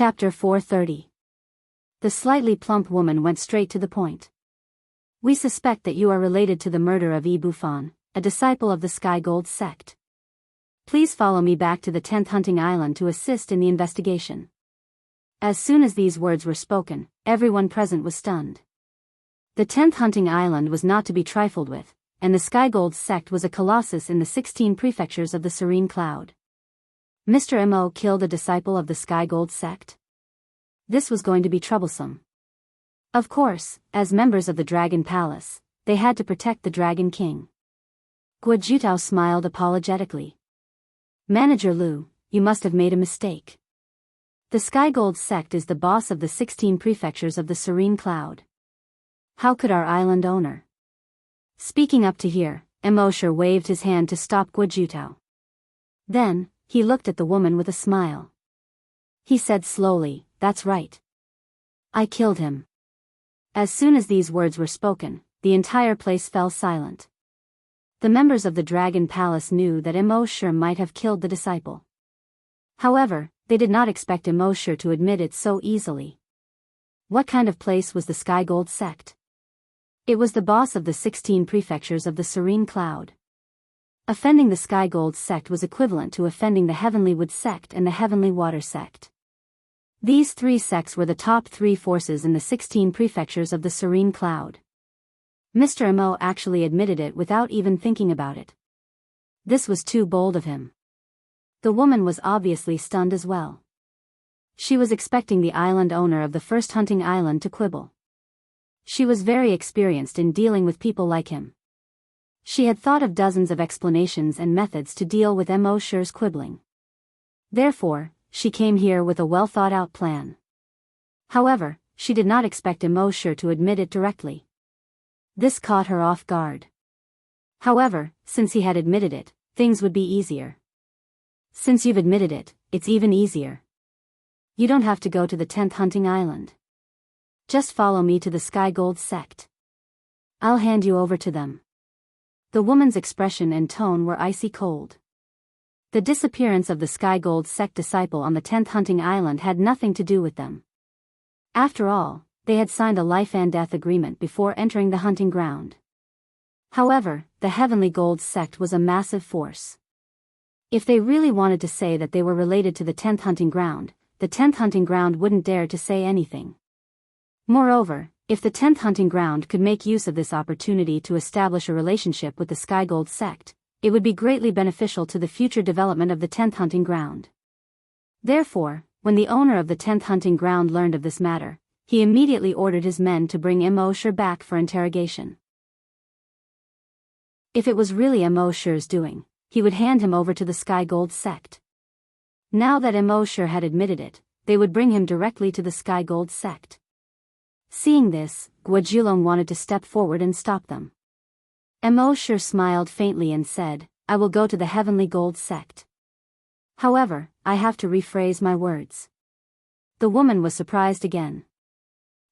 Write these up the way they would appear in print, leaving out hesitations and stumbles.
Chapter 430. The slightly plump woman went straight to the point. We suspect that you are related to the murder of Bufon, a disciple of the Sky Gold sect. Please follow me back to the 10th Hunting Island to assist in the investigation. As soon as these words were spoken, everyone present was stunned. The 10th Hunting Island was not to be trifled with, and the Sky Gold sect was a colossus in the 16 prefectures of the Serene Cloud. Mr. Mo killed a disciple of the Sky Gold sect? This was going to be troublesome. Of course, as members of the Dragon Palace, they had to protect the Dragon King. Guojutao smiled apologetically. Manager Lu, you must have made a mistake. The Sky Gold sect is the boss of the 16 prefectures of the Serene Cloud. How could our island owner? Speaking up to here, Emosher waved his hand to stop Guojutao. Then, he looked at the woman with a smile. He said slowly, "That's right. I killed him." As soon as these words were spoken, the entire place fell silent. The members of the Dragon Palace knew that Emosher might have killed the disciple. However, they did not expect Emosher to admit it so easily. What kind of place was the Sky Gold sect? It was the boss of the 16 prefectures of the Serene Cloud. Offending the Sky Gold sect was equivalent to offending the Heavenly Wood sect and the Heavenly Water sect. These three sects were the top three forces in the 16 prefectures of the Serene Cloud. Mr. Mo actually admitted it without even thinking about it. This was too bold of him. The woman was obviously stunned as well. She was expecting the island owner of the first hunting island to quibble. She was very experienced in dealing with people like him. She had thought of dozens of explanations and methods to deal with Emosher's quibbling. Therefore, she came here with a well-thought-out plan. However, she did not expect Emosher to admit it directly. This caught her off guard. However, since he had admitted it, things would be easier. Since you've admitted it, it's even easier. You don't have to go to the 10th Hunting Island. Just follow me to the Sky Gold sect. I'll hand you over to them. The woman's expression and tone were icy cold. The disappearance of the Sky Gold sect disciple on the 10th Hunting Island had nothing to do with them. After all, they had signed a life and death agreement before entering the hunting ground. However, the Heavenly Gold sect was a massive force. If they really wanted to say that they were related to the 10th Hunting Ground, the 10th Hunting Ground wouldn't dare to say anything. Moreover, if the 10th Hunting Ground could make use of this opportunity to establish a relationship with the Sky Gold sect, it would be greatly beneficial to the future development of the 10th Hunting Ground. Therefore, when the owner of the 10th Hunting Ground learned of this matter, he immediately ordered his men to bring Emosher back for interrogation. If it was really Emosher's doing, he would hand him over to the Sky Gold sect. Now that Emosher had admitted it, they would bring him directly to the Sky Gold sect. Seeing this, Guojulong wanted to step forward and stop them. Emosher smiled faintly and said, "I will go to the Heavenly Gold sect. However, I have to rephrase my words." The woman was surprised again.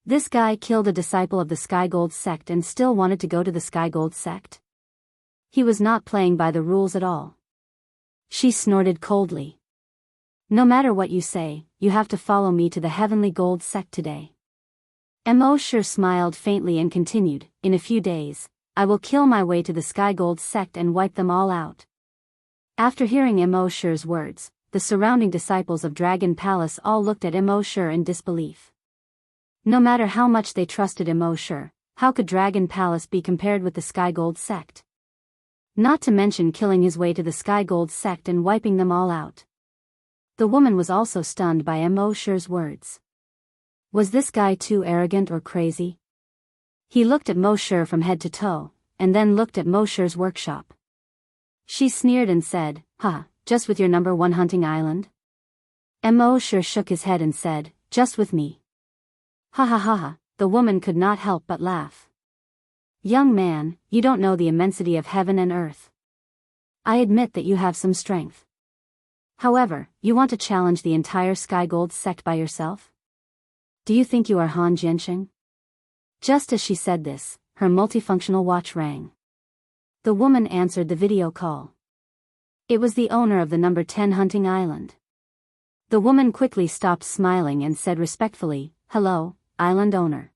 This guy killed a disciple of the Sky Gold sect and still wanted to go to the Sky Gold sect? He was not playing by the rules at all. She snorted coldly. "No matter what you say, you have to follow me to the Heavenly Gold sect today." Emosher smiled faintly and continued, "In a few days, I will kill my way to the Sky Gold sect and wipe them all out." After hearing Emosher's words, the surrounding disciples of Dragon Palace all looked at Emosher in disbelief. No matter how much they trusted Emosher, how could Dragon Palace be compared with the Sky Gold sect? Not to mention killing his way to the Sky Gold sect and wiping them all out. The woman was also stunned by Emosher's words. Was this guy too arrogant or crazy? He looked at Mosher from head to toe, and then looked at Mosher's workshop. She sneered and said, just with your number 1 hunting island?" Mosher shook his head and said, "Just with me." Ha, the woman could not help but laugh. "Young man, you don't know the immensity of heaven and earth. I admit that you have some strength. However, you want to challenge the entire Sky Gold sect by yourself? Do you think you are Han Jiansheng?" Just as she said this, her multifunctional watch rang. The woman answered the video call. It was the owner of the number 10 hunting island. The woman quickly stopped smiling and said respectfully, "Hello, island owner."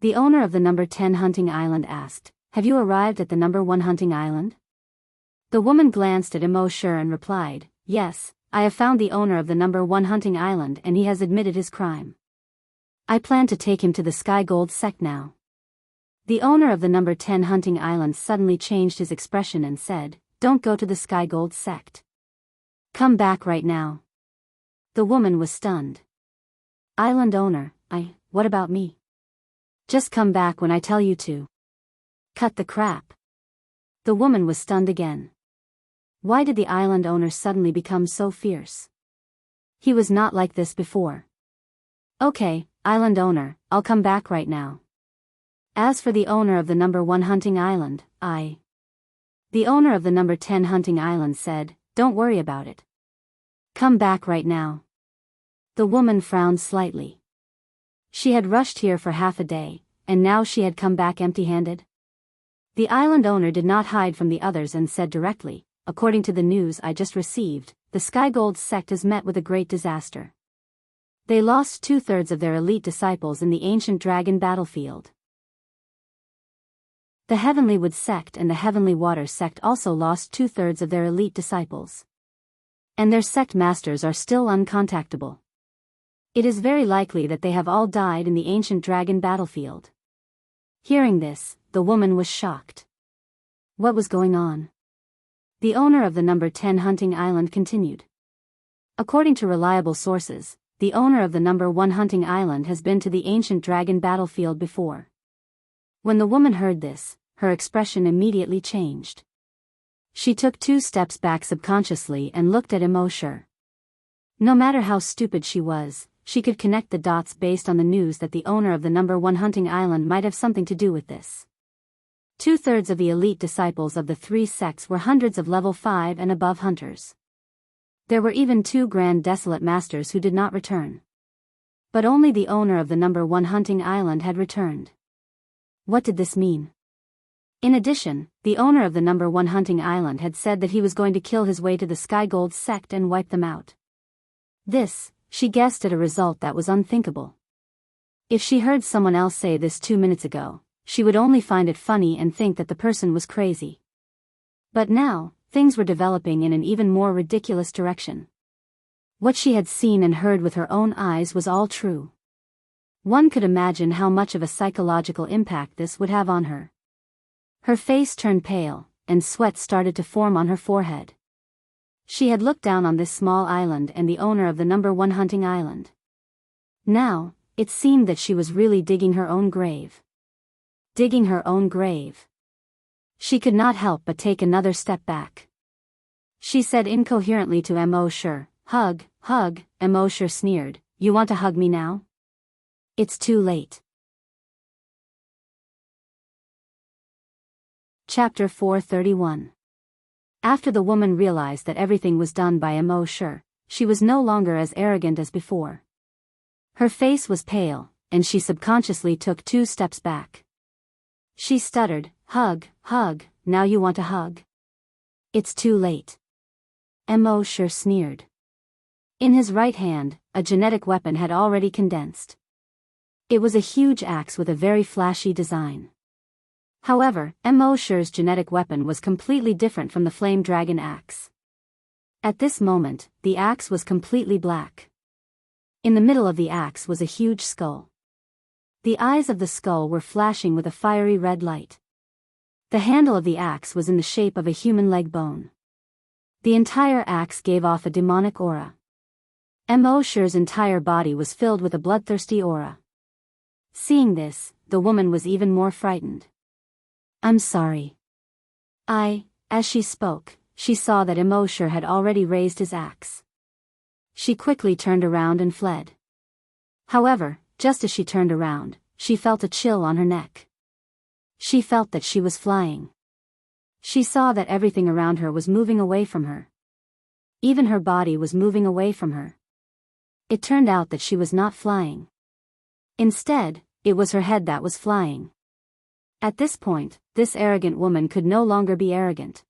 The owner of the number 10 hunting island asked, "Have you arrived at the number 1 hunting island?" The woman glanced at Immerse and replied, "Yes, I have found the owner of the number 1 hunting island and he has admitted his crime. I plan to take him to the Sky Gold sect now." The owner of the number 10 hunting island suddenly changed his expression and said, "Don't go to the Sky Gold sect. Come back right now." The woman was stunned. "Island owner, what about me? Just come back when I tell you to." "Cut the crap." The woman was stunned again. Why did the island owner suddenly become so fierce? He was not like this before. "Okay, island owner, I'll come back right now. As for the owner of the number 1 hunting island, The owner of the number 10 hunting island said, "Don't worry about it. Come back right now." The woman frowned slightly. She had rushed here for half a day, and now she had come back empty-handed. The island owner did not hide from the others and said directly, "According to the news I just received, the Sky Gold sect has met with a great disaster. They lost 2/3 of their elite disciples in the ancient dragon battlefield. The Heavenly Wood sect and the Heavenly Water sect also lost 2/3 of their elite disciples. And their sect masters are still uncontactable. It is very likely that they have all died in the ancient dragon battlefield." Hearing this, the woman was shocked. What was going on? The owner of the number 10 hunting island continued. "According to reliable sources, the owner of the number 1 hunting island has been to the ancient dragon battlefield before." When the woman heard this, her expression immediately changed. She took 2 steps back subconsciously and looked at Immerse. No matter how stupid she was, she could connect the dots based on the news that the owner of the number 1 hunting island might have something to do with this. 2/3 of the elite disciples of the 3 sects were hundreds of level 5 and above hunters. There were even 2 grand desolate masters who did not return. But only the owner of the number 1 hunting island had returned. What did this mean? In addition, the owner of the number 1 hunting island had said that he was going to kill his way to the Sky Gold sect and wipe them out. This, she guessed at a result that was unthinkable. If she heard someone else say this 2 minutes ago, she would only find it funny and think that the person was crazy. But now, things were developing in an even more ridiculous direction. What she had seen and heard with her own eyes was all true. One could imagine how much of a psychological impact this would have on her. Her face turned pale, and sweat started to form on her forehead. She had looked down on this small island and the owner of the number 1 hunting island. Now, it seemed that she was really digging her own grave. Digging her own grave. She could not help but take another step back. She said incoherently to Immerse, "Hug, hug." Immerse sneered, "You want to hug me now? It's too late." Chapter 431. After the woman realized that everything was done by Immerse, she was no longer as arrogant as before. Her face was pale, and she subconsciously took 2 steps back. She stuttered, "Hug, hug, now you want to hug? It's too late." Immerse sneered. In his right hand, a genetic weapon had already condensed. It was a huge axe with a very flashy design. However, Immerse's genetic weapon was completely different from the flame dragon axe. At this moment, the axe was completely black. In the middle of the axe was a huge skull. The eyes of the skull were flashing with a fiery red light. The handle of the axe was in the shape of a human leg bone. The entire axe gave off a demonic aura. Immerse's entire body was filled with a bloodthirsty aura. Seeing this, the woman was even more frightened. "I'm sorry." As she spoke, she saw that Immerse had already raised his axe. She quickly turned around and fled. However, just as she turned around, she felt a chill on her neck. She felt that she was flying. She saw that everything around her was moving away from her. Even her body was moving away from her. It turned out that she was not flying. Instead, it was her head that was flying. At this point, this arrogant woman could no longer be arrogant.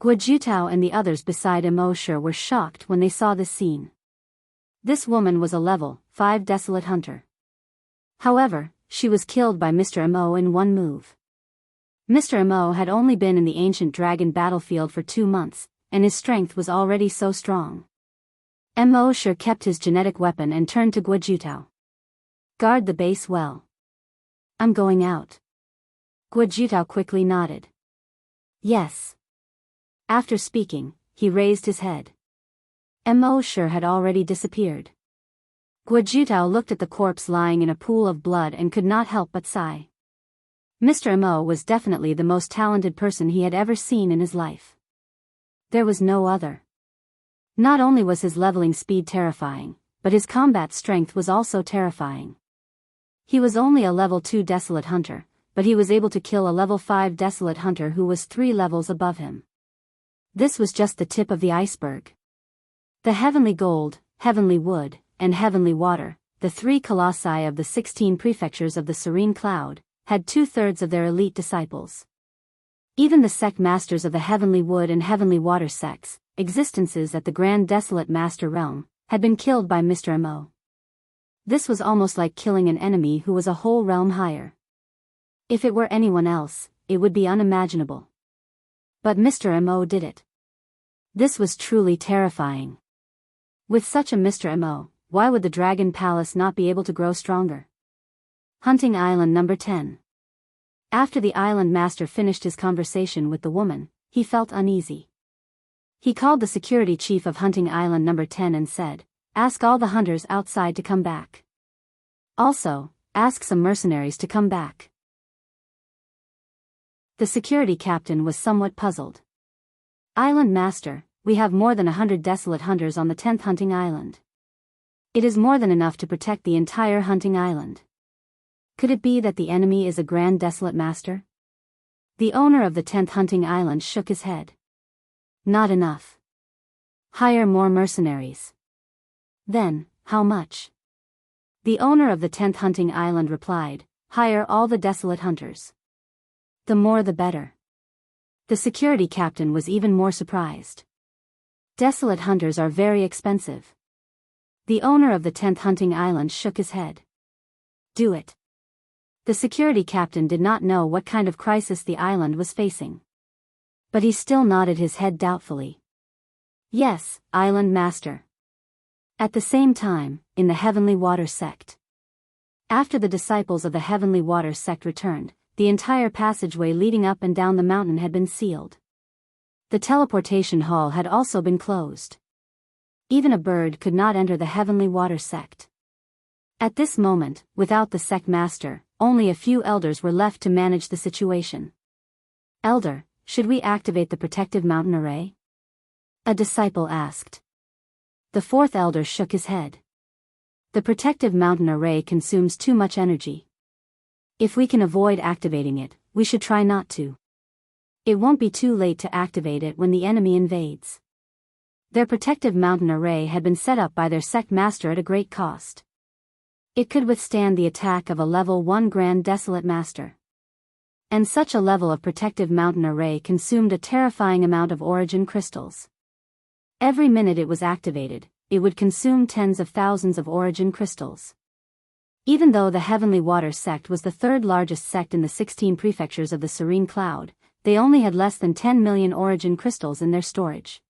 Guojutao and the others beside Immerse were shocked when they saw this scene. This woman was a level 5 desolate hunter. However, she was killed by Mr. Mo in one move. Mr. Mo had only been in the ancient dragon battlefield for 2 months, and his strength was already so strong. Mo sure kept his genetic weapon and turned to Guojutao. Guard the base well. I'm going out. Guojutao quickly nodded. Yes. After speaking, he raised his head. Mo sure had already disappeared. Guojutao looked at the corpse lying in a pool of blood and could not help but sigh. Mr. Mo was definitely the most talented person he had ever seen in his life. There was no other. Not only was his leveling speed terrifying, but his combat strength was also terrifying. He was only a level 2 desolate hunter, but he was able to kill a level 5 desolate hunter who was 3 levels above him. This was just the tip of the iceberg. The heavenly gold, heavenly wood, and heavenly water, the 3 colossi of the 16 prefectures of the serene cloud, had 2/3 of their elite disciples. Even the sect masters of the heavenly wood and heavenly water sects, existences at the grand desolate master realm, had been killed by Mr. Mo. This was almost like killing an enemy who was a whole realm higher. If it were anyone else, it would be unimaginable. But Mr. Mo did it. This was truly terrifying. With such a Mr. Mo, why would the Dragon Palace not be able to grow stronger? Hunting Island number 10. After the island master finished his conversation with the woman, he felt uneasy. He called the security chief of Hunting Island number 10 and said, "Ask all the hunters outside to come back. Also, ask some mercenaries to come back." The security captain was somewhat puzzled. "Island master, we have more than 100 desolate hunters on the 10th hunting island. It is more than enough to protect the entire hunting island. Could it be that the enemy is a grand desolate master?" The owner of the 10th hunting island shook his head. "Not enough. Hire more mercenaries." "Then, how much?" The owner of the 10th hunting island replied, "Hire all the desolate hunters. The more the better." The security captain was even more surprised. Desolate hunters are very expensive. The owner of the 10th hunting island shook his head. "Do it." The security captain did not know what kind of crisis the island was facing. But he still nodded his head doubtfully. "Yes, island master." At the same time, in the Heavenly Water sect. After the disciples of the Heavenly Water sect returned, the entire passageway leading up and down the mountain had been sealed. The teleportation hall had also been closed. Even a bird could not enter the Heavenly Water sect. At this moment, without the sect master, only a few elders were left to manage the situation. "Elder, should we activate the protective mountain array?" a disciple asked. The 4th elder shook his head. "The protective mountain array consumes too much energy. If we can avoid activating it, we should try not to. It won't be too late to activate it when the enemy invades." Their protective mountain array had been set up by their sect master at a great cost. It could withstand the attack of a level 1 Grand Desolate Master. And such a level of protective mountain array consumed a terrifying amount of origin crystals. Every minute it was activated, it would consume tens of thousands of origin crystals. Even though the Heavenly Water sect was the 3rd largest sect in the 16 prefectures of the Serene Cloud, they only had less than 10 million origin crystals in their storage.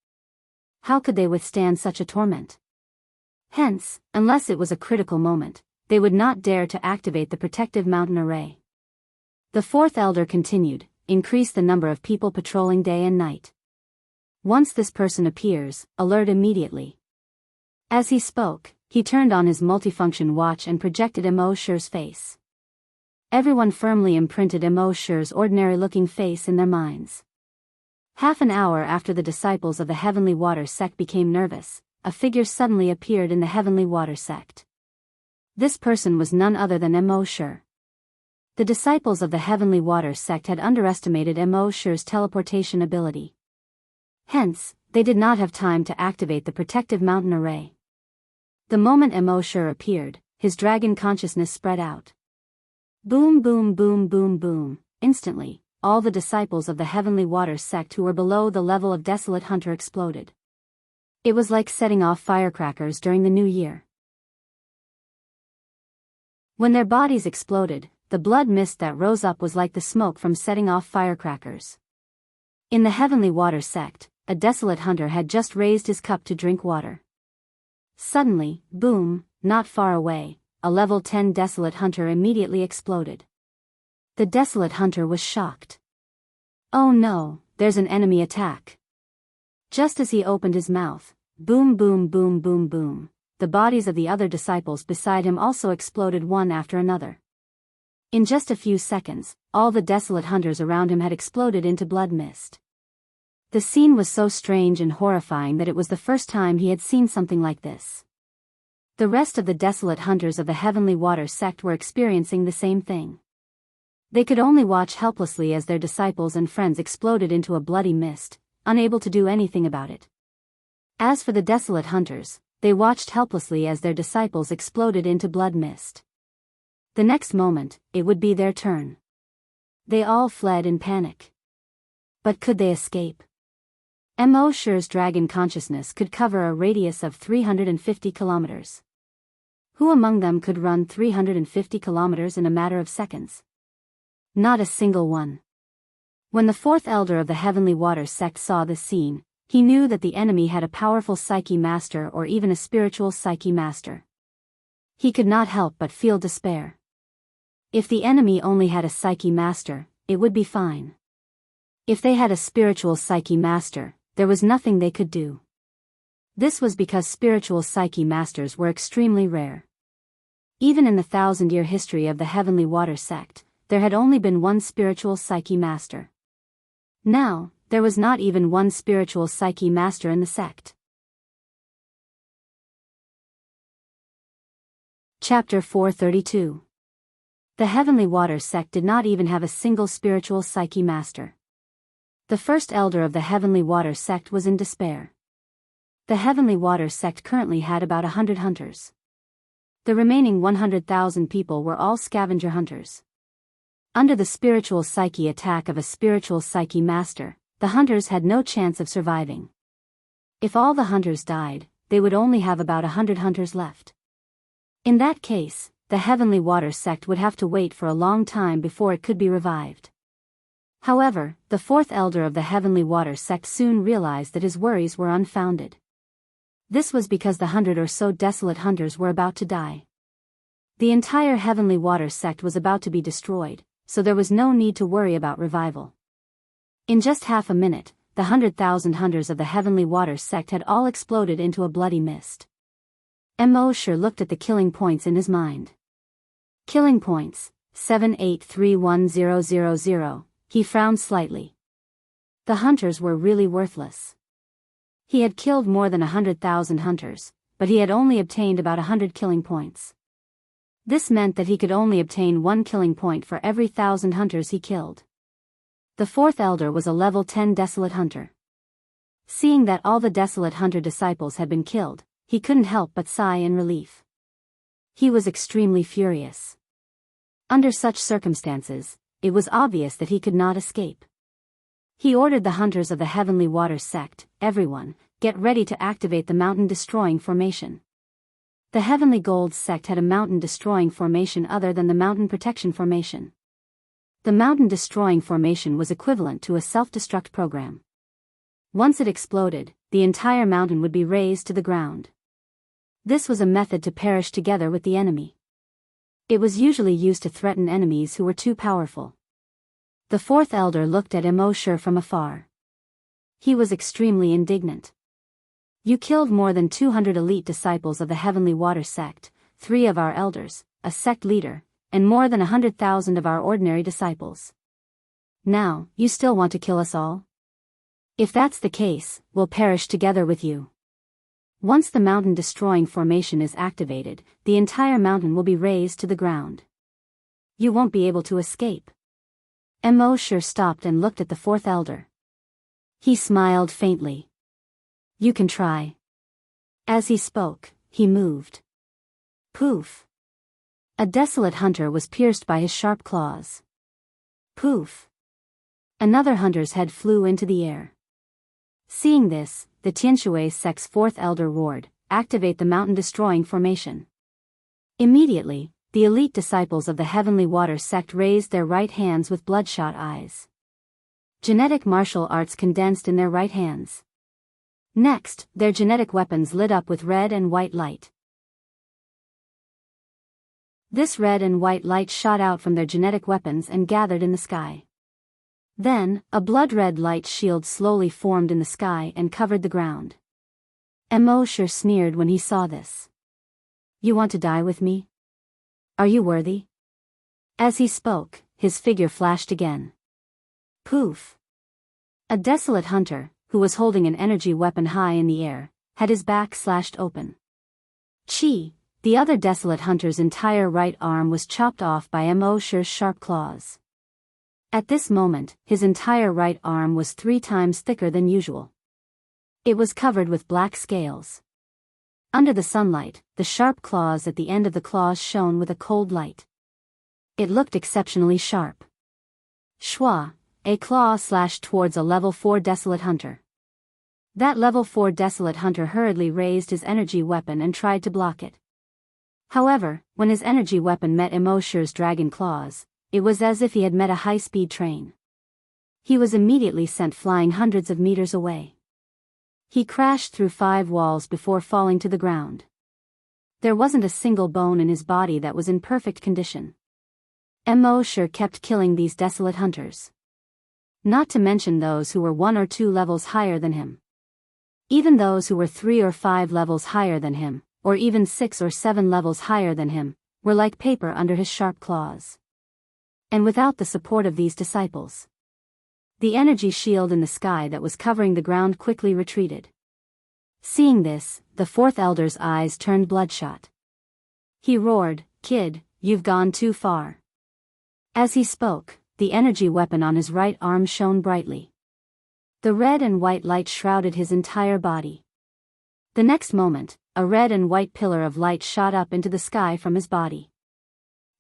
How could they withstand such a torment? Hence, unless it was a critical moment, they would not dare to activate the protective mountain array. The 4th elder continued, "Increase the number of people patrolling day and night. Once this person appears, alert immediately." As he spoke, he turned on his multifunction watch and projected Mo Shure's face. Everyone firmly imprinted Mo Shure's ordinary-looking face in their minds. Half an hour after the disciples of the Heavenly Water sect became nervous, a figure suddenly appeared in the Heavenly Water sect. This person was none other than Mo Shure. The disciples of the Heavenly Water sect had underestimated Mo Shure's teleportation ability. Hence, they did not have time to activate the protective mountain array. The moment Mo Shure appeared, his dragon consciousness spread out. Boom boom boom boom boom, instantly, all the disciples of the Heavenly Water sect who were below the level of Desolate Hunter exploded. It was like setting off firecrackers during the new year. When their bodies exploded, the blood mist that rose up was like the smoke from setting off firecrackers. In the Heavenly Water sect, a desolate hunter had just raised his cup to drink water. Suddenly, boom, not far away, a level 10 desolate hunter immediately exploded. The desolate hunter was shocked. Oh no, there's an enemy attack. Just as he opened his mouth, boom boom boom boom boom, the bodies of the other disciples beside him also exploded one after another. In just a few seconds, all the desolate hunters around him had exploded into blood mist. The scene was so strange and horrifying that it was the first time he had seen something like this. The rest of the desolate hunters of the Heavenly Water sect were experiencing the same thing. They could only watch helplessly as their disciples and friends exploded into a bloody mist, unable to do anything about it. As for the desolate hunters, they watched helplessly as their disciples exploded into blood mist. The next moment, it would be their turn. They all fled in panic. But could they escape? Immerse's dragon consciousness could cover a radius of 350 kilometers. Who among them could run 350 kilometers in a matter of seconds? Not a single one. When the fourth elder of the Heavenly Water sect saw this scene, he knew that the enemy had a powerful psyche master or even a spiritual psyche master. He could not help but feel despair. If the enemy only had a psyche master, it would be fine. If they had a spiritual psyche master, there was nothing they could do. This was because spiritual psyche masters were extremely rare. Even in the 1,000-year history of the Heavenly Water sect, there had only been one spiritual psyche master. Now, there was not even one spiritual psyche master in the sect. Chapter 432. The Heavenly Water sect did not even have a single spiritual psyche master. The first elder of the Heavenly Water sect was in despair. The Heavenly Water sect currently had about 100 hunters. The remaining 100,000 people were all scavenger hunters. Under the spiritual psyche attack of a spiritual psyche master, the hunters had no chance of surviving. If all the hunters died, they would only have about 100 hunters left. In that case, the Heavenly Water sect would have to wait for a long time before it could be revived. However, the fourth elder of the Heavenly Water sect soon realized that his worries were unfounded. This was because the 100 or so desolate hunters were about to die. The entire Heavenly Water sect was about to be destroyed, so there was no need to worry about revival. In just half a minute, the 100,000 hunters of the Heavenly Water sect had all exploded into a bloody mist. Immerse looked at the killing points in his mind. Killing points, 7831000, he frowned slightly. The hunters were really worthless. He had killed more than 100,000 hunters, but he had only obtained about 100 killing points. This meant that he could only obtain 1 killing point for every 1,000 hunters he killed. The fourth elder was a level 10 desolate hunter. Seeing that all the desolate hunter disciples had been killed, he couldn't help but sigh in relief. He was extremely furious. Under such circumstances, it was obvious that he could not escape. He ordered the hunters of the Heavenly Water sect, everyone, get ready to activate the mountain-destroying formation. The Heavenly Gold sect had a mountain-destroying formation other than the mountain protection formation. The mountain-destroying formation was equivalent to a self-destruct program. Once it exploded, the entire mountain would be razed to the ground. This was a method to perish together with the enemy. It was usually used to threaten enemies who were too powerful. The fourth elder looked at Immerse from afar. He was extremely indignant. You killed more than 200 elite disciples of the Heavenly Water sect, 3 of our elders, a sect leader, and more than 100,000 of our ordinary disciples. Now, you still want to kill us all? If that's the case, we'll perish together with you. Once the mountain-destroying formation is activated, the entire mountain will be razed to the ground. You won't be able to escape. Immerse stopped and looked at the fourth elder. He smiled faintly. You can try. As he spoke, he moved. Poof. A desolate hunter was pierced by his sharp claws. Poof. Another hunter's head flew into the air. Seeing this, the Tianshui sect's fourth elder roared, activate the mountain-destroying formation. Immediately, the elite disciples of the Heavenly Water sect raised their right hands with bloodshot eyes. Genetic martial arts condensed in their right hands. Next, their genetic weapons lit up with red and white light. This red and white light shot out from their genetic weapons and gathered in the sky. Then, a blood-red light shield slowly formed in the sky and covered the ground. Immerse sneered when he saw this. "You want to die with me? Are you worthy?" As he spoke, his figure flashed again. Poof! A desolate hunter, who was holding an energy weapon high in the air, had his back slashed open. Chi, the other desolate hunter's entire right arm was chopped off by Immerse's sharp claws. At this moment, his entire right arm was 3 times thicker than usual. It was covered with black scales. Under the sunlight, the sharp claws at the end of the claws shone with a cold light. It looked exceptionally sharp. Shwa, a claw slashed towards a level 4 desolate hunter. That level 4 desolate hunter hurriedly raised his energy weapon and tried to block it. However, when his energy weapon met Immerse's dragon claws, it was as if he had met a high-speed train. He was immediately sent flying hundreds of meters away. He crashed through 5 walls before falling to the ground. There wasn't a single bone in his body that was in perfect condition. Immerse kept killing these desolate hunters. Not to mention those who were 1 or 2 levels higher than him. Even those who were 3 or 5 levels higher than him, or even 6 or 7 levels higher than him, were like paper under his sharp claws. And without the support of these disciples, the energy shield in the sky that was covering the ground quickly retreated. Seeing this, the 4th elder's eyes turned bloodshot. He roared, "Kid, you've gone too far." As he spoke, the energy weapon on his right arm shone brightly. The red and white light shrouded his entire body. The next moment, a red and white pillar of light shot up into the sky from his body.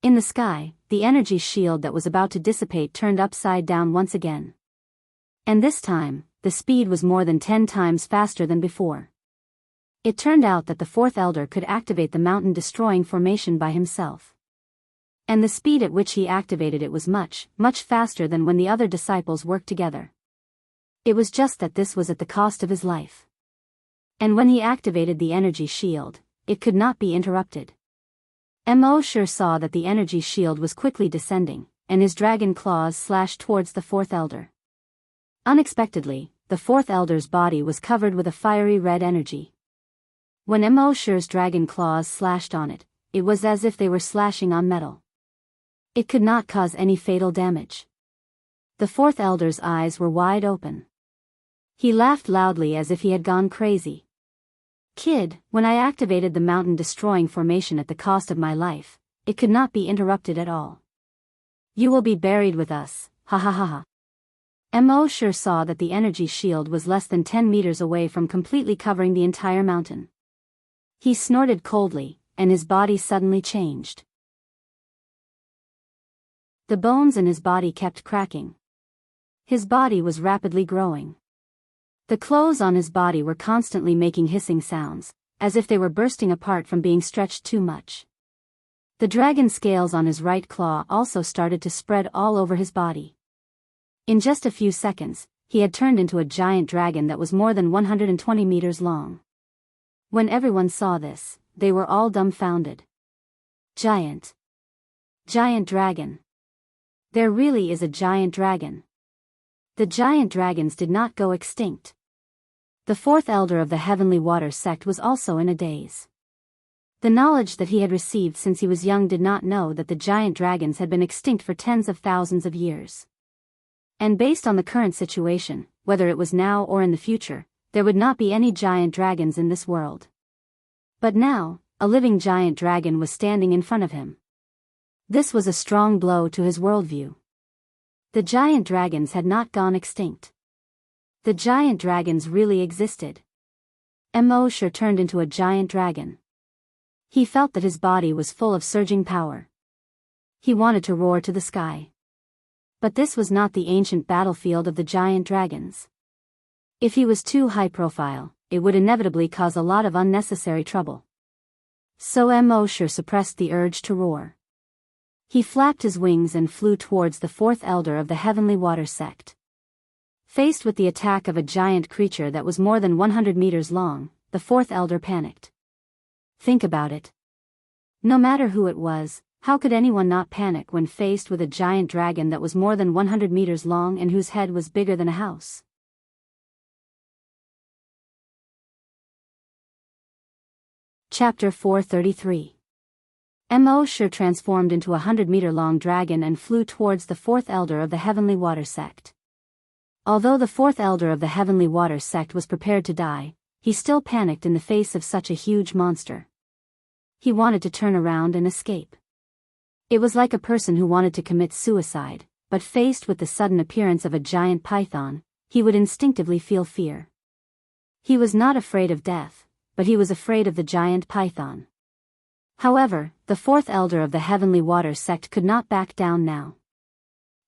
In the sky, the energy shield that was about to dissipate turned upside down once again. And this time, the speed was more than 10 times faster than before. It turned out that the 4th elder could activate the mountain-destroying formation by himself. And the speed at which he activated it was much, much faster than when the other disciples worked together. It was just that this was at the cost of his life. And when he activated the energy shield, it could not be interrupted. Immerse saw that the energy shield was quickly descending, and his dragon claws slashed towards the 4th elder. Unexpectedly, the 4th elder's body was covered with a fiery red energy. When Immerse's dragon claws slashed on it, it was as if they were slashing on metal. It could not cause any fatal damage. The 4th elder's eyes were wide open. He laughed loudly as if he had gone crazy. "Kid, when I activated the mountain-destroying formation at the cost of my life, it could not be interrupted at all. You will be buried with us, ha ha ha ha." Immerse saw that the energy shield was less than 10 meters away from completely covering the entire mountain. He snorted coldly, and his body suddenly changed. The bones in his body kept cracking. His body was rapidly growing. The clothes on his body were constantly making hissing sounds, as if they were bursting apart from being stretched too much. The dragon scales on his right claw also started to spread all over his body. In just a few seconds, he had turned into a giant dragon that was more than 120 meters long. When everyone saw this, they were all dumbfounded. Giant. Giant dragon. There really is a giant dragon. The giant dragons did not go extinct. The 4th elder of the Heavenly Water sect was also in a daze. The knowledge that he had received since he was young did not know that the giant dragons had been extinct for tens of thousands of years. And based on the current situation, whether it was now or in the future, there would not be any giant dragons in this world. But now, a living giant dragon was standing in front of him. This was a strong blow to his worldview. The giant dragons had not gone extinct. The giant dragons really existed. Immerse turned into a giant dragon. He felt that his body was full of surging power. He wanted to roar to the sky. But this was not the ancient battlefield of the giant dragons. If he was too high profile, it would inevitably cause a lot of unnecessary trouble. So Immerse suppressed the urge to roar. He flapped his wings and flew towards the fourth elder of the Heavenly Water sect. Faced with the attack of a giant creature that was more than 100 meters long, the fourth elder panicked. Think about it. No matter who it was, how could anyone not panic when faced with a giant dragon that was more than 100 meters long and whose head was bigger than a house? Chapter 433. Immerse transformed into a 100-meter-long dragon and flew towards the fourth elder of the Heavenly Water sect. Although the fourth elder of the Heavenly Water sect was prepared to die, he still panicked in the face of such a huge monster. He wanted to turn around and escape. It was like a person who wanted to commit suicide, but faced with the sudden appearance of a giant python, he would instinctively feel fear. He was not afraid of death, but he was afraid of the giant python. However, the fourth elder of the Heavenly Water sect could not back down now.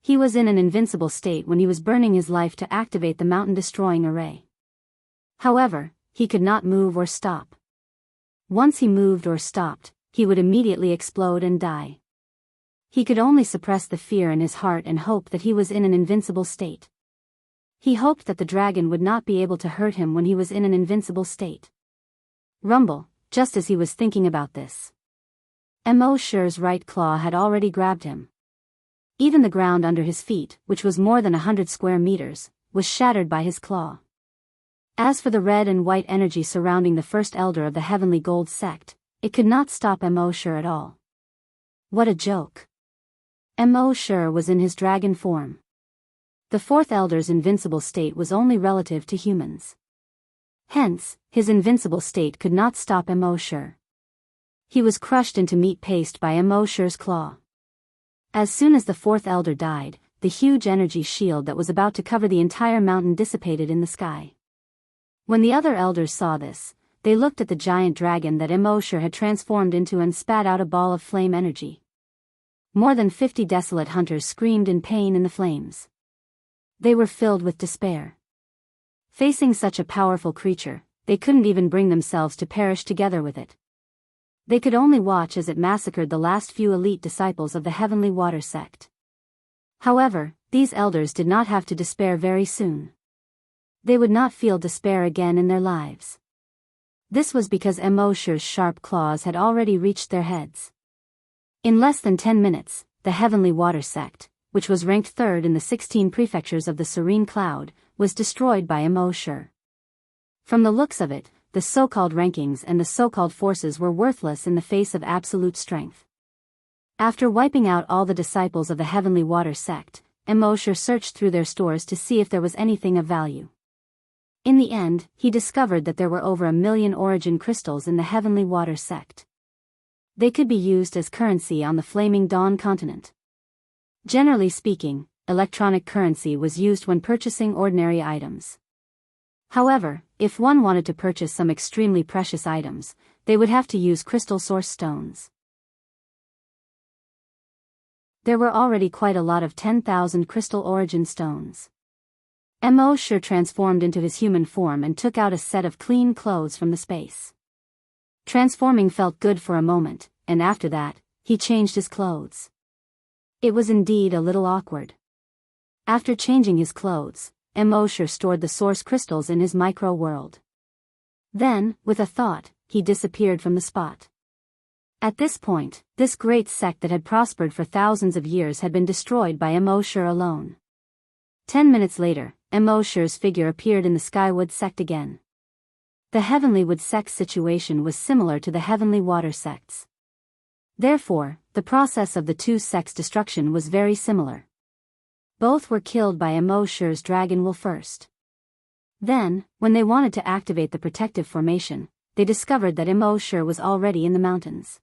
He was in an invincible state when he was burning his life to activate the mountain-destroying array. However, he could not move or stop. Once he moved or stopped, he would immediately explode and die. He could only suppress the fear in his heart and hope that he was in an invincible state. He hoped that the dragon would not be able to hurt him when he was in an invincible state. Rumble, just as he was thinking about this. Immerse's right claw had already grabbed him. Even the ground under his feet, which was more than 100 square meters, was shattered by his claw. As for the red and white energy surrounding the first elder of the Heavenly Gold sect, it could not stop Immerse at all. What a joke. Immerse was in his dragon form. The fourth elder's invincible state was only relative to humans. Hence, his invincible state could not stop Immerse. He was crushed into meat paste by Immerse's claw. As soon as the fourth elder died, the huge energy shield that was about to cover the entire mountain dissipated in the sky. When the other elders saw this, they looked at the giant dragon that Immerse had transformed into and spat out a ball of flame energy. More than 50 desolate hunters screamed in pain in the flames. They were filled with despair. Facing such a powerful creature, they couldn't even bring themselves to perish together with it. They could only watch as it massacred the last few elite disciples of the Heavenly Water sect. However, these elders did not have to despair very soon. They would not feel despair again in their lives. This was because Immerse's sharp claws had already reached their heads. In less than 10 minutes, the Heavenly Water sect, which was ranked third in the 16 prefectures of the Serene Cloud, was destroyed by Immerse. From the looks of it, the so-called rankings and the so-called forces were worthless in the face of absolute strength. After wiping out all the disciples of the Heavenly Water sect, Immerse searched through their stores to see if there was anything of value. In the end, he discovered that there were over 1 million origin crystals in the Heavenly Water sect. They could be used as currency on the Flaming Dawn continent. Generally speaking, electronic currency was used when purchasing ordinary items. However, if one wanted to purchase some extremely precious items, they would have to use crystal source stones. There were already quite a lot of 10,000 crystal origin stones. Immerse transformed into his human form and took out a set of clean clothes from the space. Transforming felt good for a moment, and after that, he changed his clothes. It was indeed a little awkward. After changing his clothes, Immerse stored the source crystals in his micro-world. Then, with a thought, he disappeared from the spot. At this point, this great sect that had prospered for thousands of years had been destroyed by Immerse alone. 10 minutes later, Immerse's figure appeared in the Skywood sect again. The Heavenly Wood sect's situation was similar to the Heavenly Water sect's. Therefore, the process of the two sects' destruction was very similar. Both were killed by Immerse's dragon will first. Then, when they wanted to activate the protective formation, they discovered that Immerse was already in the mountains.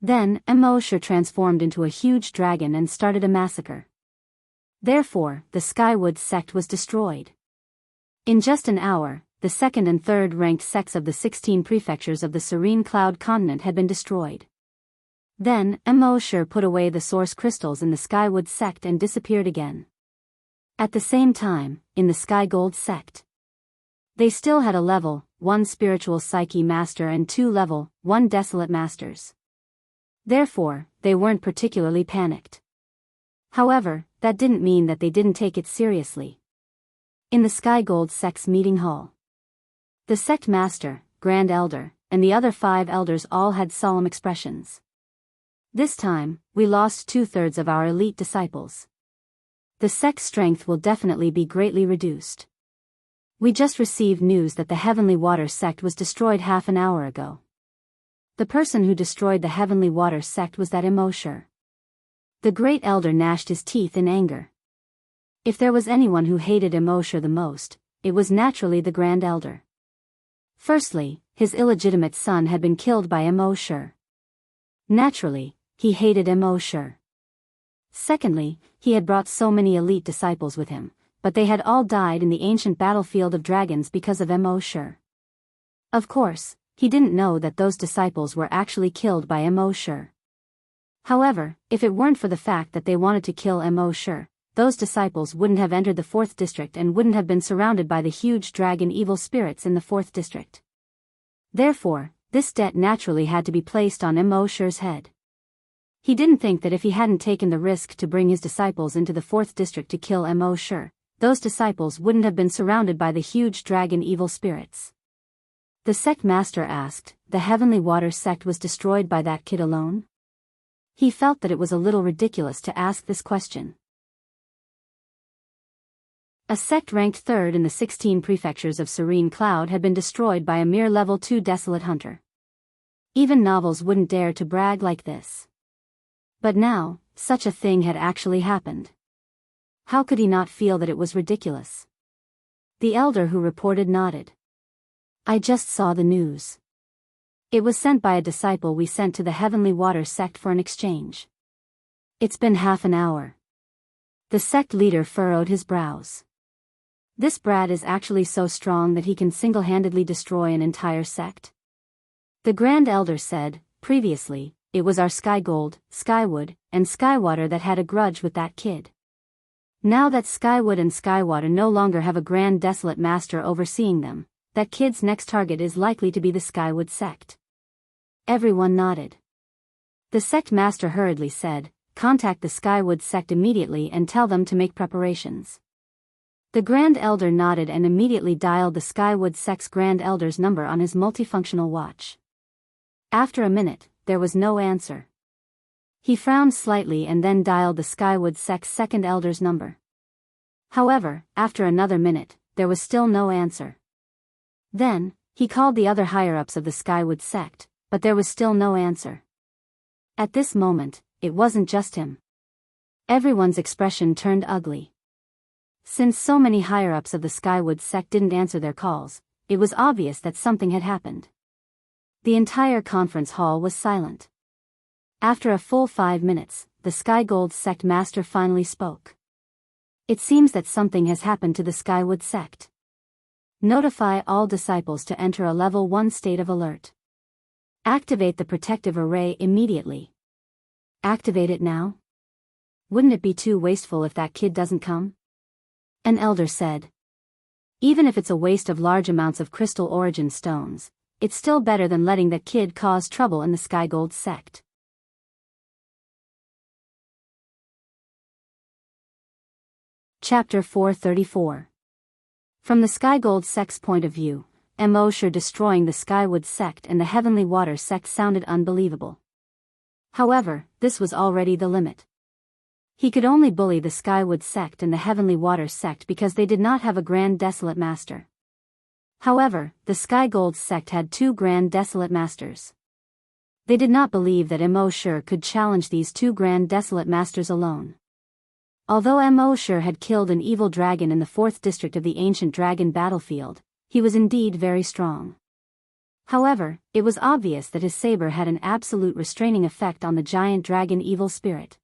Then, Immerse transformed into a huge dragon and started a massacre. Therefore, the Skywood sect was destroyed. In just an hour, the second and third ranked sects of the 16 prefectures of the Serene Cloud continent had been destroyed. Then, Immerse put away the source crystals in the Skywood sect and disappeared again. At the same time, in the Sky Gold sect, they still had a level 1 spiritual psyche master and 2 level 1 desolate masters. Therefore, they weren't particularly panicked. However, that didn't mean that they didn't take it seriously. In the Sky Gold sect's meeting hall, the sect master, Grand Elder, and the other 5 elders all had solemn expressions. This time, we lost 2/3 of our elite disciples. The sect's strength will definitely be greatly reduced. We just received news that the Heavenly Water sect was destroyed half an hour ago. The person who destroyed the Heavenly Water sect was that Immerse. The Great Elder gnashed his teeth in anger. If there was anyone who hated Immerse the most, it was naturally the Grand Elder. Firstly, his illegitimate son had been killed by Immerse. Naturally, he hated Immerse. Secondly, he had brought so many elite disciples with him, but they had all died in the ancient battlefield of dragons because of Immerse. Of course, he didn't know that those disciples were actually killed by Immerse. However, if it weren't for the fact that they wanted to kill Immerse, those disciples wouldn't have entered the 4th district and wouldn't have been surrounded by the huge dragon evil spirits in the 4th district. Therefore, this debt naturally had to be placed on Immerse's head. He didn't think that if he hadn't taken the risk to bring his disciples into the 4th district to kill Immerse, those disciples wouldn't have been surrounded by the huge dragon evil spirits. The sect master asked, the Heavenly Water sect was destroyed by that kid alone? He felt that it was a little ridiculous to ask this question. A sect ranked 3rd in the 16 prefectures of Serene Cloud had been destroyed by a mere level 2 desolate hunter. Even novels wouldn't dare to brag like this. But now, such a thing had actually happened. How could he not feel that it was ridiculous? The elder who reported nodded. I just saw the news. It was sent by a disciple we sent to the Heavenly Water sect for an exchange. It's been half an hour. The sect leader furrowed his brows. This brat is actually so strong that he can single-handedly destroy an entire sect? The Grand Elder said, previously, it was our Skygold, Skywood, and Skywater that had a grudge with that kid. Now that Skywood and Skywater no longer have a Grand Desolate Master overseeing them, that kid's next target is likely to be the Skywood sect. Everyone nodded. The sect master hurriedly said, contact the Skywood sect immediately and tell them to make preparations. The Grand Elder nodded and immediately dialed the Skywood sect's Grand Elder's number on his multifunctional watch. After a minute, there was no answer. He frowned slightly and then dialed the Skywood sect's 2nd Elder's number. However, after another minute, there was still no answer. Then, he called the other higher-ups of the Skywood sect, but there was still no answer. At this moment, it wasn't just him. Everyone's expression turned ugly. Since so many higher-ups of the Skywood sect didn't answer their calls, it was obvious that something had happened. The entire conference hall was silent. After a full 5 minutes, the Skygold sect master finally spoke. It seems that something has happened to the Skywood sect. Notify all disciples to enter a level 1 state of alert. Activate the protective array immediately. Activate it now? Wouldn't it be too wasteful if that kid doesn't come? An elder said. Even if it's a waste of large amounts of crystal origin stones, it's still better than letting that kid cause trouble in the Skygold sect. Chapter 434. From the Skygold sect's point of view, Immerse destroying the Skywood sect and the Heavenly Water sect sounded unbelievable. However, this was already the limit. He could only bully the Skywood sect and the Heavenly Water sect because they did not have a Grand Desolate Master. However, the Skygold sect had 2 Grand Desolate Masters. They did not believe that Immerse could challenge these 2 Grand Desolate Masters alone. Although Immerse had killed an evil dragon in the 4th district of the ancient dragon battlefield, he was indeed very strong. However, it was obvious that his saber had an absolute restraining effect on the giant dragon evil spirit.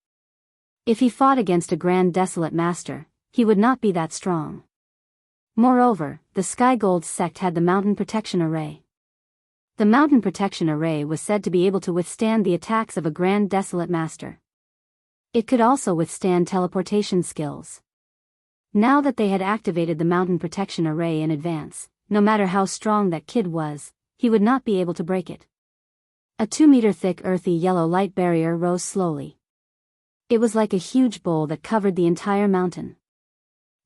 If he fought against a Grand Desolate Master, he would not be that strong. Moreover, the Skygold sect had the Mountain Protection Array. The Mountain Protection Array was said to be able to withstand the attacks of a Grand Desolate Master. It could also withstand teleportation skills. Now that they had activated the Mountain Protection Array in advance, no matter how strong that kid was, he would not be able to break it. A 2-meter thick earthy yellow light barrier rose slowly. It was like a huge bowl that covered the entire mountain.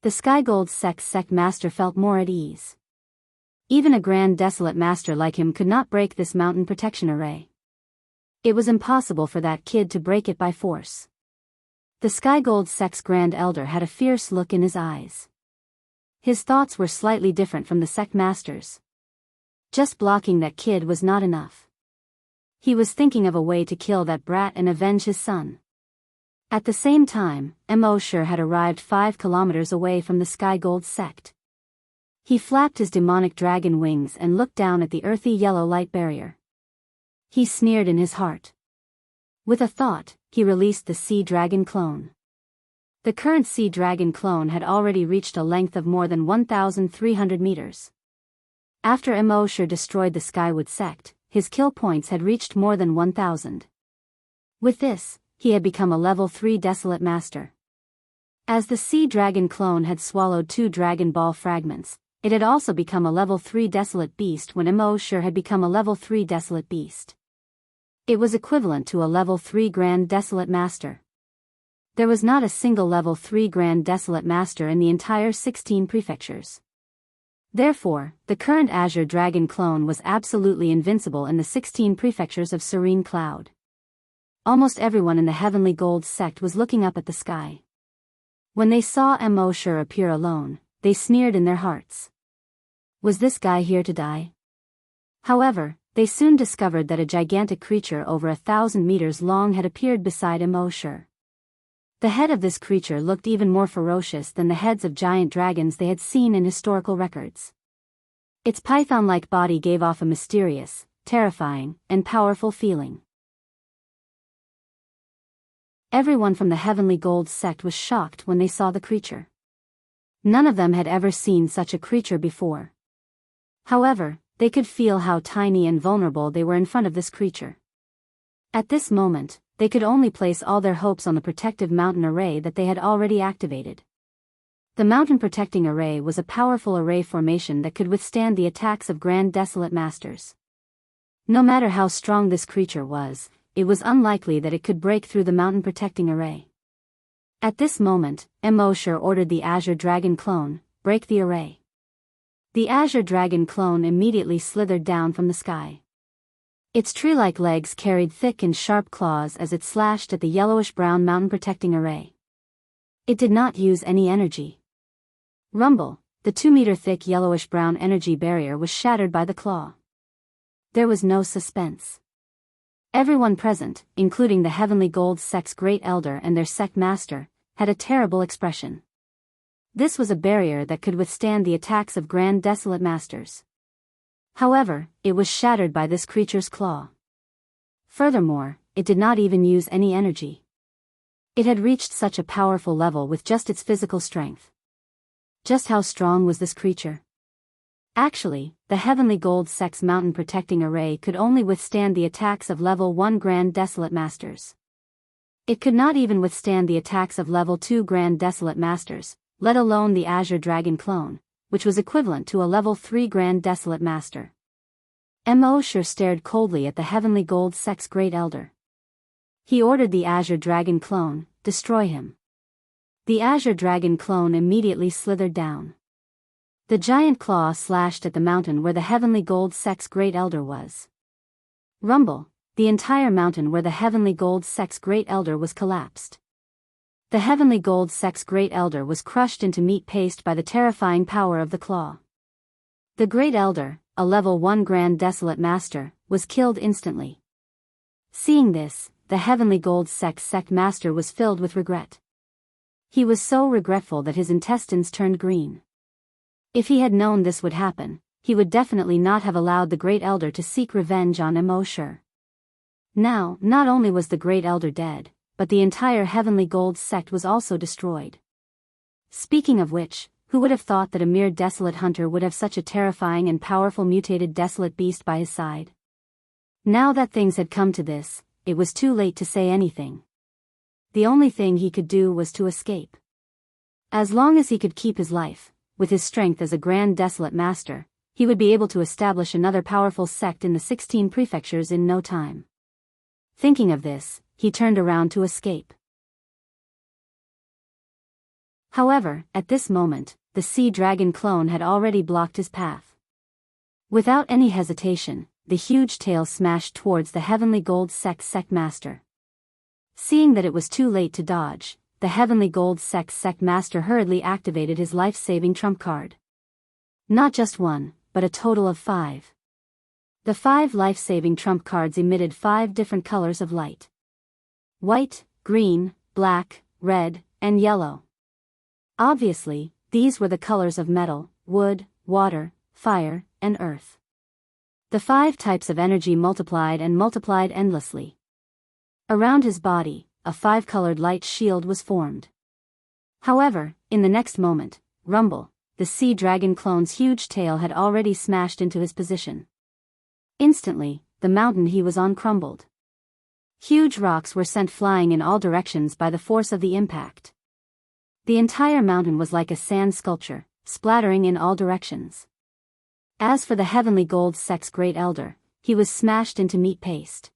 The Sky Gold sect master felt more at ease. Even a grand desolate master like him could not break this mountain protection array. It was impossible for that kid to break it by force. The Sky Gold sect's grand elder had a fierce look in his eyes. His thoughts were slightly different from the sect master's. Just blocking that kid was not enough. He was thinking of a way to kill that brat and avenge his son. At the same time, Immerse had arrived 5 kilometers away from the Sky Gold sect. He flapped his demonic dragon wings and looked down at the earthy yellow light barrier. He sneered in his heart. With a thought, he released the Sea Dragon clone. The current Sea Dragon clone had already reached a length of more than 1,300 meters. After Immerse destroyed the Skywood sect, his kill points had reached more than 1,000. With this, he had become a level 3 Desolate Master. As the Sea Dragon clone had swallowed 2 Dragon Ball fragments, it had also become a level 3 Desolate Beast when Immerse had become a level 3 Desolate Beast. It was equivalent to a level 3 Grand Desolate Master. There was not a single level 3 Grand Desolate Master in the entire 16 prefectures. Therefore, the current Azure Dragon clone was absolutely invincible in the 16 prefectures of Serene Cloud. Almost everyone in the Heavenly Gold sect was looking up at the sky. When they saw Immerse appear alone, they sneered in their hearts. Was this guy here to die? However, they soon discovered that a gigantic creature over 1,000 meters long had appeared beside Immerse. The head of this creature looked even more ferocious than the heads of giant dragons they had seen in historical records. Its python-like body gave off a mysterious, terrifying, and powerful feeling. Everyone from the Heavenly Gold sect was shocked when they saw the creature. None of them had ever seen such a creature before. However, they could feel how tiny and vulnerable they were in front of this creature. At this moment, they could only place all their hopes on the protective mountain array that they had already activated. The mountain protecting array was a powerful array formation that could withstand the attacks of Grand Desolate Masters. No matter how strong this creature was, it was unlikely that it could break through the mountain protecting array. At this moment, Immerse ordered the Azure Dragon clone, break the array. The Azure Dragon clone immediately slithered down from the sky. Its tree-like legs carried thick and sharp claws as it slashed at the yellowish-brown mountain protecting array. It did not use any energy. Rumble, the 2-meter-thick yellowish-brown energy barrier was shattered by the claw. There was no suspense. Everyone present, including the Heavenly Gold sect's Great Elder and their sect master, had a terrible expression. This was a barrier that could withstand the attacks of Grand Desolate Masters. However, it was shattered by this creature's claw. Furthermore, it did not even use any energy. It had reached such a powerful level with just its physical strength. Just how strong was this creature? Actually, the Heavenly Gold sect's mountain protecting array could only withstand the attacks of level 1 Grand Desolate Masters. It could not even withstand the attacks of level 2 Grand Desolate Masters, let alone the Azure Dragon clone, which was equivalent to a level 3 Grand Desolate Master. Immerse stared coldly at the Heavenly Gold sect's Great Elder. He ordered the Azure Dragon clone, destroy him. The Azure Dragon clone immediately slithered down. The giant claw slashed at the mountain where the Heavenly Gold sect's Great Elder was. Rumble, the entire mountain where the Heavenly Gold sect's Great Elder was collapsed. The Heavenly Gold sect's Great Elder was crushed into meat paste by the terrifying power of the claw. The Great Elder, a level 1 Grand Desolate Master, was killed instantly. Seeing this, the Heavenly Gold sect master was filled with regret. He was so regretful that his intestines turned green. If he had known this would happen, he would definitely not have allowed the Great Elder to seek revenge on Immerse. Now, not only was the Great Elder dead, but the entire Heavenly Gold sect was also destroyed. Speaking of which, who would have thought that a mere desolate hunter would have such a terrifying and powerful mutated desolate beast by his side? Now that things had come to this, it was too late to say anything. The only thing he could do was to escape. As long as he could keep his life, with his strength as a Grand Desolate Master, he would be able to establish another powerful sect in the 16 prefectures in no time. Thinking of this, he turned around to escape. However, at this moment, the sea dragon clone had already blocked his path. Without any hesitation, the huge tail smashed towards the Heavenly Gold sect master. Seeing that it was too late to dodge, the Heavenly Gold sect master hurriedly activated his life-saving trump card. Not just one, but a total of 5. The 5 life-saving trump cards emitted 5 different colors of light: white, green, black, red, and yellow. Obviously, these were the colors of metal, wood, water, fire, and earth. The 5 types of energy multiplied and multiplied endlessly. Around his body, a 5-colored light shield was formed. However, in the next moment, rumble, the sea dragon clone's huge tail had already smashed into his position. Instantly, the mountain he was on crumbled. Huge rocks were sent flying in all directions by the force of the impact. The entire mountain was like a sand sculpture, splattering in all directions. As for the Heavenly Gold sect's great elder, he was smashed into meat paste.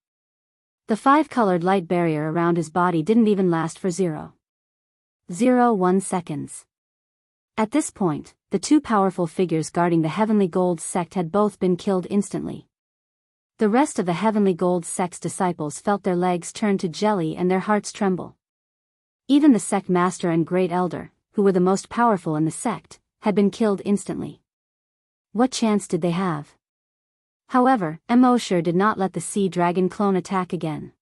The 5-colored light barrier around his body didn't even last for 0.01 seconds. At this point, the 2 powerful figures guarding the Heavenly Gold sect had both been killed instantly. The rest of the Heavenly Gold sect's disciples felt their legs turn to jelly and their hearts tremble. Even the sect master and great elder, who were the most powerful in the sect, had been killed instantly. What chance did they have? However, Immerse did not let the sea dragon clone attack again.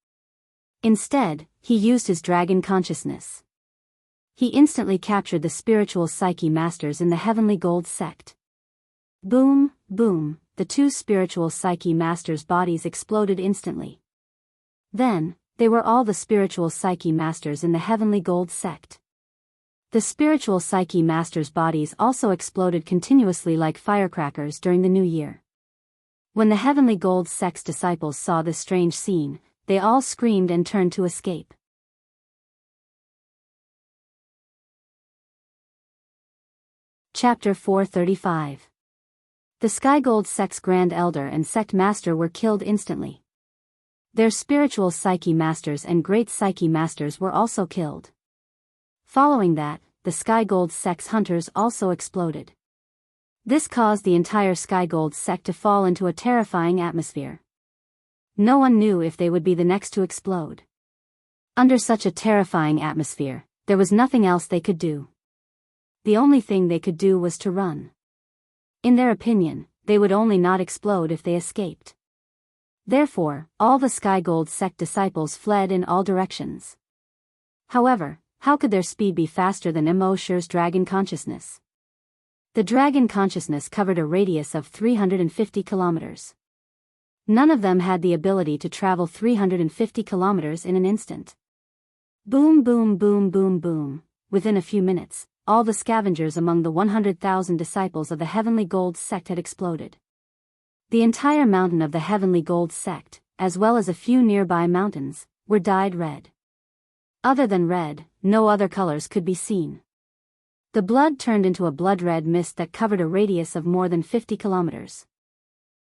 Instead, he used his dragon consciousness. He instantly captured the spiritual psyche masters in the Heavenly Gold sect. Boom, boom, the 2 spiritual psyche masters' bodies exploded instantly. Then, they were all the spiritual psyche masters in the Heavenly Gold sect. The spiritual psyche masters' bodies also exploded continuously like firecrackers during the new year. When the Heavenly Gold sect's disciples saw this strange scene, they all screamed and turned to escape. Chapter 435. The Sky Gold sect's Grand Elder and Sect Master were killed instantly. Their spiritual psyche masters and great psyche masters were also killed. Following that, the Sky Gold sect's hunters also exploded. This caused the entire Sky Gold sect to fall into a terrifying atmosphere. No one knew if they would be the next to explode. Under such a terrifying atmosphere, there was nothing else they could do. The only thing they could do was to run. In their opinion, they would only not explode if they escaped. Therefore, all the Sky Gold sect disciples fled in all directions. However, how could their speed be faster than Immerse's dragon consciousness? The dragon consciousness covered a radius of 350 kilometers. None of them had the ability to travel 350 kilometers in an instant. Boom, boom, boom, boom, boom. Within a few minutes, all the scavengers among the 100,000 disciples of the Heavenly Gold sect had exploded. The entire mountain of the Heavenly Gold sect, as well as a few nearby mountains, were dyed red. Other than red, no other colors could be seen. The blood turned into a blood-red mist that covered a radius of more than 50 kilometers.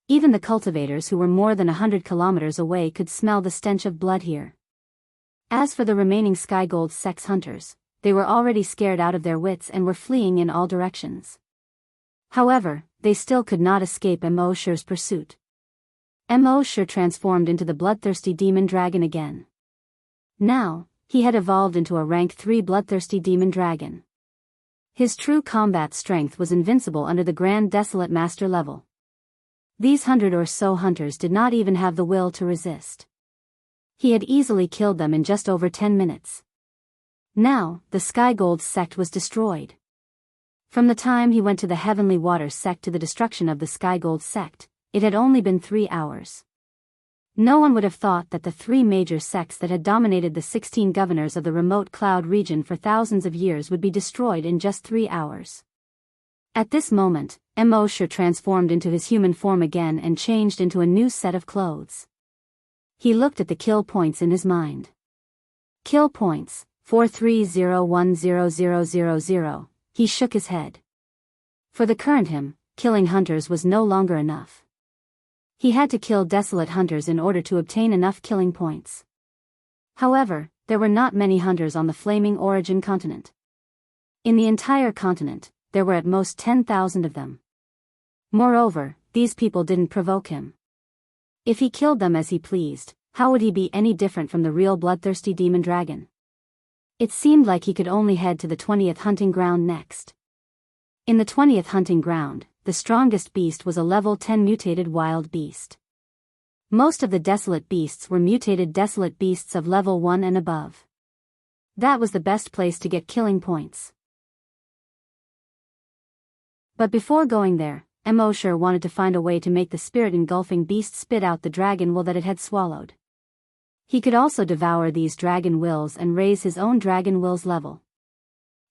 Even the cultivators who were more than 100 kilometers away could smell the stench of blood here. As for the remaining Sky Gold sect's hunters, they were already scared out of their wits and were fleeing in all directions. However, they still could not escape Immerse's pursuit. Immerse transformed into the bloodthirsty demon dragon again. Now, he had evolved into a rank 3 bloodthirsty demon dragon. His true combat strength was invincible under the Grand Desolate Master level. These 100 or so hunters did not even have the will to resist. He had easily killed them in just over 10 minutes. Now, the Sky Gold sect was destroyed. From the time he went to the Heavenly Water sect to the destruction of the Sky Gold sect, it had only been 3 hours. No one would have thought that the 3 major sects that had dominated the 16 governors of the remote cloud region for thousands of years would be destroyed in just 3 hours. At this moment, Immerse transformed into his human form again and changed into a new set of clothes. He looked at the kill points in his mind. Kill points, 430100000. He shook his head. For the current him, killing hunters was no longer enough. He had to kill desolate hunters in order to obtain enough killing points. However, there were not many hunters on the Flaming Origin continent. In the entire continent, there were at most 10,000 of them. Moreover, these people didn't provoke him. If he killed them as he pleased, how would he be any different from the real bloodthirsty demon dragon? It seemed like he could only head to the 20th hunting ground next. In the 20th hunting ground, the strongest beast was a level 10 mutated wild beast. Most of the desolate beasts were mutated desolate beasts of level 1 and above. That was the best place to get killing points. But before going there, Immerse wanted to find a way to make the spirit-engulfing beast spit out the dragon will that it had swallowed. He could also devour these dragon wills and raise his own dragon will's level.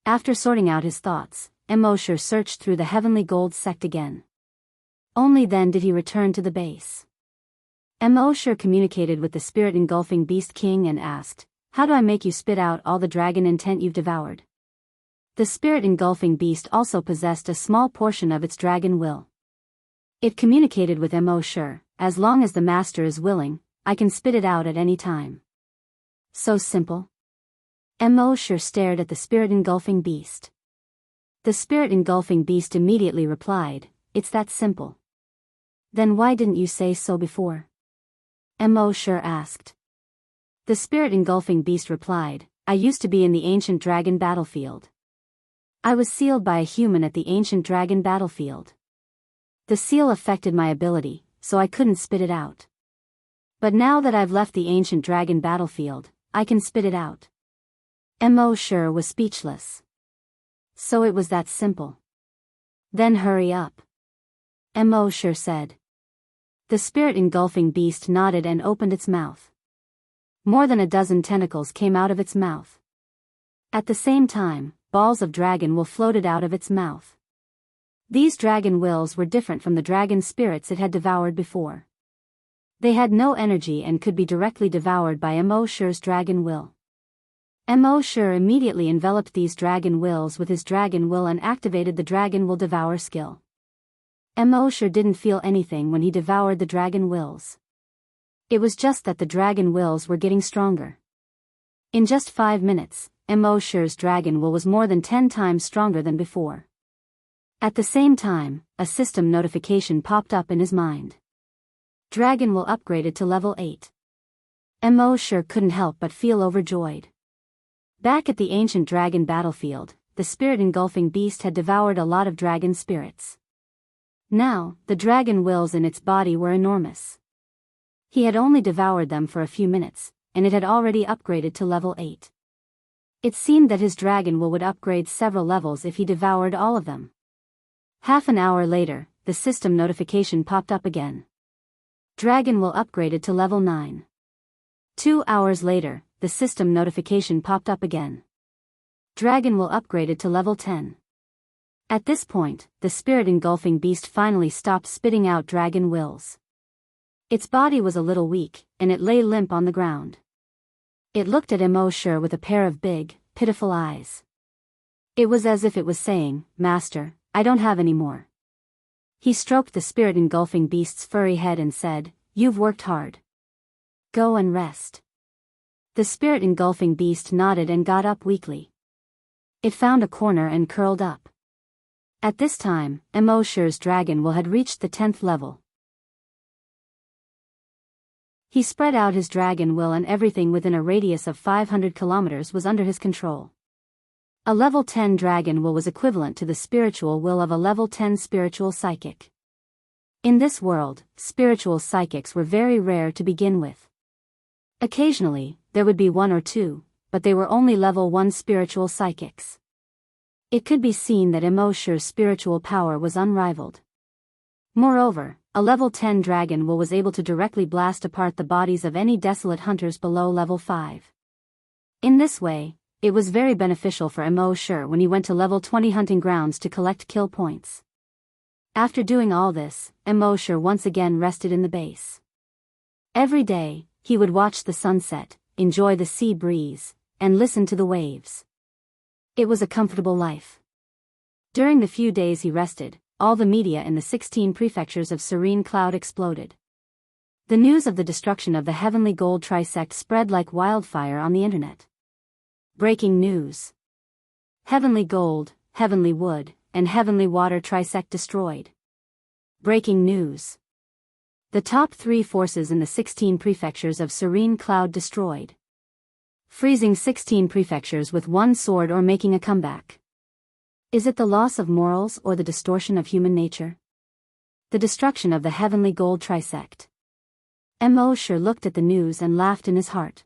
After sorting out his thoughts, Immerse searched through the heavenly gold sect again. Only then did he return to the base. Immerse communicated with the spirit-engulfing beast king and asked, "How do I make you spit out all the dragon intent you've devoured?" The spirit-engulfing beast also possessed a small portion of its dragon will. It communicated with Immerse, "As long as the master is willing, I can spit it out at any time." So simple. Immerse stared at the spirit-engulfing beast. The spirit-engulfing beast immediately replied, "It's that simple." "Then why didn't you say so before?" Immerse asked. The spirit-engulfing beast replied, "I used to be in the ancient dragon battlefield. I was sealed by a human at the ancient dragon battlefield. The seal affected my ability, so I couldn't spit it out. But now that I've left the ancient dragon battlefield, I can spit it out." Immerse was speechless. So it was that simple. "Then hurry up," Immerse said. The spirit-engulfing beast nodded and opened its mouth. More than a dozen tentacles came out of its mouth. At the same time, balls of dragon will floated out of its mouth. These dragon wills were different from the dragon spirits it had devoured before. They had no energy and could be directly devoured by Immerse's dragon will. Immerse immediately enveloped these dragon wills with his dragon will and activated the dragon will devour skill. Immerse didn't feel anything when he devoured the dragon wills. It was just that the dragon wills were getting stronger. In just 5 minutes, Immerse's dragon will was more than 10 times stronger than before. At the same time, a system notification popped up in his mind. Dragon will upgraded to level 8. Immerse couldn't help but feel overjoyed. Back at the ancient dragon battlefield, the spirit-engulfing beast had devoured a lot of dragon spirits. Now, the dragon wills in its body were enormous. He had only devoured them for a few minutes, and it had already upgraded to level 8. It seemed that his dragon will would upgrade several levels if he devoured all of them. Half an hour later, the system notification popped up again. Dragon will upgraded to level 9. 2 hours later, the system notification popped up again. Dragon will upgraded to level 10. At this point, the spirit-engulfing beast finally stopped spitting out dragon wills. Its body was a little weak, and it lay limp on the ground. It looked at Immerse with a pair of big, pitiful eyes. It was as if it was saying, "Master, I don't have any more." He stroked the spirit-engulfing beast's furry head and said, "You've worked hard. Go and rest." The spirit-engulfing beast nodded and got up weakly. It found a corner and curled up. At this time, Immerse's dragon will had reached the 10th level. He spread out his dragon will and everything within a radius of 500 kilometers was under his control. A level 10 dragon will was equivalent to the spiritual will of a level 10 spiritual psychic. In this world, spiritual psychics were very rare to begin with. Occasionally, there would be 1 or 2, but they were only level 1 spiritual psychics. It could be seen that Immerse's spiritual power was unrivaled. Moreover, a level 10 dragon will was able to directly blast apart the bodies of any desolate hunters below level 5. In this way, it was very beneficial for Immerse when he went to level 20 hunting grounds to collect kill points. After doing all this, Immerse once again rested in the base. Every day, he would watch the sunset, enjoy the sea breeze, and listen to the waves. It was a comfortable life. During the few days he rested, all the media in the 16 prefectures of Serene Cloud exploded. The news of the destruction of the heavenly gold trisect spread like wildfire on the internet. Breaking news. Heavenly gold, heavenly wood, and heavenly water trisect destroyed. Breaking news. The top 3 forces in the 16 prefectures of Serene Cloud destroyed. Freezing 16 prefectures with one sword or making a comeback. Is it the loss of morals or the distortion of human nature? The destruction of the heavenly gold trisect. Immerse looked at the news and laughed in his heart.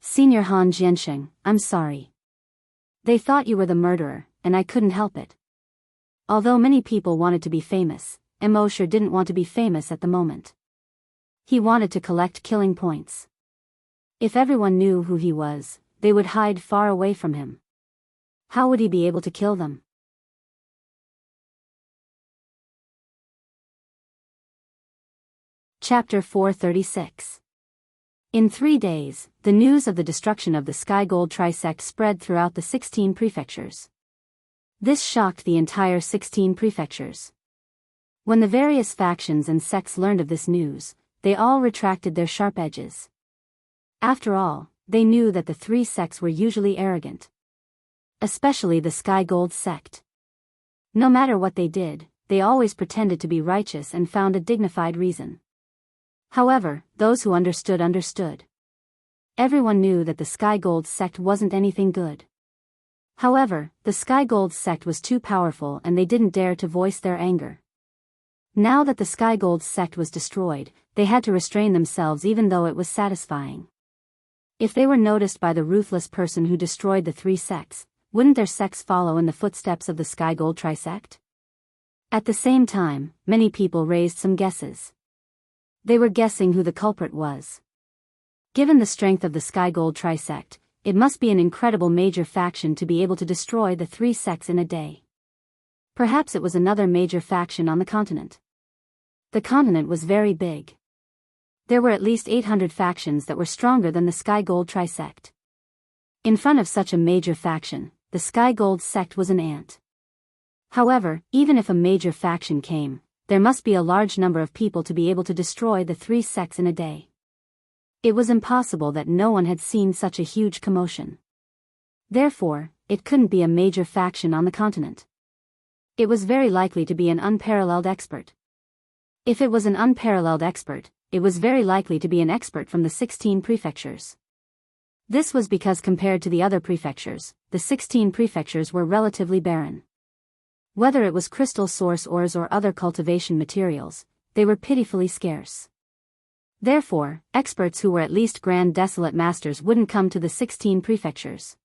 Senior Han Jiansheng, I'm sorry. They thought you were the murderer, and I couldn't help it. Although many people wanted to be famous, Immerse didn't want to be famous at the moment. He wanted to collect killing points. If everyone knew who he was, they would hide far away from him. How would he be able to kill them? Chapter 436. In 3 days, the news of the destruction of the Sky Gold Trisect spread throughout the 16 prefectures. This shocked the entire 16 prefectures. When the various factions and sects learned of this news, they all retracted their sharp edges. After all, they knew that the 3 sects were usually arrogant. Especially the Sky Gold sect. No matter what they did, they always pretended to be righteous and found a dignified reason. However, those who understood understood. Everyone knew that the Sky Gold sect wasn't anything good. However, the Sky Gold sect was too powerful and they didn't dare to voice their anger. Now that the Sky Gold sect was destroyed, they had to restrain themselves even though it was satisfying. If they were noticed by the ruthless person who destroyed the 3 sects, wouldn't their sects follow in the footsteps of the Sky Gold Trisect? At the same time, many people raised some guesses. They were guessing who the culprit was. Given the strength of the Sky Gold Trisect, it must be an incredible major faction to be able to destroy the 3 sects in a day. Perhaps it was another major faction on the continent. The continent was very big. There were at least 800 factions that were stronger than the Sky Gold Trisect. In front of such a major faction, the Sky Gold sect was an ant. However, even if a major faction came, there must be a large number of people to be able to destroy the 3 sects in a day. It was impossible that no one had seen such a huge commotion. Therefore, it couldn't be a major faction on the continent. It was very likely to be an unparalleled expert. If it was an unparalleled expert, it was very likely to be an expert from the 16 prefectures. This was because compared to the other prefectures, the 16 prefectures were relatively barren. Whether it was crystal source ores or other cultivation materials, they were pitifully scarce. Therefore, experts who were at least Grand Desolate Masters wouldn't come to the 16 prefectures.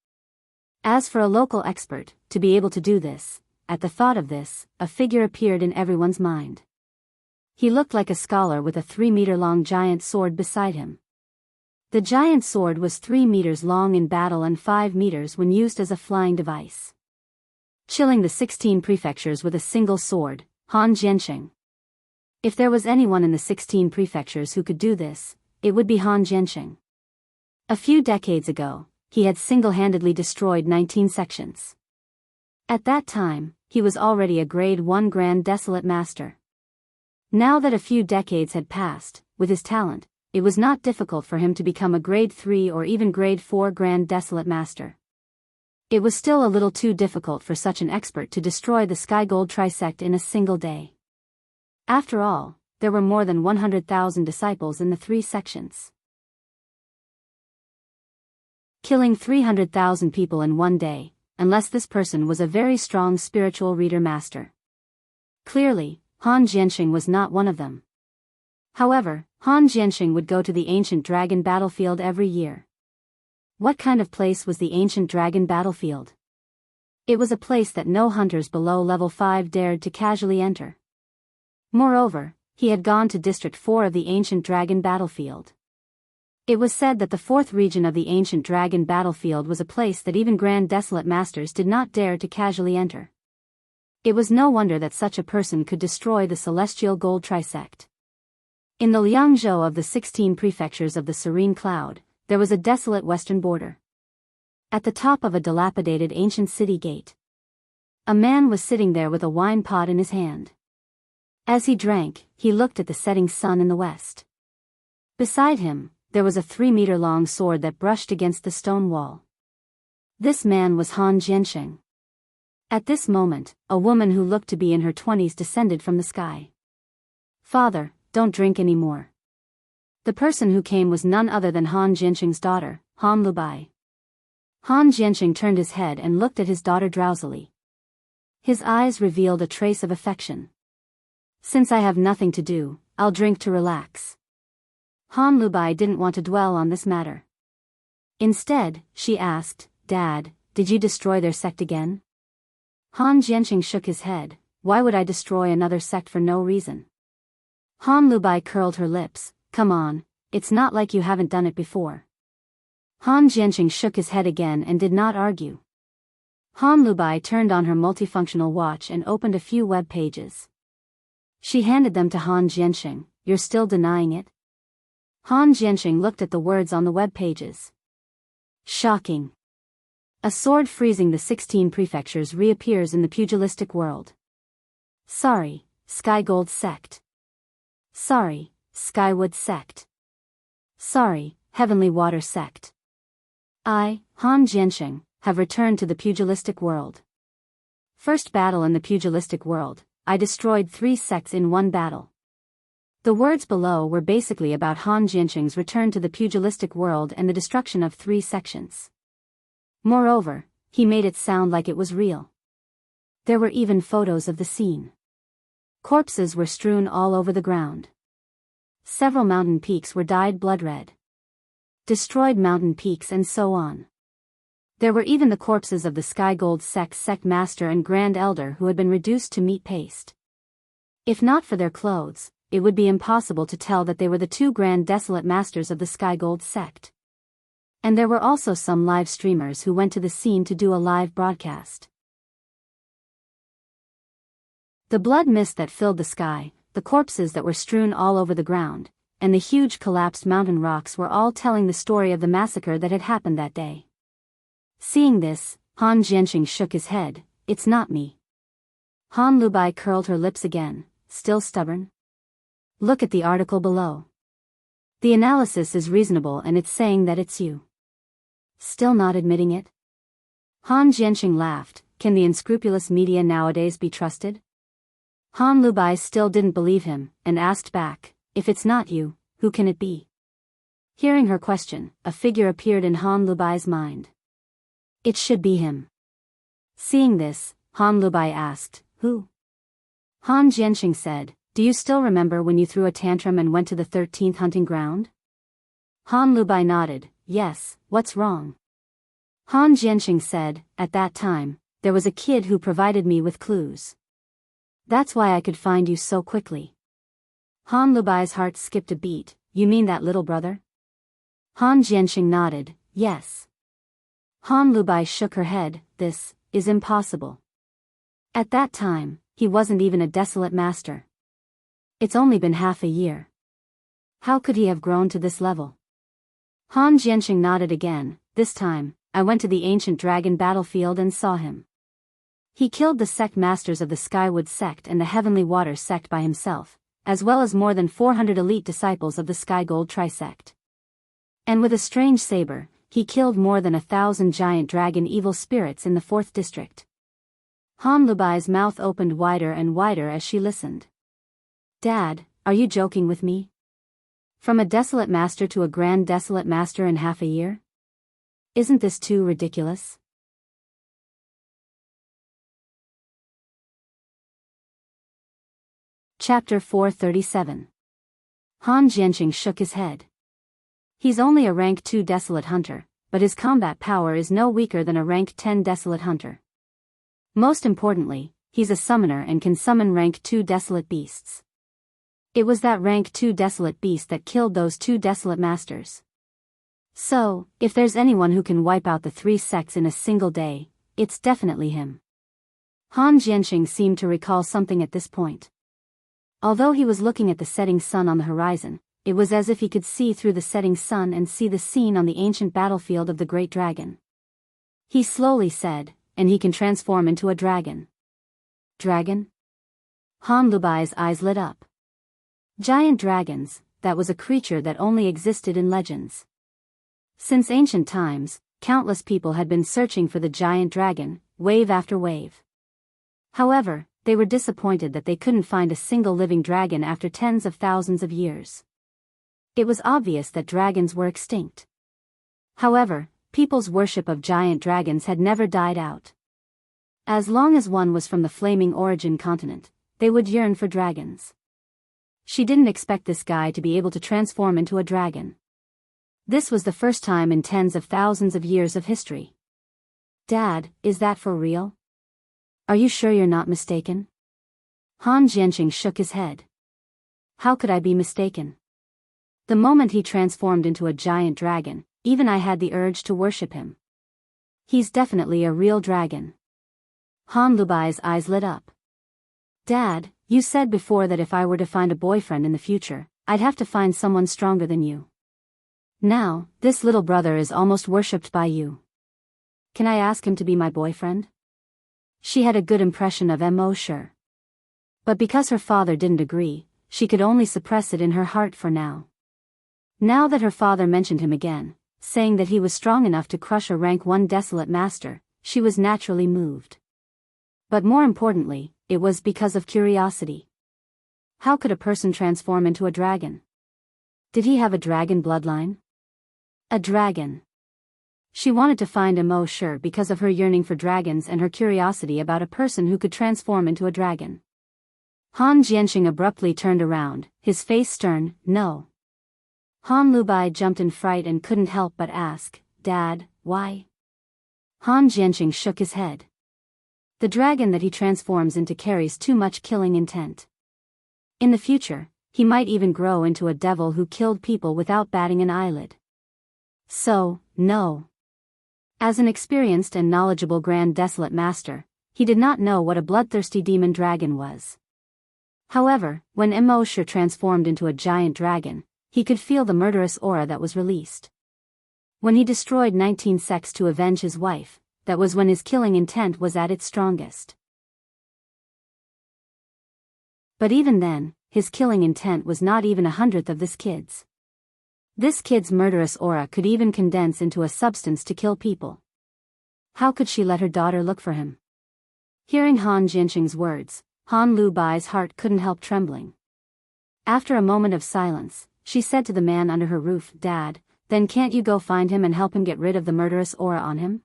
As for a local expert, to be able to do this, at the thought of this, a figure appeared in everyone's mind. He looked like a scholar with a 3-meter-long giant sword beside him. The giant sword was 3 meters long in battle and 5 meters when used as a flying device. Chilling the 16 prefectures with a single sword, Han Jiansheng. If there was anyone in the 16 prefectures who could do this, it would be Han Jiansheng. A few decades ago, he had single-handedly destroyed 19 sections. At that time, he was already a Grade 1 Grand Desolate Master. Now that a few decades had passed, with his talent, it was not difficult for him to become a Grade 3 or even Grade 4 Grand Desolate Master. It was still a little too difficult for such an expert to destroy the Sky Gold Trisect in a single day. After all, there were more than 100,000 disciples in the 3 sections. Killing 300,000 people in one day, unless this person was a very strong spiritual reader master. Clearly, Han Jiansheng was not one of them. However, Han Jiansheng would go to the Ancient Dragon battlefield every year. What kind of place was the Ancient Dragon battlefield? It was a place that no hunters below level 5 dared to casually enter. Moreover, he had gone to District 4 of the Ancient Dragon battlefield. It was said that the 4th region of the Ancient Dragon battlefield was a place that even Grand Desolate Masters did not dare to casually enter. It was no wonder that such a person could destroy the Celestial Gold Trisect. In the Liangzhou of the 16 prefectures of the Serene Cloud, there was a desolate western border. At the top of a dilapidated ancient city gate. A man was sitting there with a wine pot in his hand. As he drank, he looked at the setting sun in the west. Beside him, there was a 3-meter-long sword that brushed against the stone wall. This man was Han Jiansheng. At this moment, a woman who looked to be in her 20s descended from the sky. "Father, don't drink any more." The person who came was none other than Han Jiansheng's daughter, Han Lubai. Han Jiansheng turned his head and looked at his daughter drowsily. His eyes revealed a trace of affection. "Since I have nothing to do, I'll drink to relax." Han Lubai didn't want to dwell on this matter. Instead, she asked, "Dad, did you destroy their sect again?" Han Jiansheng shook his head. "Why would I destroy another sect for no reason?" Han Lubai curled her lips. "Come on, it's not like you haven't done it before." Han Jiansheng shook his head again and did not argue. Han Lubai turned on her multifunctional watch and opened a few web pages. She handed them to Han Jiansheng. "You're still denying it?" Han Jiansheng looked at the words on the web pages. Shocking. A sword freezing the 16 prefectures reappears in the pugilistic world. Sorry, Sky Gold Sect. Sorry, Skywood Sect. Sorry, Heavenly Water Sect. I, Han Jiansheng, have returned to the pugilistic world. First battle in the pugilistic world, I destroyed 3 sects in one battle. The words below were basically about Han Jiansheng's return to the pugilistic world and the destruction of 3 sections. Moreover, he made it sound like it was real. There were even photos of the scene. Corpses were strewn all over the ground. Several mountain peaks were dyed blood red. Destroyed mountain peaks and so on. There were even the corpses of the Sky Gold Sect's sect master and grand elder who had been reduced to meat paste. If not for their clothes, it would be impossible to tell that they were the 2 grand desolate masters of the Sky Gold Sect. And there were also some live streamers who went to the scene to do a live broadcast. The blood mist that filled the sky, the corpses that were strewn all over the ground, and the huge collapsed mountain rocks were all telling the story of the massacre that had happened that day. Seeing this, Han Jiansheng shook his head. "It's not me." Han Lubai curled her lips again, still stubborn. "Look at the article below. The analysis is reasonable and it's saying that it's you." Still not admitting it? Han Jiansheng laughed. Can the unscrupulous media nowadays be trusted? Han Lubai still didn't believe him, and asked back, "If it's not you, who can it be?" Hearing her question, a figure appeared in Han Lubai's mind. It should be him. Seeing this, Han Lubai asked, "Who?" Han Jiansheng said, "Do you still remember when you threw a tantrum and went to the 13th hunting ground?" Han Lubai nodded. "Yes, what's wrong?" Han Jiansheng said, "At that time, there was a kid who provided me with clues. That's why I could find you so quickly." Han Lubai's heart skipped a beat. "You mean that little brother?" Han Jiansheng nodded. "Yes." Han Lubai shook her head. "This is impossible. At that time, he wasn't even a desolate master. It's only been half a year. How could he have grown to this level?" Han Jiansheng nodded again. "This time, I went to the ancient dragon battlefield and saw him. He killed the sect masters of the Skywood sect and the Heavenly Water sect by himself, as well as more than 400 elite disciples of the Sky Gold Trisect. And with a strange saber, he killed more than 1,000 giant dragon evil spirits in the 4th district." Han Lubai's mouth opened wider and wider as she listened. "Dad, are you joking with me? From a desolate master to a grand desolate master in half a year? Isn't this too ridiculous?" Chapter 437. Han Jiansheng shook his head. He's only a rank 2 desolate hunter, but his combat power is no weaker than a rank 10 desolate hunter. Most importantly, he's a summoner and can summon rank 2 desolate beasts. It was that rank 2 desolate beast that killed those 2 desolate masters. So, if there's anyone who can wipe out the 3 sects in a single day, it's definitely him. Han Jiansheng seemed to recall something at this point. Although he was looking at the setting sun on the horizon, it was as if he could see through the setting sun and see the scene on the ancient battlefield of the Great Dragon. He slowly said, "And he can transform into a dragon." Dragon? Han Lubai's eyes lit up. Giant dragons, that was a creature that only existed in legends. Since ancient times, countless people had been searching for the giant dragon, wave after wave. However, they were disappointed that they couldn't find a single living dragon after tens of thousands of years. It was obvious that dragons were extinct. However, people's worship of giant dragons had never died out. As long as one was from the flaming origin continent, they would yearn for dragons. She didn't expect this guy to be able to transform into a dragon. This was the first time in tens of thousands of years of history. Dad, is that for real? Are you sure you're not mistaken? Han Jianqing shook his head. How could I be mistaken? The moment he transformed into a giant dragon, even I had the urge to worship him. He's definitely a real dragon. Han Lubai's eyes lit up. Dad, you said before that if I were to find a boyfriend in the future, I'd have to find someone stronger than you. Now, this little brother is almost worshipped by you. Can I ask him to be my boyfriend? She had a good impression of Immerse. But because her father didn't agree, she could only suppress it in her heart for now. Now that her father mentioned him again, saying that he was strong enough to crush a rank 1 desolate master, she was naturally moved. But more importantly, it was because of curiosity. How could a person transform into a dragon? Did he have a dragon bloodline? A dragon. She wanted to find Immerse because of her yearning for dragons and her curiosity about a person who could transform into a dragon. Han Jianqing abruptly turned around, his face stern. No. Han Lubai jumped in fright and couldn't help but ask, Dad, why? Han Jianqing shook his head. The dragon that he transforms into carries too much killing intent. In the future, he might even grow into a devil who killed people without batting an eyelid. So, no. As an experienced and knowledgeable Grand Desolate Master, he did not know what a bloodthirsty demon dragon was. However, when Immerse transformed into a giant dragon, he could feel the murderous aura that was released. When he destroyed 19 sects to avenge his wife, that was when his killing intent was at its strongest. But even then, his killing intent was not even 1/100th of this kid's. This kid's murderous aura could even condense into a substance to kill people. How could she let her daughter look for him? Hearing Han Jianqing's words, Han Lubai's heart couldn't help trembling. After a moment of silence, she said to the man under her roof, Dad, then can't you go find him and help him get rid of the murderous aura on him?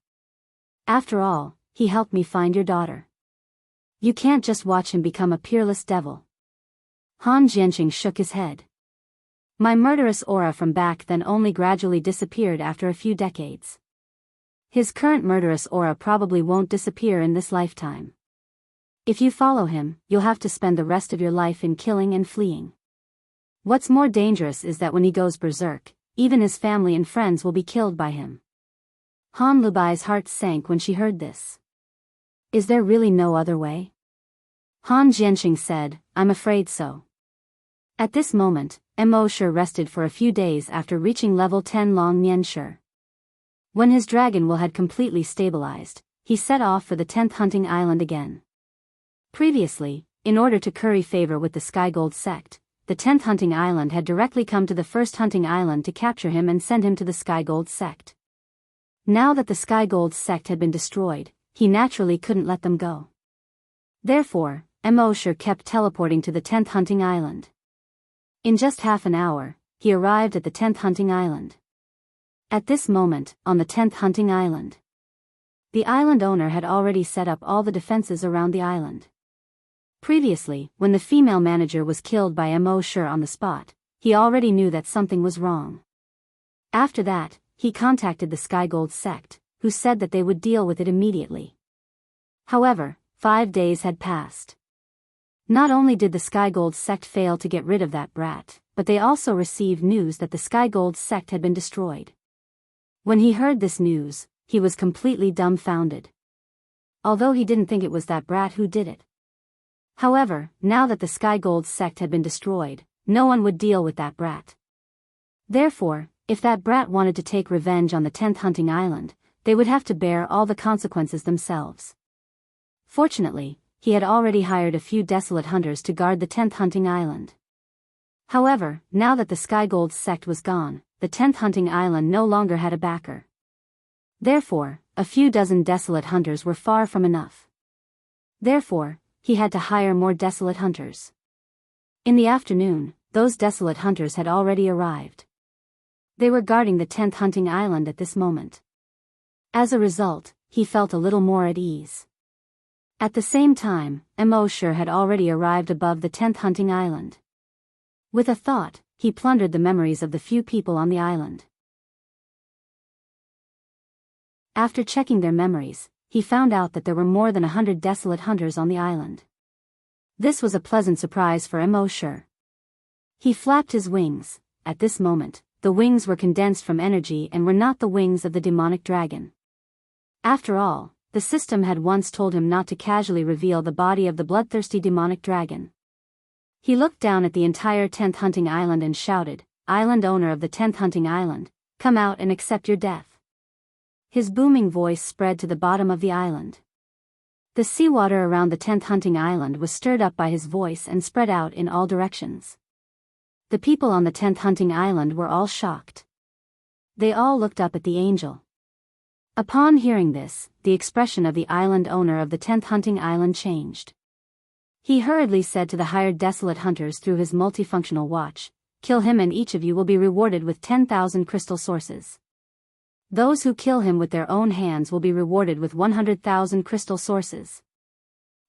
After all, he helped me find your daughter. You can't just watch him become a peerless devil. Han Jianqing shook his head. My murderous aura from back then only gradually disappeared after a few decades. His current murderous aura probably won't disappear in this lifetime. If you follow him, you'll have to spend the rest of your life in killing and fleeing. What's more dangerous is that when he goes berserk, even his family and friends will be killed by him. Han Lubai's heart sank when she heard this. Is there really no other way? Han Jianqing said, I'm afraid so. At this moment, Immerse rested for a few days after reaching level 10 Long Nianshi. When his dragon will had completely stabilized, he set off for the 10th hunting island again. Previously, in order to curry favor with the Skygold sect, the 10th hunting island had directly come to the 1st hunting island to capture him and send him to the Skygold sect. Now that the Skygold sect had been destroyed, he naturally couldn't let them go. Therefore, Immerse kept teleporting to the 10th hunting island. In just half an hour, he arrived at the 10th hunting island. At this moment, on the 10th hunting island, the island owner had already set up all the defenses around the island. Previously, when the female manager was killed by Immerse on the spot, he already knew that something was wrong. After that, he contacted the Skygold sect, who said that they would deal with it immediately. However, 5 days had passed. Not only did the Skygold sect fail to get rid of that brat, but they also received news that the Skygold sect had been destroyed. When he heard this news, he was completely dumbfounded. Although he didn't think it was that brat who did it. However, now that the Skygold sect had been destroyed, no one would deal with that brat. Therefore, if that brat wanted to take revenge on the 10th hunting island, they would have to bear all the consequences themselves. Fortunately, he had already hired a few desolate hunters to guard the 10th hunting island. However, now that the Skygold sect was gone, the 10th hunting island no longer had a backer. Therefore, a few dozen desolate hunters were far from enough. Therefore, he had to hire more desolate hunters. In the afternoon, those desolate hunters had already arrived. They were guarding the 10th hunting island at this moment. As a result, he felt a little more at ease. At the same time, Immerse had already arrived above the 10th hunting island. With a thought, he plundered the memories of the few people on the island. After checking their memories, he found out that there were more than 100 desolate hunters on the island. This was a pleasant surprise for Immerse. He flapped his wings. At this moment, the wings were condensed from energy and were not the wings of the demonic dragon. After all, the system had once told him not to casually reveal the body of the bloodthirsty demonic dragon. He looked down at the entire 10th hunting island and shouted, "Island owner of the 10th hunting island, come out and accept your death." His booming voice spread to the bottom of the island. The seawater around the 10th hunting island was stirred up by his voice and spread out in all directions. The people on the 10th hunting island were all shocked. They all looked up at the angel. Upon hearing this, the expression of the island owner of the 10th hunting island changed. He hurriedly said to the hired desolate hunters through his multifunctional watch, "Kill him and each of you will be rewarded with 10,000 crystal sources. Those who kill him with their own hands will be rewarded with 100,000 crystal sources."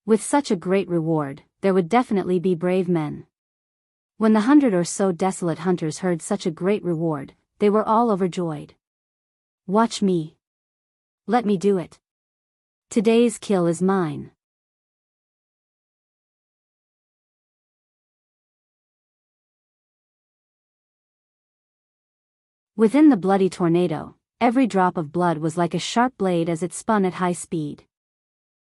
With such a great reward, there would definitely be brave men. When the 100 or so desolate hunters heard such a great reward, they were all overjoyed. "Watch me. Let me do it. Today's kill is mine." Within the bloody tornado, every drop of blood was like a sharp blade as it spun at high speed.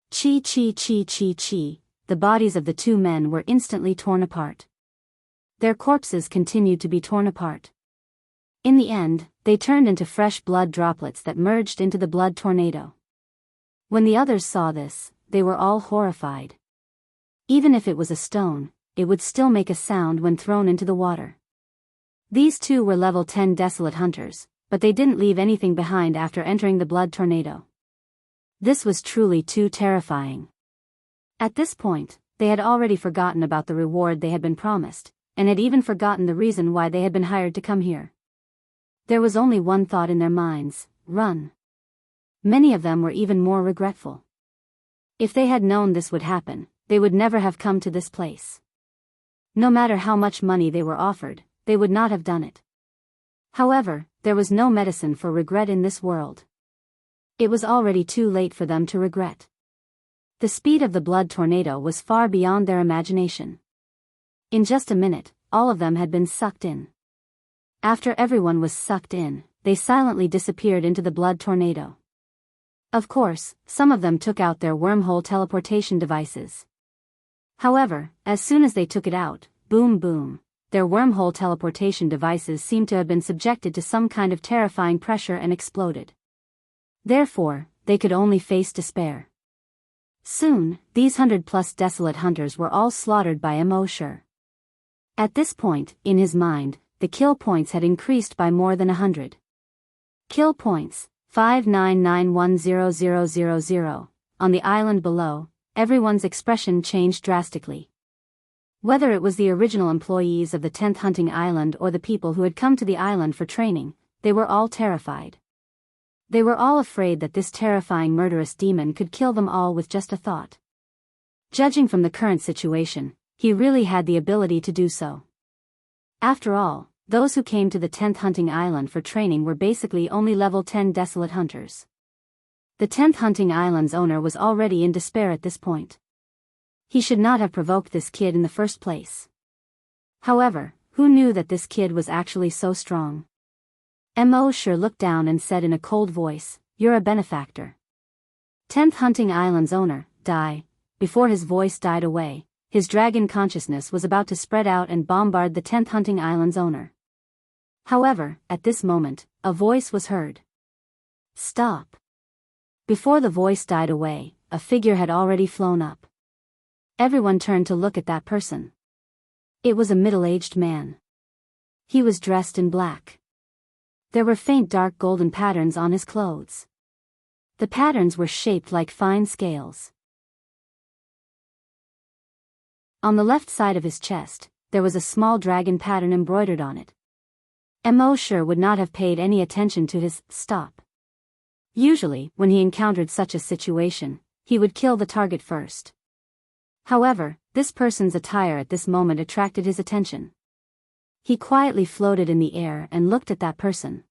Chi chi chi chi chi, the bodies of the two men were instantly torn apart. Their corpses continued to be torn apart. In the end, they turned into fresh blood droplets that merged into the blood tornado. When the others saw this, they were all horrified. Even if it was a stone, it would still make a sound when thrown into the water. These two were level 10 desolate hunters, but they didn't leave anything behind after entering the blood tornado. This was truly too terrifying. At this point, they had already forgotten about the reward they had been promised, and had even forgotten the reason why they had been hired to come here. There was only one thought in their minds: run. Many of them were even more regretful. If they had known this would happen, they would never have come to this place. No matter how much money they were offered, they would not have done it. However, there was no medicine for regret in this world. It was already too late for them to regret. The speed of the blood tornado was far beyond their imagination. In just a minute, all of them had been sucked in. After everyone was sucked in, they silently disappeared into the blood tornado. Of course, some of them took out their wormhole teleportation devices. However, as soon as they took it out, boom boom, their wormhole teleportation devices seemed to have been subjected to some kind of terrifying pressure and exploded. Therefore, they could only face despair. Soon, these 100+ desolate hunters were all slaughtered by Immerse. At this point, in his mind, the kill points had increased by more than 100. Kill points, 5991000. On the island below, everyone's expression changed drastically. Whether it was the original employees of the 10th hunting island or the people who had come to the island for training, they were all terrified. They were all afraid that this terrifying murderous demon could kill them all with just a thought. Judging from the current situation, he really had the ability to do so. After all, those who came to the 10th hunting island for training were basically only level 10 desolate hunters. The 10th hunting island's owner was already in despair at this point. He should not have provoked this kid in the first place. However, who knew that this kid was actually so strong? Immerse looked down and said in a cold voice, "You're a benefactor." 10th hunting island's owner, die. Before his voice died away, his dragon consciousness was about to spread out and bombard the 10th hunting island's owner. However, at this moment, a voice was heard. "Stop." Before the voice died away, a figure had already flown up. Everyone turned to look at that person. It was a middle-aged man. He was dressed in black. There were faint dark golden patterns on his clothes. The patterns were shaped like fine scales. On the left side of his chest, there was a small dragon pattern embroidered on it. Immerse would not have paid any attention to his stop. Usually, when he encountered such a situation, he would kill the target first. However, this person's attire at this moment attracted his attention. He quietly floated in the air and looked at that person.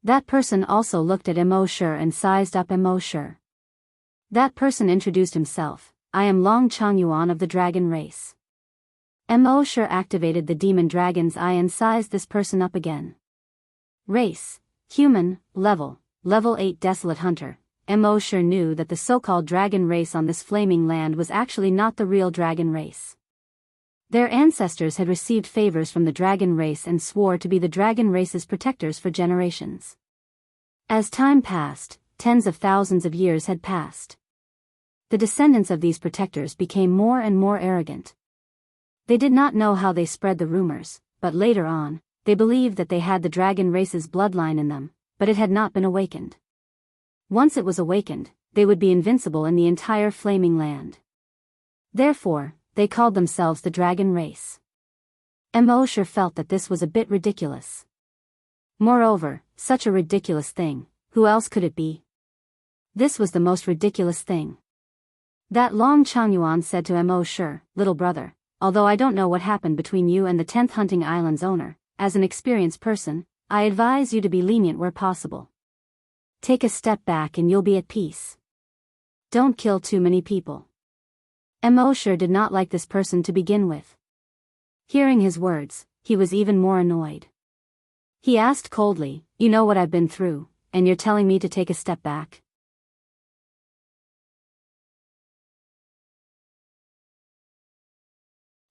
That person also looked at Immerse and sized up Immerse. That person introduced himself. I am Long Changyuan of the dragon race. Immerse activated the demon dragon's eye and sized this person up again. Race: human, level 8 desolate hunter. Immerse knew that the so-called dragon race on this flaming land was actually not the real dragon race. Their ancestors had received favors from the dragon race and swore to be the dragon race's protectors for generations. As time passed, tens of thousands of years had passed. The descendants of these protectors became more and more arrogant. They did not know how they spread the rumors, but later on, they believed that they had the dragon race's bloodline in them, but it had not been awakened. Once it was awakened, they would be invincible in the entire flaming land. Therefore, they called themselves the dragon race. Immerse felt that this was a bit ridiculous. Moreover, such a ridiculous thing, who else could it be? This was the most ridiculous thing. That Long Changyuan said to Immerse, little brother, although I don't know what happened between you and the 10th Hunting Island's owner, as an experienced person, I advise you to be lenient where possible. Take a step back and you'll be at peace. Don't kill too many people. Immerse did not like this person to begin with. Hearing his words, he was even more annoyed. He asked coldly, you know what I've been through, and you're telling me to take a step back?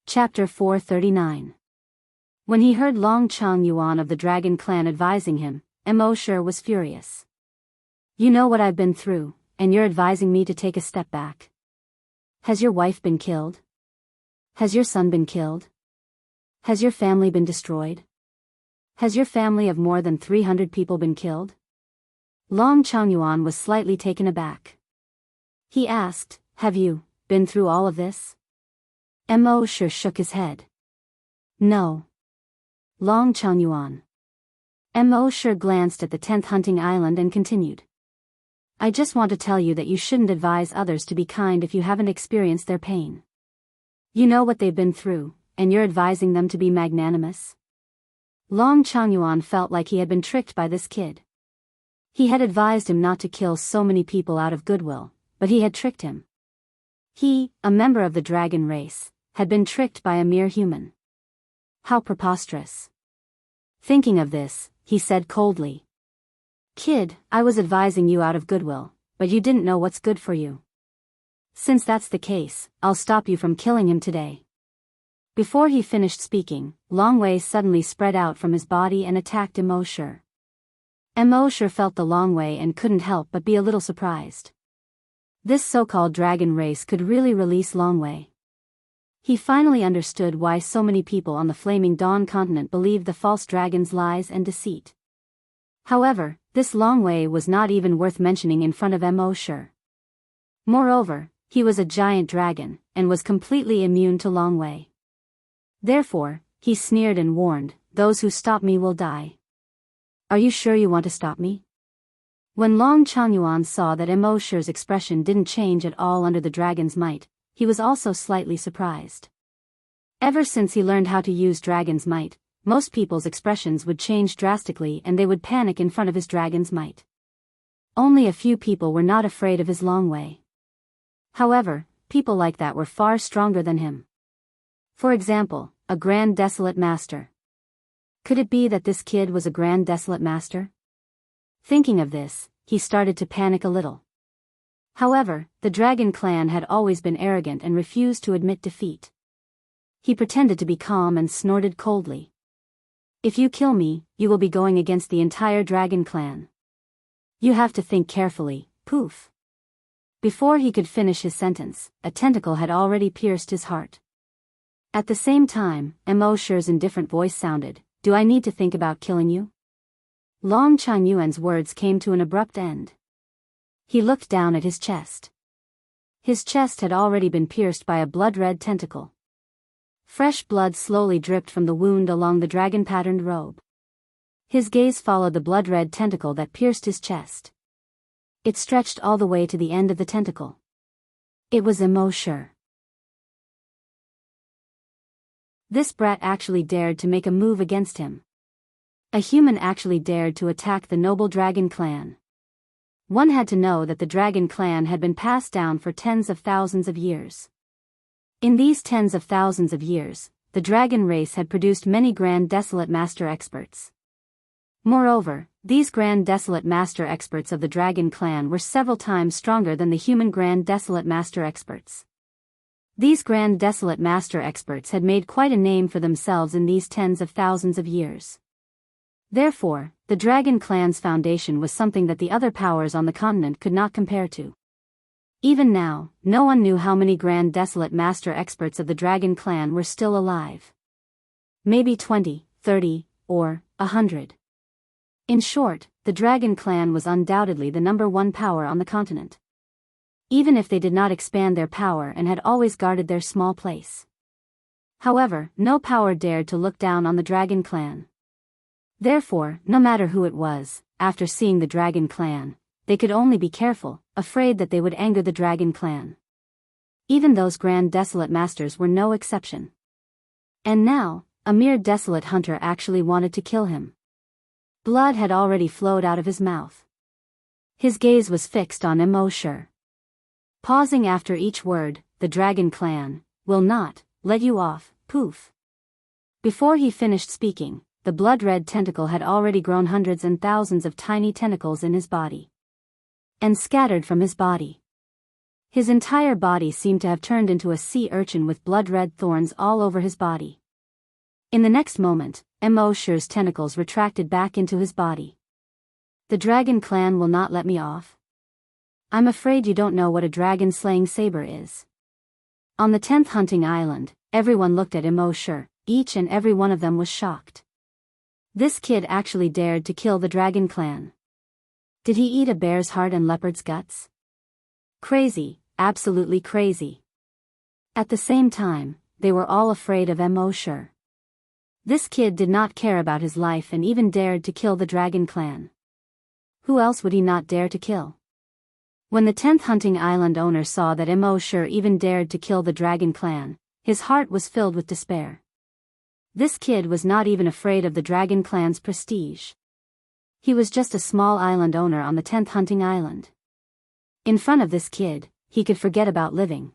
Chapter 439. When he heard Long Changyuan of the Dragon Clan advising him, Immerse was furious. You know what I've been through, and you're advising me to take a step back? Has your wife been killed? Has your son been killed? Has your family been destroyed? Has your family of more than 300 people been killed? Long Changyuan was slightly taken aback. He asked, have you been through all of this? Immerse shook his head. No. Long Changyuan. Immerse glanced at the 10th Hunting Island and continued. I just want to tell you that you shouldn't advise others to be kind if you haven't experienced their pain. You know what they've been through, and you're advising them to be magnanimous? Long Changyuan felt like he had been tricked by this kid. He had advised him not to kill so many people out of goodwill, but he had tricked him. He, a member of the dragon race, had been tricked by a mere human. How preposterous. Thinking of this, he said coldly. Kid, I was advising you out of goodwill, but you didn't know what's good for you. Since that's the case, I'll stop you from killing him today. Before he finished speaking, Long Wei suddenly spread out from his body and attacked Immerse. Immerse felt the Long Wei and couldn't help but be a little surprised. This so-called dragon race could really release Long Wei. He finally understood why so many people on the Flaming Dawn continent believed the false dragon's lies and deceit. However, this Long Wei was not even worth mentioning in front of Immerse. Moreover, he was a giant dragon, and was completely immune to Long Wei. Therefore, he sneered and warned, those who stop me will die. Are you sure you want to stop me? When Long Changyuan saw that Immerse's expression didn't change at all under the dragon's might, he was also slightly surprised. Ever since he learned how to use dragon's might, most people's expressions would change drastically and they would panic in front of his dragon's might. Only a few people were not afraid of his Long Wei. However, people like that were far stronger than him. For example, a Grand Desolate Master. Could it be that this kid was a Grand Desolate Master? Thinking of this, he started to panic a little. However, the Dragon Clan had always been arrogant and refused to admit defeat. He pretended to be calm and snorted coldly. If you kill me, you will be going against the entire Dragon Clan. You have to think carefully, poof. Before he could finish his sentence, a tentacle had already pierced his heart. At the same time, Immerse's indifferent voice sounded, "Do I need to think about killing you?" Long Chen Yuan's words came to an abrupt end. He looked down at his chest. His chest had already been pierced by a blood-red tentacle. Fresh blood slowly dripped from the wound along the dragon-patterned robe. His gaze followed the blood-red tentacle that pierced his chest. It stretched all the way to the end of the tentacle. It was Immerse. This brat actually dared to make a move against him. A human actually dared to attack the noble dragon clan. One had to know that the dragon clan had been passed down for tens of thousands of years. In these tens of thousands of years, the dragon race had produced many grand desolate master experts. Moreover, these grand desolate master experts of the dragon clan were several times stronger than the human grand desolate master experts. These grand desolate master experts had made quite a name for themselves in these tens of thousands of years. Therefore, the dragon clan's foundation was something that the other powers on the continent could not compare to. Even now, no one knew how many grand desolate master experts of the dragon clan were still alive. Maybe 20, 30, or 100. In short, the dragon clan was undoubtedly the number one power on the continent. Even if they did not expand their power and had always guarded their small place. However, no power dared to look down on the dragon clan. Therefore, no matter who it was, after seeing the dragon clan, they could only be careful, afraid that they would anger the dragon clan. Even those grand desolate masters were no exception. And now, a mere desolate hunter actually wanted to kill him. Blood had already flowed out of his mouth. His gaze was fixed on Immerse. Pausing after each word, the dragon clan will not let you off, poof. Before he finished speaking, the blood-red tentacle had already grown hundreds and thousands of tiny tentacles in his body. And scattered from his body. His entire body seemed to have turned into a sea urchin with blood-red thorns all over his body. In the next moment, Immerse's tentacles retracted back into his body. The dragon clan will not let me off. I'm afraid you don't know what a dragon-slaying saber is. On the 10th hunting island, everyone looked at Immerse, each and every one of them was shocked. This kid actually dared to kill the dragon clan. Did he eat a bear's heart and leopard's guts? Crazy, absolutely crazy. At the same time, they were all afraid of Immerse. This kid did not care about his life and even dared to kill the dragon clan. Who else would he not dare to kill? When the 10th hunting island owner saw that Immerse even dared to kill the dragon clan, his heart was filled with despair. This kid was not even afraid of the dragon clan's prestige. He was just a small island owner on the 10th hunting island. In front of this kid, he could forget about living.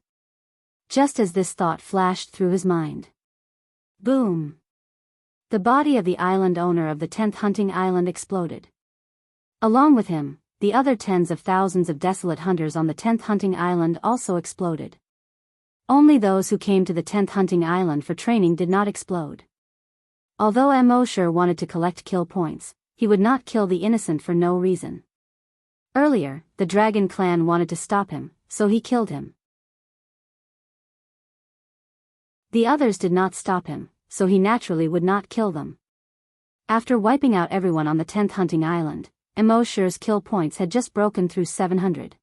Just as this thought flashed through his mind. Boom! The body of the island owner of the 10th hunting island exploded. Along with him, the other tens of thousands of desolate hunters on the 10th hunting island also exploded. Only those who came to the 10th hunting island for training did not explode. Although Immerse wanted to collect kill points, he would not kill the innocent for no reason. Earlier, the dragon clan wanted to stop him, so he killed him. The others did not stop him, so he naturally would not kill them. After wiping out everyone on the 10th hunting island, Immerse's kill points had just broken through 700.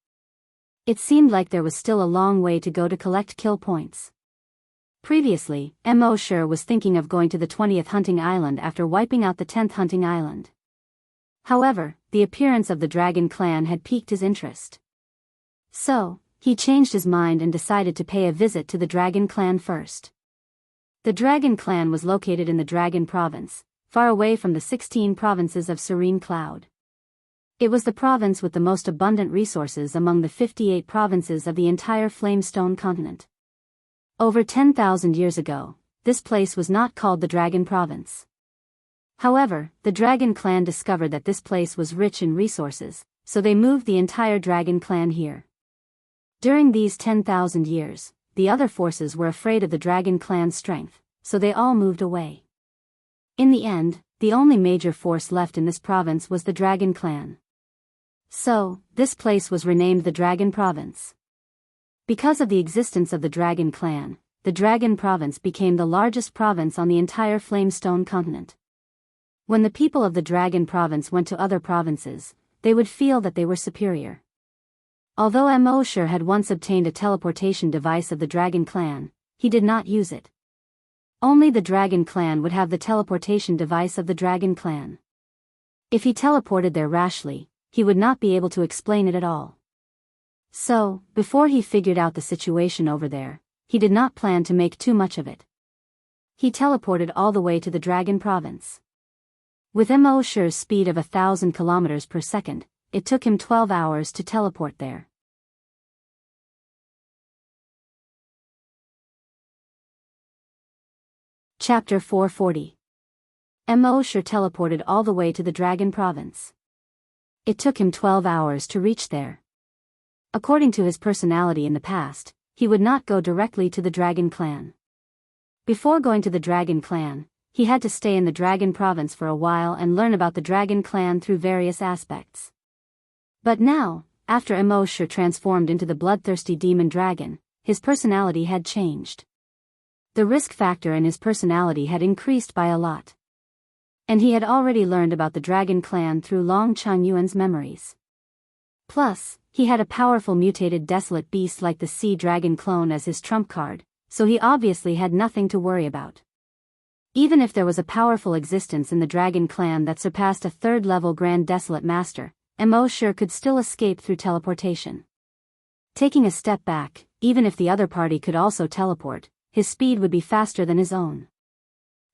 It seemed like there was still a long way to go to collect kill points. Previously, Immerse was thinking of going to the 20th hunting island after wiping out the 10th hunting island. However, the appearance of the dragon clan had piqued his interest. So, he changed his mind and decided to pay a visit to the dragon clan first. The dragon clan was located in the Dragon Province, far away from the 16 provinces of Serene Cloud. It was the province with the most abundant resources among the 58 provinces of the entire Flamestone continent. Over 10,000 years ago, this place was not called the Dragon Province. However, the Dragon Clan discovered that this place was rich in resources, so they moved the entire Dragon Clan here. During these 10,000 years, the other forces were afraid of the Dragon Clan's strength, so they all moved away. In the end, the only major force left in this province was the Dragon Clan. So, this place was renamed the Dragon Province. Because of the existence of the Dragon Clan, the Dragon Province became the largest province on the entire Flamestone continent. When the people of the Dragon Province went to other provinces, they would feel that they were superior. Although Immerse had once obtained a teleportation device of the Dragon Clan, he did not use it. Only the Dragon Clan would have the teleportation device of the Dragon Clan. If he teleported there rashly, he would not be able to explain it at all. So, before he figured out the situation over there, he did not plan to make too much of it. He teleported all the way to the Dragon Province. With Immerse's speed of 1,000 kilometers per second, it took him 12 hours to teleport there. Chapter 440. Immerse teleported all the way to the Dragon Province. It took him 12 hours to reach there. According to his personality in the past, he would not go directly to the Dragon Clan. Before going to the Dragon Clan, he had to stay in the Dragon Province for a while and learn about the Dragon Clan through various aspects. But now, after Immerse transformed into the bloodthirsty demon dragon, his personality had changed. The risk factor in his personality had increased by a lot. And he had already learned about the Dragon Clan through Long Changyuan's memories. Plus, he had a powerful mutated desolate beast like the Sea Dragon clone as his trump card, so he obviously had nothing to worry about. Even if there was a powerful existence in the Dragon Clan that surpassed a third-level Grand Desolate Master, Immerse could still escape through teleportation. Taking a step back, even if the other party could also teleport, his speed would be faster than his own.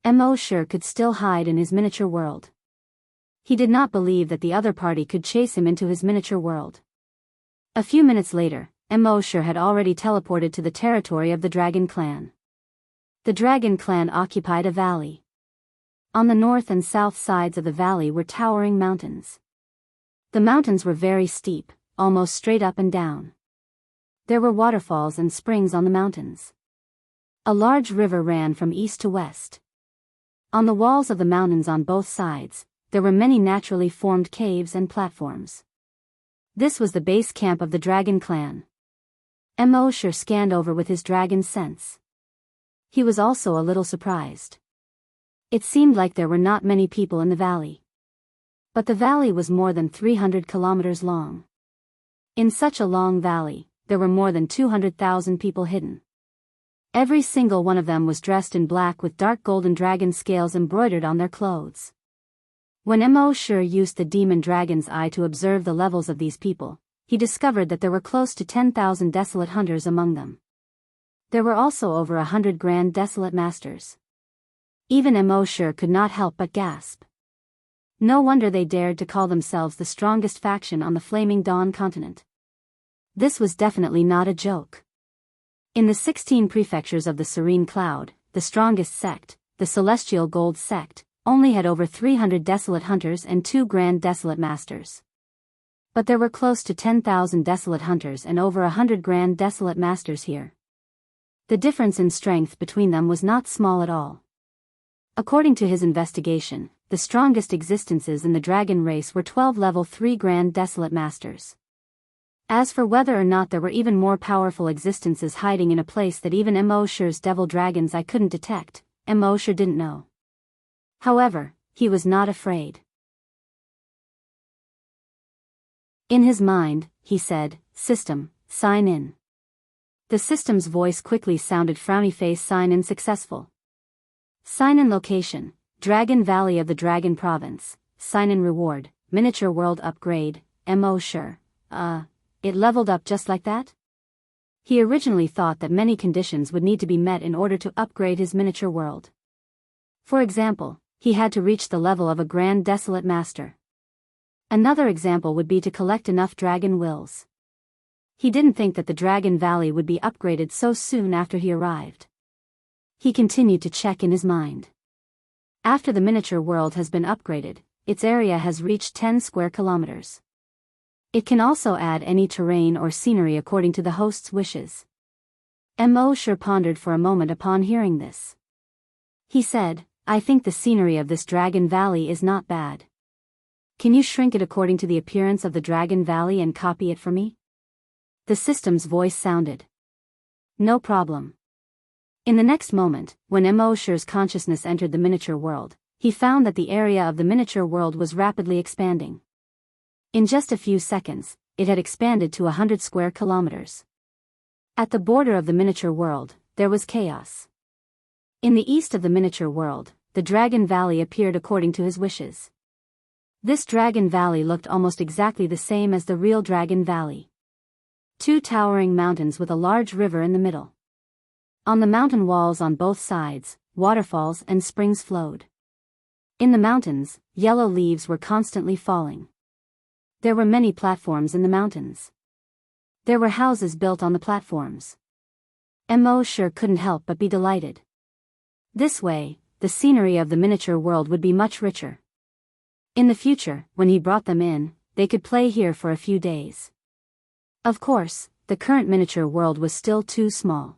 Immerse could still hide in his miniature world. He did not believe that the other party could chase him into his miniature world. A few minutes later, Immerse had already teleported to the territory of the Dragon Clan. The Dragon Clan occupied a valley. On the north and south sides of the valley were towering mountains. The mountains were very steep, almost straight up and down. There were waterfalls and springs on the mountains. A large river ran from east to west. On the walls of the mountains on both sides, there were many naturally formed caves and platforms. This was the base camp of the Dragon Clan. Immerse scanned over with his dragon sense. He was also a little surprised. It seemed like there were not many people in the valley. But the valley was more than 300 kilometers long. In such a long valley, there were more than 200,000 people hidden. Every single one of them was dressed in black with dark golden dragon scales embroidered on their clothes. When Immerse used the demon dragon's eye to observe the levels of these people, he discovered that there were close to 10,000 desolate hunters among them. There were also over 100 Grand Desolate Masters. Even Immerse could not help but gasp. No wonder they dared to call themselves the strongest faction on the Flaming Dawn continent. This was definitely not a joke. In the 16 prefectures of the Serene Cloud, the strongest sect, the Celestial Gold sect, only had over 300 Desolate Hunters and 2 Grand Desolate Masters. But there were close to 10,000 Desolate Hunters and over 100 Grand Desolate Masters here. The difference in strength between them was not small at all. According to his investigation, the strongest existences in the dragon race were 12 level 3 Grand Desolate Masters. As for whether or not there were even more powerful existences hiding in a place that even Immerse's devil dragons I couldn't detect, Immerse didn't know. However, he was not afraid. In his mind, he said, "System, sign in." The system's voice quickly sounded frowny face sign in successful. Sign in location, Dragon Valley of the Dragon Province, sign in reward, miniature world upgrade, Immerse. It leveled up just like that? He originally thought that many conditions would need to be met in order to upgrade his miniature world. For example, he had to reach the level of a Grand Desolate Master. Another example would be to collect enough dragon wills. He didn't think that the Dragon Valley would be upgraded so soon after he arrived. He continued to check in his mind. After the miniature world has been upgraded, its area has reached 10 square kilometers. It can also add any terrain or scenery according to the host's wishes. Immerse pondered for a moment upon hearing this. He said, "I think the scenery of this Dragon Valley is not bad. Can you shrink it according to the appearance of the Dragon Valley and copy it for me?" The system's voice sounded. No problem. In the next moment, when Immerse's consciousness entered the miniature world, he found that the area of the miniature world was rapidly expanding. In just a few seconds, it had expanded to 100 square kilometers. At the border of the miniature world, there was chaos. In the east of the miniature world, the Dragon Valley appeared according to his wishes. This Dragon Valley looked almost exactly the same as the real Dragon Valley. Two towering mountains with a large river in the middle. On the mountain walls on both sides, waterfalls and springs flowed. In the mountains, yellow leaves were constantly falling. There were many platforms in the mountains. There were houses built on the platforms. Immerse couldn't help but be delighted. This way, the scenery of the miniature world would be much richer. In the future, when he brought them in, they could play here for a few days. Of course, the current miniature world was still too small.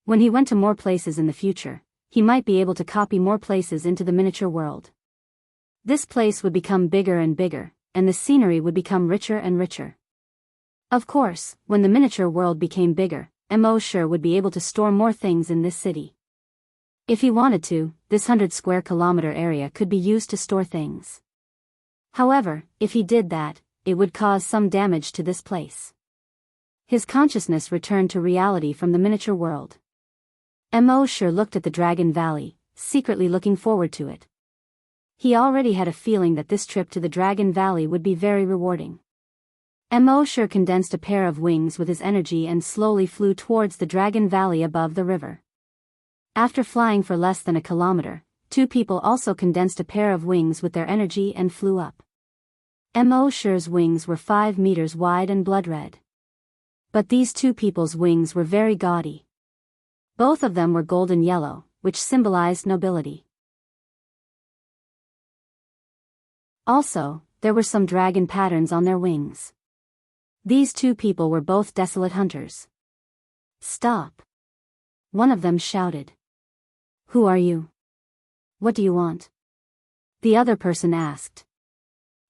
When he went to more places in the future, he might be able to copy more places into the miniature world. This place would become bigger and bigger, and the scenery would become richer and richer. Of course, when the miniature world became bigger, Immerse would be able to store more things in this city. If he wanted to, this 100 square kilometer area could be used to store things. However, if he did that, it would cause some damage to this place. His consciousness returned to reality from the miniature world. Immerse looked at the Dragon Valley, secretly looking forward to it. He already had a feeling that this trip to the Dragon Valley would be very rewarding. Immerse condensed a pair of wings with his energy and slowly flew towards the Dragon Valley above the river. After flying for less than a kilometer, two people also condensed a pair of wings with their energy and flew up. Immerse's wings were 5 meters wide and blood red. But these two people's wings were very gaudy. Both of them were golden yellow, which symbolized nobility. Also, there were some dragon patterns on their wings. These two people were both desolate hunters. Stop! One of them shouted. Who are you? What do you want? The other person asked.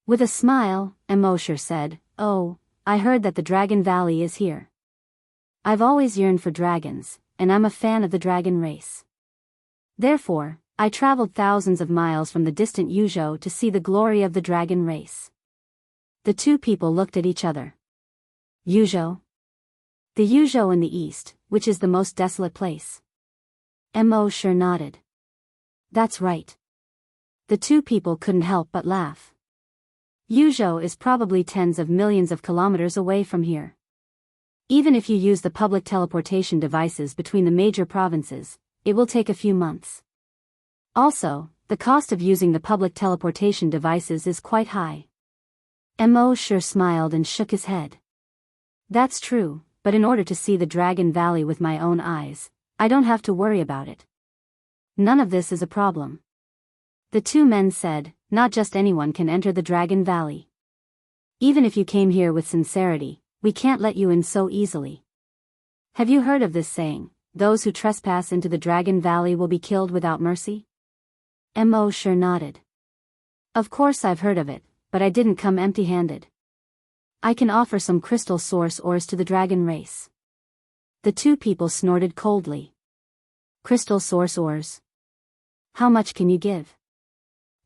With a smile, Immerse said, Oh, I heard that the Dragon Valley is here. I've always yearned for dragons, and I'm a fan of the dragon race. Therefore, I traveled thousands of miles from the distant Yuzhou to see the glory of the dragon race. The two people looked at each other. Yuzhou? The Yuzhou in the east, which is the most desolate place. Immerse nodded. That's right. The two people couldn't help but laugh. Yuzhou is probably tens of millions of kilometers away from here. Even if you use the public teleportation devices between the major provinces, it will take a few months. Also, the cost of using the public teleportation devices is quite high. Immerse smiled and shook his head. That's true, but in order to see the Dragon Valley with my own eyes, I don't have to worry about it. None of this is a problem. The two men said, Not just anyone can enter the Dragon Valley. Even if you came here with sincerity, we can't let you in so easily. Have you heard of this saying, those who trespass into the Dragon Valley will be killed without mercy? Immerse nodded. Of course I've heard of it, but I didn't come empty-handed. I can offer some crystal source ores to the dragon race. The two people snorted coldly. Crystal source ores? How much can you give?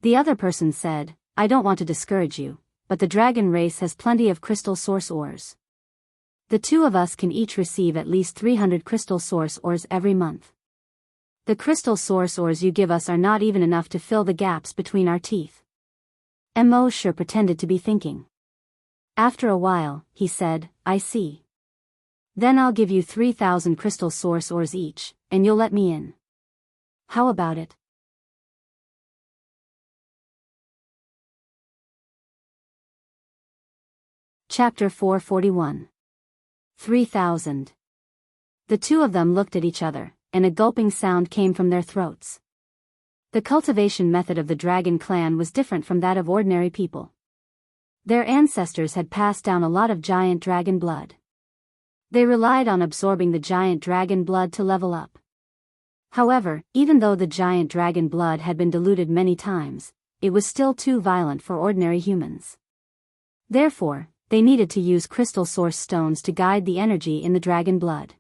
The other person said, I don't want to discourage you, but the dragon race has plenty of crystal source ores. The two of us can each receive at least 300 crystal source ores every month. The crystal source ores you give us are not even enough to fill the gaps between our teeth. Immerse pretended to be thinking. After a while, he said, I see. Then I'll give you 3,000 crystal source ores each, and you'll let me in. How about it? Chapter 441. 3,000. The two of them looked at each other, and a gulping sound came from their throats. The cultivation method of the dragon clan was different from that of ordinary people. Their ancestors had passed down a lot of giant dragon blood. They relied on absorbing the giant dragon blood to level up. However, even though the giant dragon blood had been diluted many times, it was still too violent for ordinary humans. Therefore, they needed to use crystal source stones to guide the energy in the dragon blood.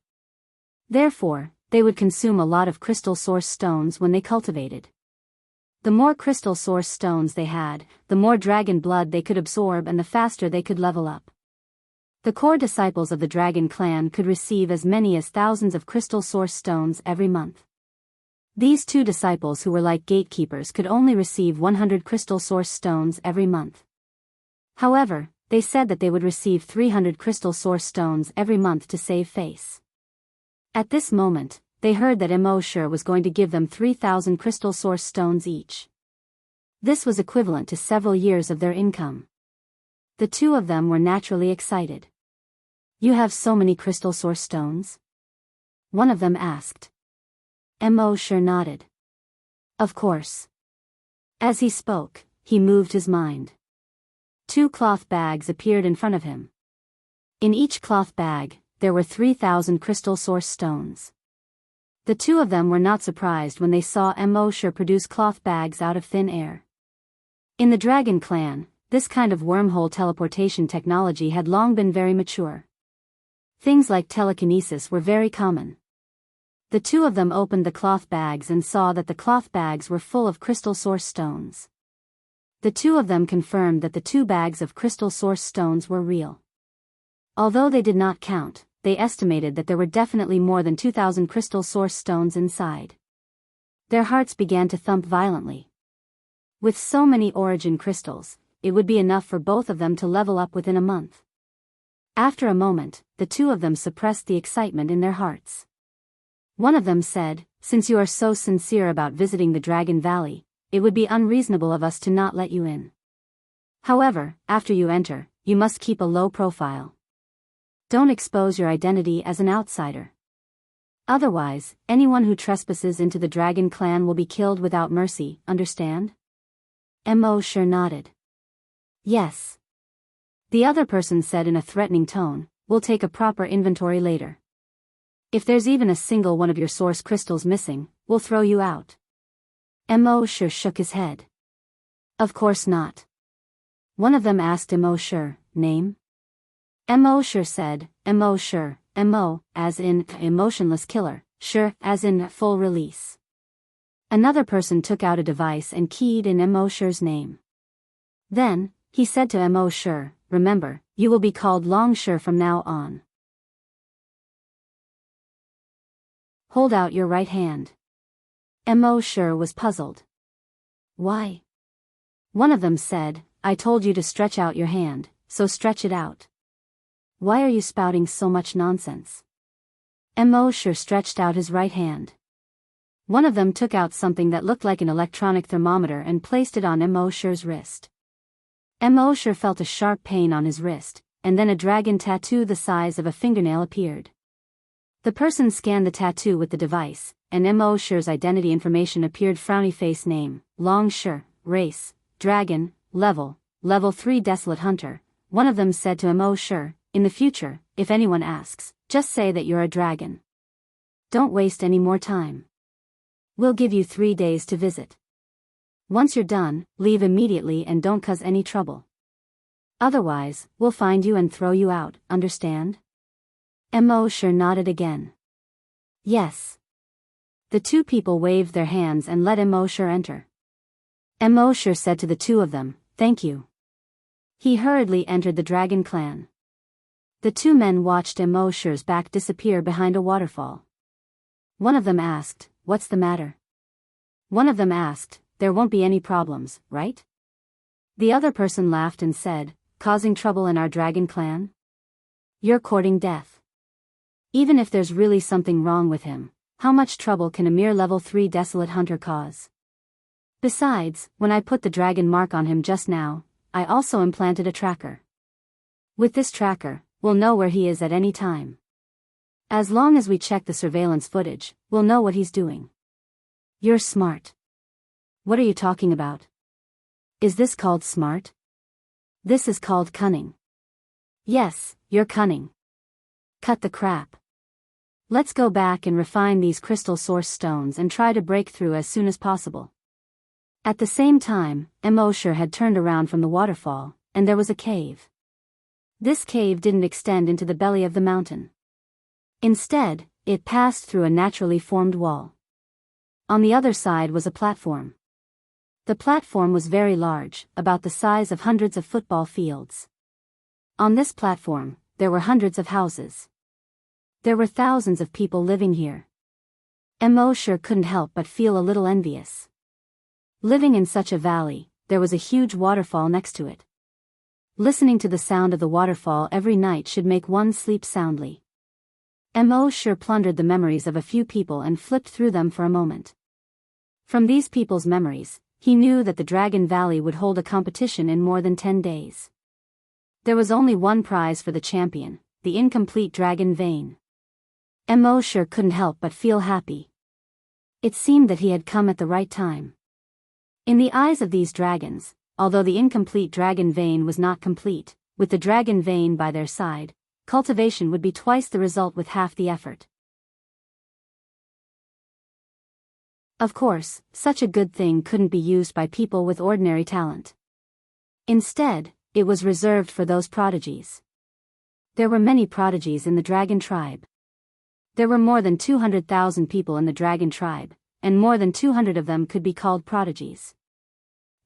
Therefore, they would consume a lot of crystal source stones when they cultivated. The more crystal source stones they had, the more dragon blood they could absorb and the faster they could level up. The core disciples of the dragon clan could receive as many as thousands of crystal source stones every month. These two disciples who were like gatekeepers could only receive 100 crystal source stones every month. However, they said that they would receive 300 crystal source stones every month to save face. At this moment, they heard that Immerse was going to give them 3,000 crystal source stones each. This was equivalent to several years of their income. The two of them were naturally excited. "You have so many crystal source stones?" one of them asked. Immerse nodded. "Of course." As he spoke, he moved his mind. 2 cloth bags appeared in front of him. In each cloth bag, there were 3,000 crystal source stones. The two of them were not surprised when they saw Immerse produce cloth bags out of thin air. In the Dragon Clan, this kind of wormhole teleportation technology had long been very mature. Things like telekinesis were very common. The two of them opened the cloth bags and saw that the cloth bags were full of crystal source stones. The two of them confirmed that the 2 bags of crystal source stones were real. Although they did not count, they estimated that there were definitely more than 2,000 crystal source stones inside. Their hearts began to thump violently. With so many origin crystals, it would be enough for both of them to level up within a month. After a moment, the two of them suppressed the excitement in their hearts. One of them said, "Since you are so sincere about visiting the Dragon Valley, it would be unreasonable of us to not let you in. However, after you enter, you must keep a low profile. Don't expose your identity as an outsider. Otherwise, anyone who trespasses into the Dragon Clan will be killed without mercy, understand?" Immerse nodded. "Yes." The other person said in a threatening tone, "We'll take a proper inventory later. If there's even a single one of your source crystals missing, we'll throw you out." Immerse shook his head. "Of course not." One of them asked Immerse, "Name?" Immerse said, "Immerse, Mo, as in emotionless killer, sure, as in full release." Another person took out a device and keyed in Immerse's name. Then, he said to Immerse, "Remember, you will be called Longshire from now on. Hold out your right hand." Immerse was puzzled. "Why?" One of them said, "I told you to stretch out your hand, so stretch it out. Why are you spouting so much nonsense?" Immerse stretched out his right hand. One of them took out something that looked like an electronic thermometer and placed it on Immerse's wrist. Immerse felt a sharp pain on his wrist, and then a dragon tattoo the size of a fingernail appeared. The person scanned the tattoo with the device, and Immerse's identity information appeared: frowny face, name, Longshire, race, dragon, level 3 desolate hunter. One of them said to Immerse, "In the future, if anyone asks, just say that you're a dragon. Don't waste any more time. We'll give you 3 days to visit. Once you're done, leave immediately and don't cause any trouble. Otherwise, we'll find you and throw you out, understand?" Immerse nodded again. "Yes." The two people waved their hands and let Immerse enter. Immerse said to the two of them, "Thank you." He hurriedly entered the Dragon Clan. The two men watched Immerse's back disappear behind a waterfall. One of them asked, "What's the matter?" One of them asked, "There won't be any problems, right?" The other person laughed and said, "Causing trouble in our Dragon Clan? You're courting death. Even if there's really something wrong with him, how much trouble can a mere level 3 desolate hunter cause? Besides, when I put the dragon mark on him just now, I also implanted a tracker. With this tracker, we'll know where he is at any time. As long as we check the surveillance footage, we'll know what he's doing." "You're smart." "What are you talking about? Is this called smart? This is called cunning." "Yes, you're cunning. Cut the crap. Let's go back and refine these crystal source stones and try to break through as soon as possible." At the same time, Immerse had turned around from the waterfall, and there was a cave. This cave didn't extend into the belly of the mountain. Instead, It passed through a naturally formed wall. On the other side was a platform. The platform was very large, about the size of hundreds of football fields. On this platform, there were hundreds of houses. There were thousands of people living here. Immerse couldn't help but feel a little envious. Living in such a valley, there was a huge waterfall next to it. Listening to the sound of the waterfall every night should make one sleep soundly. Immerse plundered the memories of a few people and flipped through them for a moment. From these people's memories, he knew that the Dragon Valley would hold a competition in more than 10 days. There was only one prize for the champion, the incomplete dragon vein. Immerse couldn't help but feel happy. It seemed that he had come at the right time. In the eyes of these dragons, although the incomplete dragon vein was not complete, with the dragon vein by their side, cultivation would be twice the result with half the effort. Of course, such a good thing couldn't be used by people with ordinary talent. Instead, it was reserved for those prodigies. There were many prodigies in the dragon tribe. There were more than 200,000 people in the dragon tribe, and more than 200 of them could be called prodigies.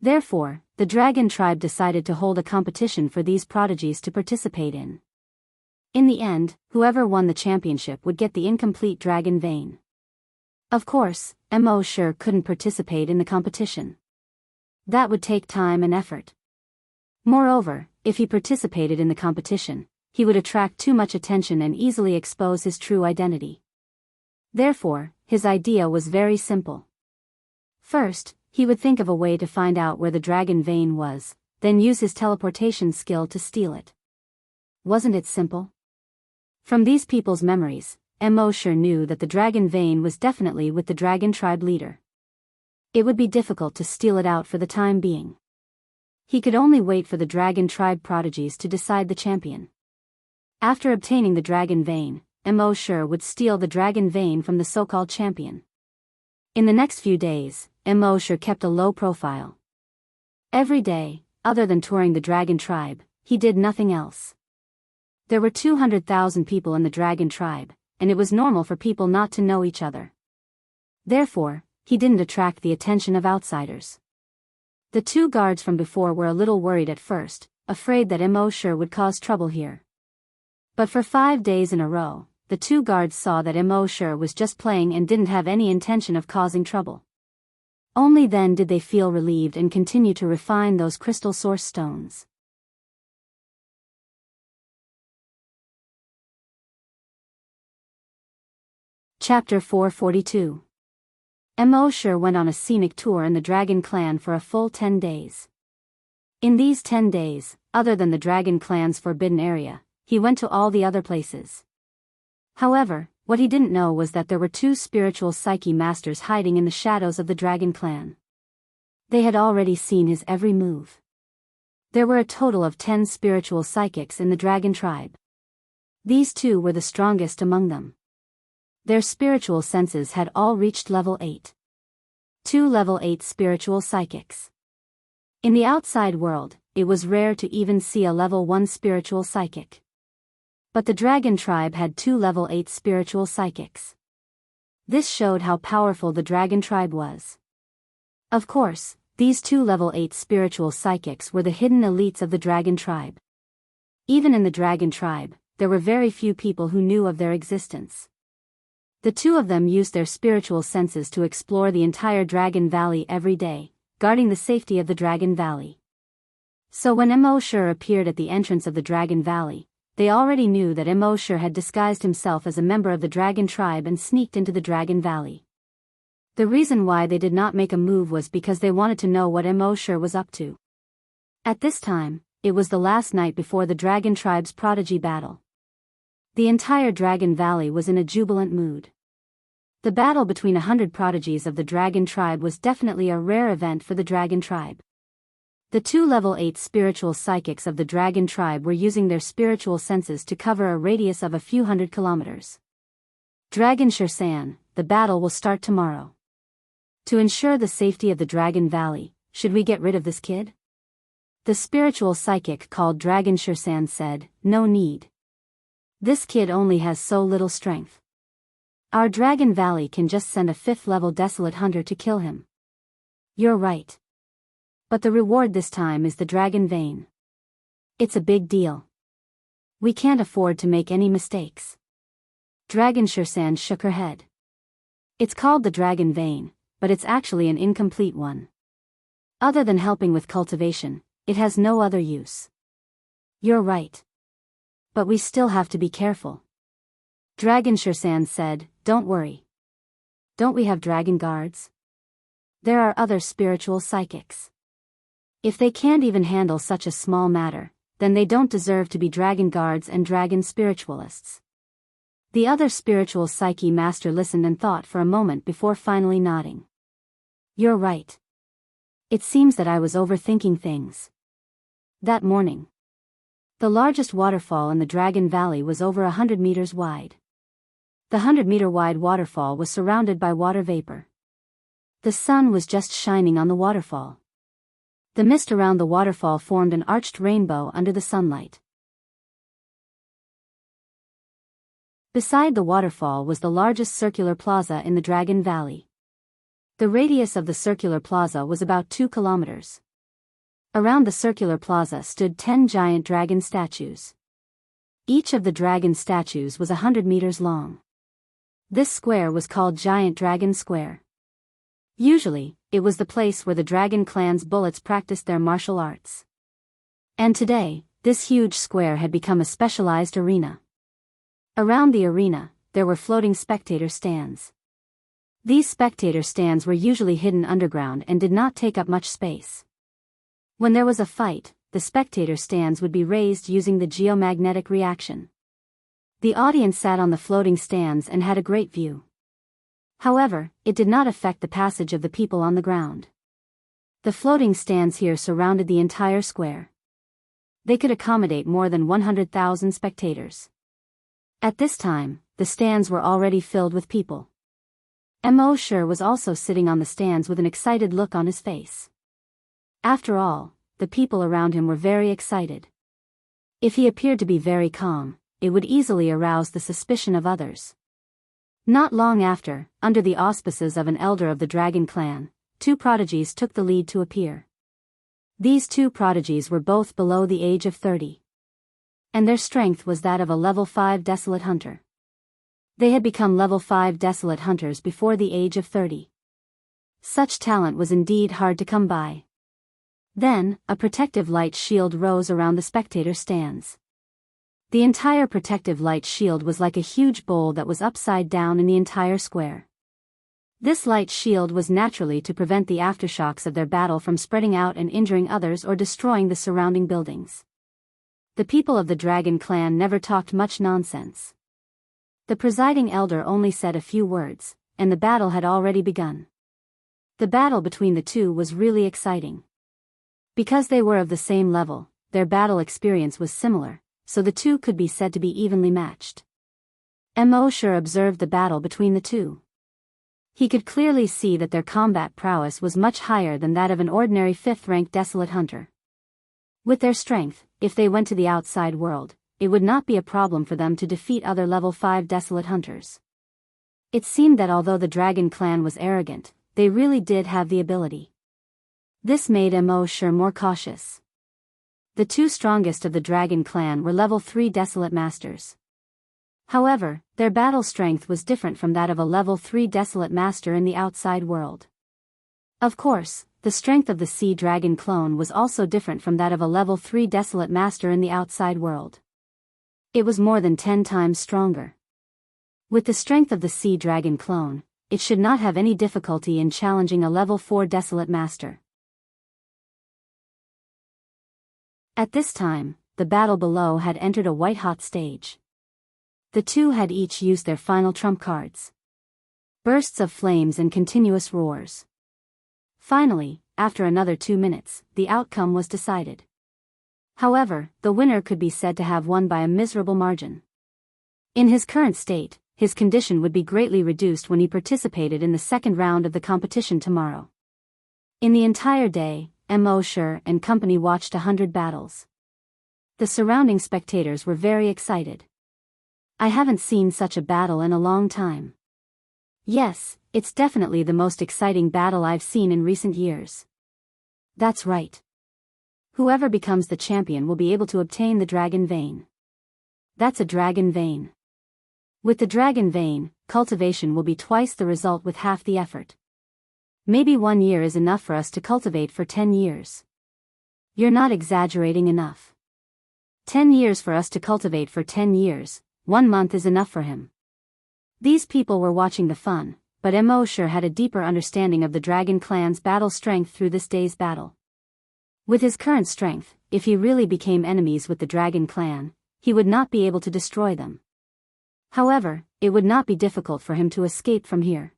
Therefore, the dragon tribe decided to hold a competition for these prodigies to participate in. In the end, whoever won the championship would get the incomplete dragon vein. Of course, Immerse couldn't participate in the competition. That would take time and effort. Moreover, if he participated in the competition, he would attract too much attention and easily expose his true identity. Therefore, his idea was very simple. First, he would think of a way to find out where the dragon vein was, then use his teleportation skill to steal it. Wasn't it simple? From these people's memories, Immerse knew that the dragon vein was definitely with the dragon tribe leader. It would be difficult to steal it out for the time being. He could only wait for the dragon tribe prodigies to decide the champion. After obtaining the dragon vein, Immerse would steal the dragon vein from the so-called champion. In the next few days, Immerse kept a low profile. Every day, other than touring the dragon tribe, he did nothing else. There were 200,000 people in the dragon tribe, and it was normal for people not to know each other. Therefore, he didn't attract the attention of outsiders. The two guards from before were a little worried at first, afraid that Immerse would cause trouble here. But for 5 days in a row, the two guards saw that Immerse was just playing and didn't have any intention of causing trouble. Only then did they feel relieved and continue to refine those crystal source stones. Chapter 442. Immerse went on a scenic tour in the Dragon Clan for a full 10 days. In these 10 days, other than the Dragon Clan's forbidden area, he went to all the other places. However, what he didn't know was that there were 2 spiritual psyche masters hiding in the shadows of the Dragon Clan. They had already seen his every move. There were a total of 10 spiritual psychics in the Dragon tribe. These 2 were the strongest among them. Their spiritual senses had all reached level 8. 2 level 8 spiritual psychics. In the outside world, it was rare to even see a level 1 spiritual psychic. But the Dragon tribe had 2 level 8 spiritual psychics. This showed how powerful the Dragon tribe was. Of course, these 2 level 8 spiritual psychics were the hidden elites of the Dragon tribe. Even in the Dragon tribe, there were very few people who knew of their existence. The 2 of them used their spiritual senses to explore the entire Dragon Valley every day, guarding the safety of the Dragon Valley. So when Immerse appeared at the entrance of the Dragon Valley, they already knew that Immerse had disguised himself as a member of the Dragon tribe and sneaked into the Dragon Valley. The reason why they did not make a move was because they wanted to know what Immerse was up to. At this time, it was the last night before the Dragon tribe's prodigy battle. The entire Dragon Valley was in a jubilant mood. The battle between 100 prodigies of the Dragon tribe was definitely a rare event for the Dragon tribe. The 2 level 8 spiritual psychics of the Dragon tribe were using their spiritual senses to cover a radius of a few hundred kilometers. Dragon Shirsan, the battle will start tomorrow. To ensure the safety of the Dragon Valley, should we get rid of this kid? The spiritual psychic called Dragon Shirsan said, "No need. This kid only has so little strength. Our Dragon Valley can just send a 5th-level Desolate Hunter to kill him. You're right. But the reward this time is the Dragon Vein. It's a big deal. We can't afford to make any mistakes. Dragon Shursan shook her head. It's called the Dragon Vein, but it's actually an incomplete one. Other than helping with cultivation, it has no other use. You're right. But we still have to be careful. Dragon Shursan said, don't worry. Don't we have dragon guards? There are other spiritual psychics. If they can't even handle such a small matter, then they don't deserve to be dragon guards and dragon spiritualists. The other spiritual psyche master listened and thought for a moment before finally nodding. You're right. It seems that I was overthinking things. That morning, the largest waterfall in the Dragon Valley was over 100 meters wide. The 100-meter wide waterfall was surrounded by water vapor. The sun was just shining on the waterfall. The mist around the waterfall formed an arched rainbow under the sunlight. Beside the waterfall was the largest circular plaza in the Dragon Valley. The radius of the circular plaza was about 2 kilometers. Around the circular plaza stood 10 giant dragon statues. Each of the dragon statues was 100 meters long. This square was called Giant Dragon Square. Usually, it was the place where the Dragon Clan's bullets practiced their martial arts. And today, this huge square had become a specialized arena. Around the arena, there were floating spectator stands. These spectator stands were usually hidden underground and did not take up much space. When there was a fight, the spectator stands would be raised using the geomagnetic reaction. The audience sat on the floating stands and had a great view. However, it did not affect the passage of the people on the ground. The floating stands here surrounded the entire square. They could accommodate more than 100,000 spectators. At this time, the stands were already filled with people. Mo Shur was also sitting on the stands with an excited look on his face. After all, the people around him were very excited. If he appeared to be very calm, it would easily arouse the suspicion of others. Not long after, under the auspices of an elder of the Dragon Clan, 2 prodigies took the lead to appear. These 2 prodigies were both below the age of 30. And their strength was that of a level 5 Desolate Hunter. They had become level 5 Desolate Hunters before the age of 30. Such talent was indeed hard to come by. Then, a protective light shield rose around the spectator stands. The entire protective light shield was like a huge bowl that was upside down in the entire square. This light shield was naturally to prevent the aftershocks of their battle from spreading out and injuring others or destroying the surrounding buildings. The people of the Dragon Clan never talked much nonsense. The presiding elder only said a few words, and the battle had already begun. The battle between the 2 was really exciting. Because they were of the same level, their battle experience was similar, so the 2 could be said to be evenly matched. Mo Shur observed the battle between the 2. He could clearly see that their combat prowess was much higher than that of an ordinary 5th-rank Desolate Hunter. With their strength, if they went to the outside world, it would not be a problem for them to defeat other level 5 Desolate Hunters. It seemed that although the Dragon Clan was arrogant, they really did have the ability. This made Mo Shur more cautious. The 2 strongest of the Dragon Clan were level 3 Desolate Masters. However, their battle strength was different from that of a level 3 Desolate Master in the outside world. Of course, the strength of the Sea Dragon clone was also different from that of a level 3 Desolate Master in the outside world. It was more than 10 times stronger. With the strength of the Sea Dragon clone, it should not have any difficulty in challenging a level 4 Desolate Master. At this time, the battle below had entered a white-hot stage. The 2 had each used their final trump cards. Bursts of flames and continuous roars. Finally, after another 2 minutes, the outcome was decided. However, the winner could be said to have won by a miserable margin. In his current state, his condition would be greatly reduced when he participated in the second round of the competition tomorrow. In the entire day, Mo Shur and company watched 100 battles. The surrounding spectators were very excited. I haven't seen such a battle in a long time. Yes, it's definitely the most exciting battle I've seen in recent years. That's right. Whoever becomes the champion will be able to obtain the dragon vein. That's a dragon vein. With the dragon vein, cultivation will be twice the result with half the effort. Maybe 1 year is enough for us to cultivate for 10 years. You're not exaggerating enough. 10 years for us to cultivate for 10 years, 1 month is enough for him. These people were watching the fun, but Immerse had a deeper understanding of the Dragon Clan's battle strength through this day's battle. With his current strength, if he really became enemies with the Dragon Clan, he would not be able to destroy them. However, it would not be difficult for him to escape from here.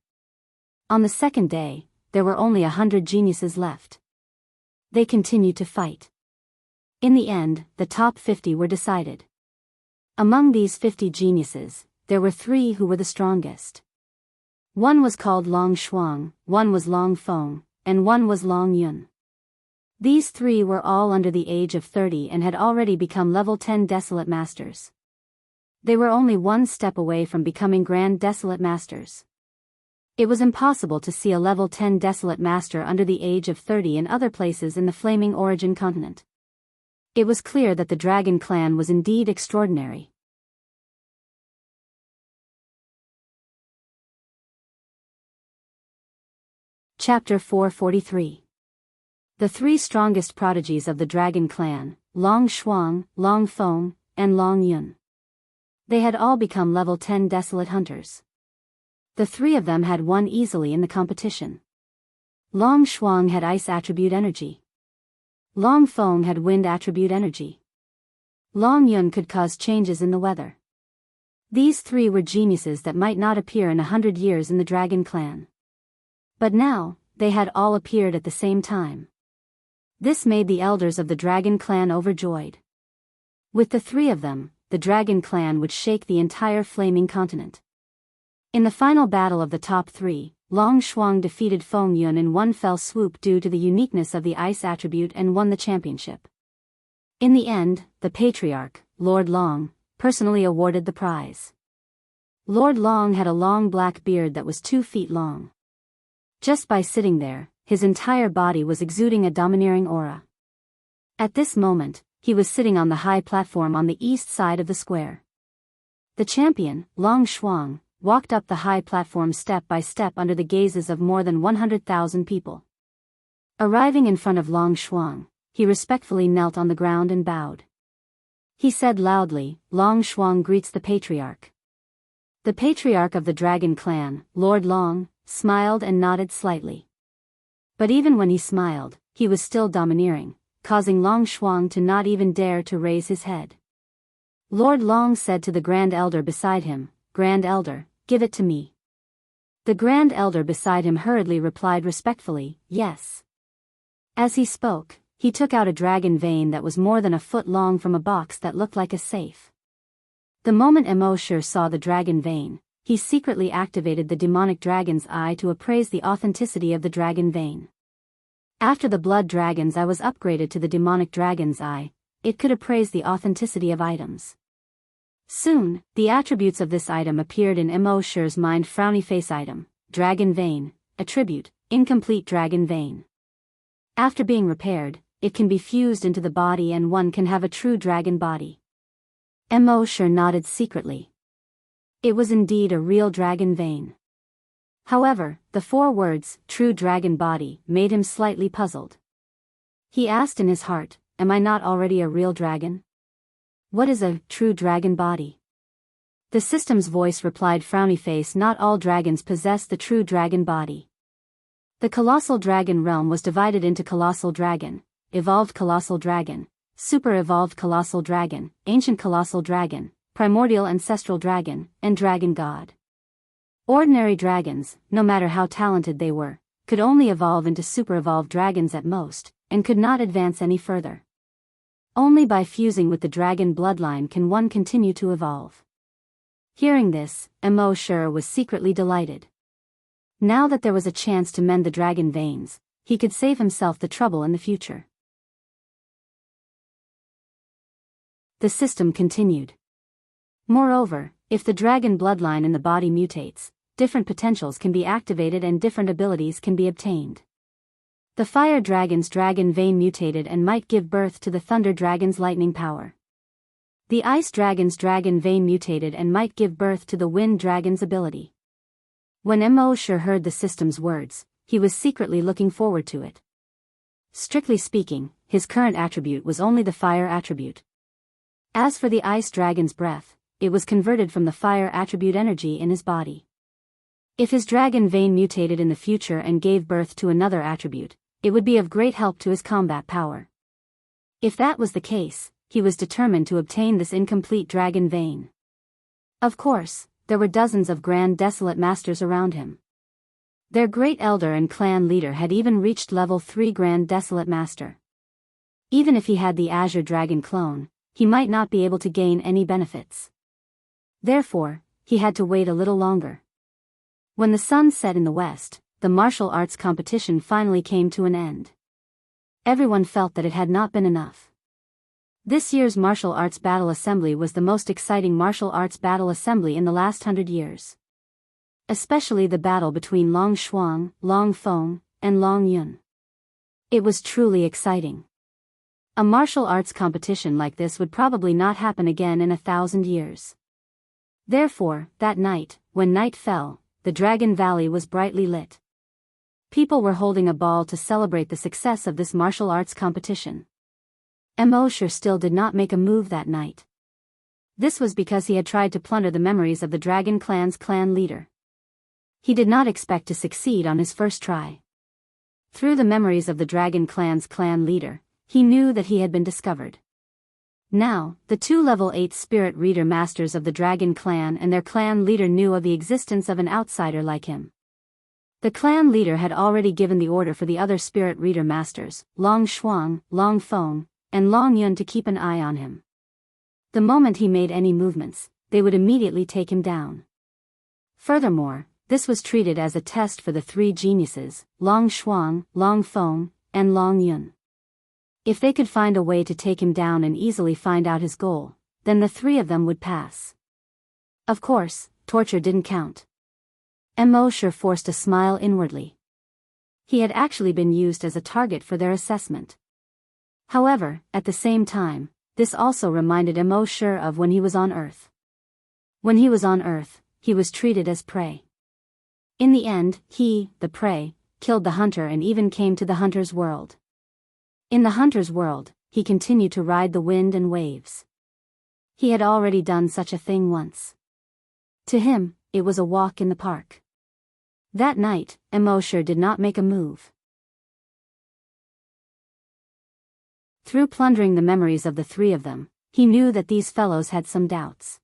On the second day, there were only 100 geniuses left. They continued to fight. In the end, the top 50 were decided. Among these 50 geniuses, there were 3 who were the strongest. One was called Long Shuang, one was Long Feng, and one was Long Yun. These 3 were all under the age of 30 and had already become level 10 Desolate Masters. They were only 1 step away from becoming Grand Desolate Masters. It was impossible to see a level 10 Desolate Master under the age of 30 in other places in the Flaming Origin continent. It was clear that the Dragon Clan was indeed extraordinary. Chapter 443. The 3 strongest prodigies of the Dragon Clan, Long Shuang, Long Feng, and Long Yun. They had all become level 10 Desolate Hunters. The 3 of them had won easily in the competition. Long Shuang had Ice Attribute Energy. Long Feng had Wind Attribute Energy. Long Yun could cause changes in the weather. These 3 were geniuses that might not appear in 100 years in the Dragon Clan. But now, they had all appeared at the same time. This made the elders of the Dragon Clan overjoyed. With the 3 of them, the Dragon Clan would shake the entire Flaming Continent. In the final battle of the top 3, Long Shuang defeated Feng Yun in one fell swoop due to the uniqueness of the ice attribute and won the championship. In the end, the Patriarch, Lord Long, personally awarded the prize. Lord Long had a long black beard that was 2 feet long. Just by sitting there, his entire body was exuding a domineering aura. At this moment, he was sitting on the high platform on the east side of the square. The champion, Long Shuang, walked up the high platform step by step under the gazes of more than 100,000 people. Arriving in front of Long Shuang, he respectfully knelt on the ground and bowed. He said loudly, "Long Shuang greets the Patriarch." The Patriarch of the Dragon Clan, Lord Long, smiled and nodded slightly. But even when he smiled, he was still domineering, causing Long Shuang to not even dare to raise his head. Lord Long said to the Grand Elder beside him, "Grand Elder, give it to me." The Grand Elder beside him hurriedly replied respectfully, "Yes." As he spoke, he took out a dragon vein that was more than a foot long from a box that looked like a safe. The moment Immerse saw the dragon vein, he secretly activated the demonic dragon's eye to appraise the authenticity of the dragon vein. After the blood dragon's eye was upgraded to the demonic dragon's eye, it could appraise the authenticity of items. Soon, the attributes of this item appeared in Immerse's mind. Frowny face item, dragon vein, attribute, incomplete dragon vein. After being repaired, it can be fused into the body and one can have a true dragon body. Immerse nodded secretly. It was indeed a real dragon vein. However, the 4 words, true dragon body, made him slightly puzzled. He asked in his heart, "Am I not already a real dragon? What is a true dragon body?" The system's voice replied, frowny face, "Not all dragons possess the true dragon body. The colossal dragon realm was divided into colossal dragon, evolved colossal dragon, super evolved colossal dragon, ancient colossal dragon, primordial ancestral dragon, and dragon god. Ordinary dragons, no matter how talented they were, could only evolve into super evolved dragons at most, and could not advance any further. Only by fusing with the dragon bloodline can one continue to evolve." Hearing this, Immerse was secretly delighted. Now that there was a chance to mend the dragon veins, he could save himself the trouble in the future. The system continued. Moreover, if the dragon bloodline in the body mutates, different potentials can be activated and different abilities can be obtained. The fire dragon's dragon vein mutated and might give birth to the thunder dragon's lightning power. The ice dragon's dragon vein mutated and might give birth to the wind dragon's ability. When Immerse heard the system's words, he was secretly looking forward to it. Strictly speaking, his current attribute was only the fire attribute. As for the ice dragon's breath, it was converted from the fire attribute energy in his body. If his dragon vein mutated in the future and gave birth to another attribute, it would be of great help to his combat power. If that was the case, he was determined to obtain this incomplete dragon vein. Of course, there were dozens of Grand Desolate Masters around him. Their great elder and clan leader had even reached level 3 Grand Desolate Master. Even if he had the Azure Dragon clone, he might not be able to gain any benefits. Therefore, he had to wait a little longer. When the sun set in the west, the martial arts competition finally came to an end. Everyone felt that it had not been enough. This year's martial arts battle assembly was the most exciting martial arts battle assembly in the last 100 years. Especially the battle between Long Shuang, Long Feng, and Long Yun. It was truly exciting. A martial arts competition like this would probably not happen again in 1,000 years. Therefore, that night, when night fell, the Dragon Valley was brightly lit. People were holding a ball to celebrate the success of this martial arts competition. Immerse still did not make a move that night. This was because he had tried to plunder the memories of the Dragon Clan's clan leader. He did not expect to succeed on his first try. Through the memories of the Dragon Clan's clan leader, he knew that he had been discovered. Now, the 2 level 8 spirit reader masters of the Dragon Clan and their clan leader knew of the existence of an outsider like him. The clan leader had already given the order for the other spirit reader masters, Long Shuang, Long Feng, and Long Yun to keep an eye on him. The moment he made any movements, they would immediately take him down. Furthermore, this was treated as a test for the 3 geniuses, Long Shuang, Long Feng, and Long Yun. If they could find a way to take him down and easily find out his goal, then the 3 of them would pass. Of course, torture didn't count. Immerse forced a smile inwardly. He had actually been used as a target for their assessment. However, at the same time, this also reminded Immerse of when he was on Earth. When he was on Earth, he was treated as prey. In the end, he, the prey, killed the hunter and even came to the hunter's world. In the hunter's world, he continued to ride the wind and waves. He had already done such a thing once. To him, it was a walk in the park. That night, Immerse did not make a move. Through plundering the memories of the 3 of them, he knew that these fellows had some doubts.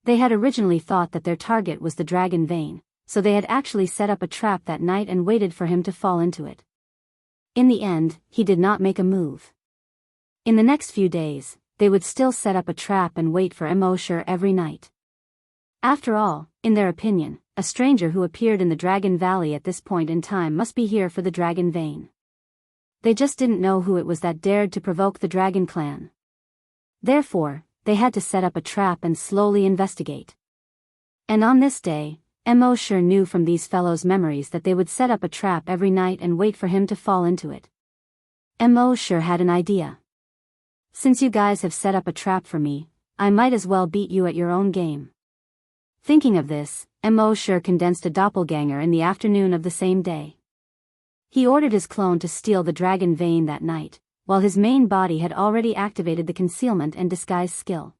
They had originally thought that their target was the dragon vein, so they had actually set up a trap that night and waited for him to fall into it. In the end, he did not make a move. In the next few days, they would still set up a trap and wait for Immerse every night. After all, in their opinion, a stranger who appeared in the Dragon Valley at this point in time must be here for the dragon vein. They just didn't know who it was that dared to provoke the Dragon Clan. Therefore, they had to set up a trap and slowly investigate. And on this day, Immerse knew from these fellows' memories that they would set up a trap every night and wait for him to fall into it. Immerse had an idea. Since you guys have set up a trap for me, I might as well beat you at your own game. Thinking of this, Immerse condensed a doppelganger in the afternoon of the same day. He ordered his clone to steal the dragon vein that night, while his main body had already activated the concealment and disguise skill.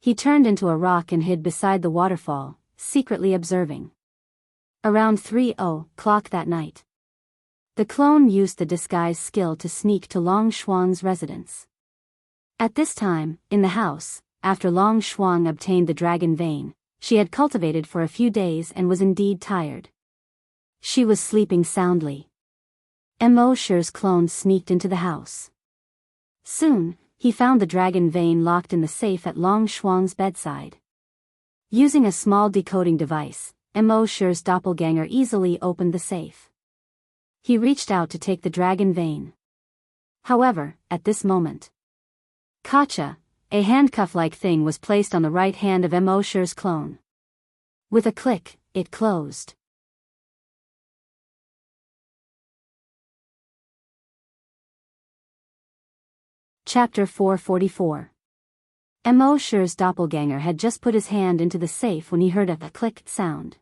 He turned into a rock and hid beside the waterfall, secretly observing. Around 3:00 that night, the clone used the disguise skill to sneak to Long Shuang's residence. At this time, in the house, after Long Shuang obtained the dragon vein, she had cultivated for a few days and was indeed tired. She was sleeping soundly. Immerse's clone sneaked into the house. Soon, he found the dragon vein locked in the safe at Long Shuang's bedside. Using a small decoding device, Immerse's doppelganger easily opened the safe. He reached out to take the dragon vein. However, at this moment, Kacha, a handcuff-like thing was placed on the right hand of Immerse's clone. With a click, it closed. Chapter 444. Immerse's doppelganger had just put his hand into the safe when he heard a click sound.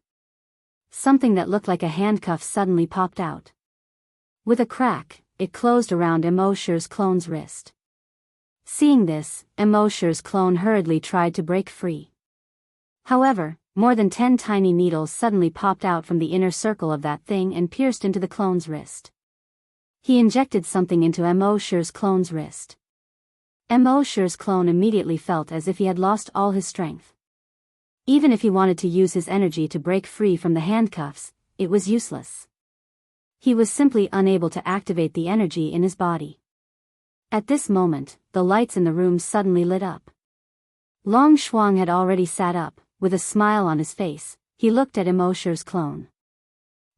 Something that looked like a handcuff suddenly popped out. With a crack, it closed around Immerse's clone's wrist. Seeing this, Immerse's clone hurriedly tried to break free. However, more than 10 tiny needles suddenly popped out from the inner circle of that thing and pierced into the clone's wrist. He injected something into Immerse's clone's wrist. Immerse's clone immediately felt as if he had lost all his strength. Even if he wanted to use his energy to break free from the handcuffs, it was useless. He was simply unable to activate the energy in his body. At this moment, the lights in the room suddenly lit up. Long Shuang had already sat up. With a smile on his face, he looked at Immerse's clone.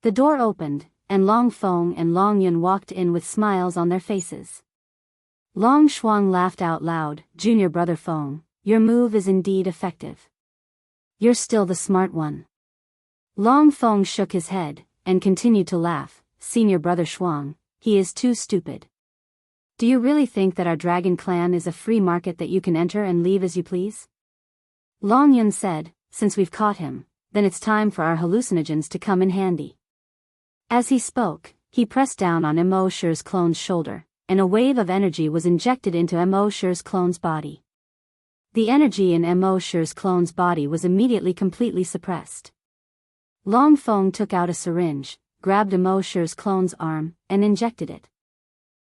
The door opened, and Long Feng and Long Yun walked in with smiles on their faces. Long Shuang laughed out loud. "Junior brother Feng, your move is indeed effective. You're still the smart one." Long Feng shook his head, and continued to laugh. "Senior brother Shuang, he is too stupid. Do you really think that our dragon clan is a free market that you can enter and leave as you please?" Long Yun said, "Since we've caught him, then it's time for our hallucinogens to come in handy." As he spoke, he pressed down on Immerse's clone's shoulder, and a wave of energy was injected into Immerse's clone's body. The energy in Immerse's clone's body was immediately completely suppressed. Long Feng took out a syringe, grabbed Immerse's clone's arm, and injected it.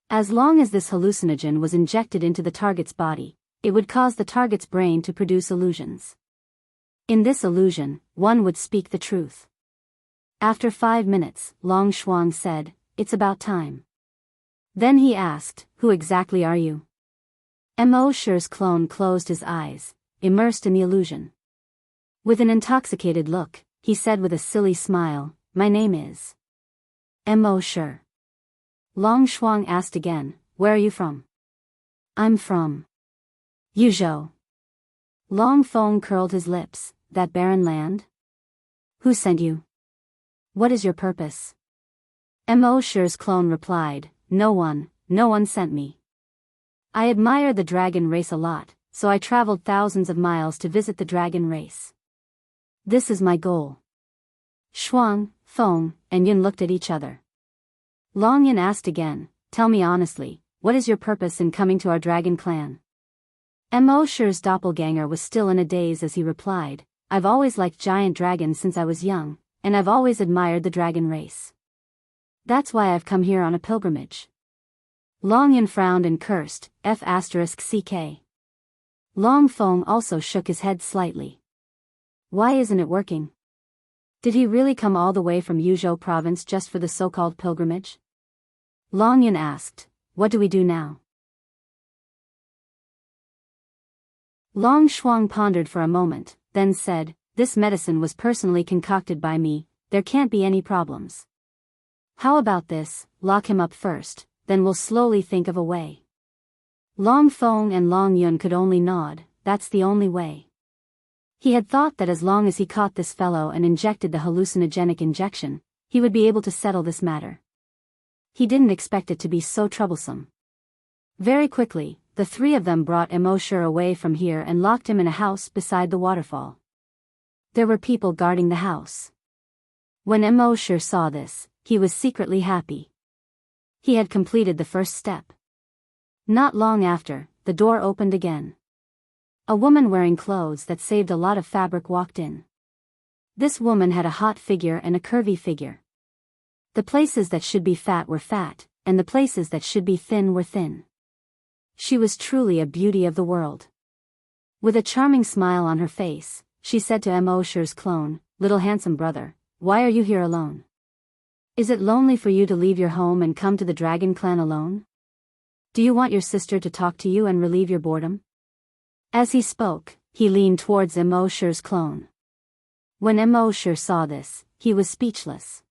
As long as this hallucinogen was injected into the target's body, it would cause the target's brain to produce illusions. In this illusion, one would speak the truth. After 5 minutes, Long Shuang said, "It's about time." Then he asked, "Who exactly are you?" Immerse's clone closed his eyes, immersed in the illusion. With an intoxicated look, he said with a silly smile, "My name is Immerse." Long Shuang asked again, "Where are you from?" "I'm from Yuzhou." Long Feng curled his lips. "That barren land? Who sent you? What is your purpose?" Immerse's clone replied, no one sent me. I admire the dragon race a lot, so I traveled thousands of miles to visit the dragon race. This is my goal." Shuang, Feng, and Yun looked at each other. Long Yun asked again, "Tell me honestly, what is your purpose in coming to our dragon clan?" Immerse's doppelganger was still in a daze as he replied, "I've always liked giant dragons since I was young, and I've always admired the dragon race. That's why I've come here on a pilgrimage." Long Yun frowned and cursed, F***ck. Long Feng also shook his head slightly. Why isn't it working? Did he really come all the way from Yuzhou province just for the so-called pilgrimage? Long Yun asked, "What do we do now?" Long Shuang pondered for a moment, then said, "This medicine was personally concocted by me, there can't be any problems. How about this, lock him up first, then we'll slowly think of a way." Long Feng and Long Yun could only nod. That's the only way. He had thought that as long as he caught this fellow and injected the hallucinogenic injection, he would be able to settle this matter. He didn't expect it to be so troublesome. Very quickly, the three of them brought Immerse away from here and locked him in a house beside the waterfall. There were people guarding the house. When Immerse saw this, he was secretly happy. He had completed the first step. Not long after, the door opened again. A woman wearing clothes that saved a lot of fabric walked in. This woman had a hot figure and a curvy figure. The places that should be fat were fat, and the places that should be thin were thin. She was truly a beauty of the world. With a charming smile on her face, she said to Immerse's clone, "Little handsome brother, why are you here alone? Is it lonely for you to leave your home and come to the dragon clan alone? Do you want your sister to talk to you and relieve your boredom?" As he spoke, he leaned towards Immerse's clone. When Immerse saw this, he was speechless.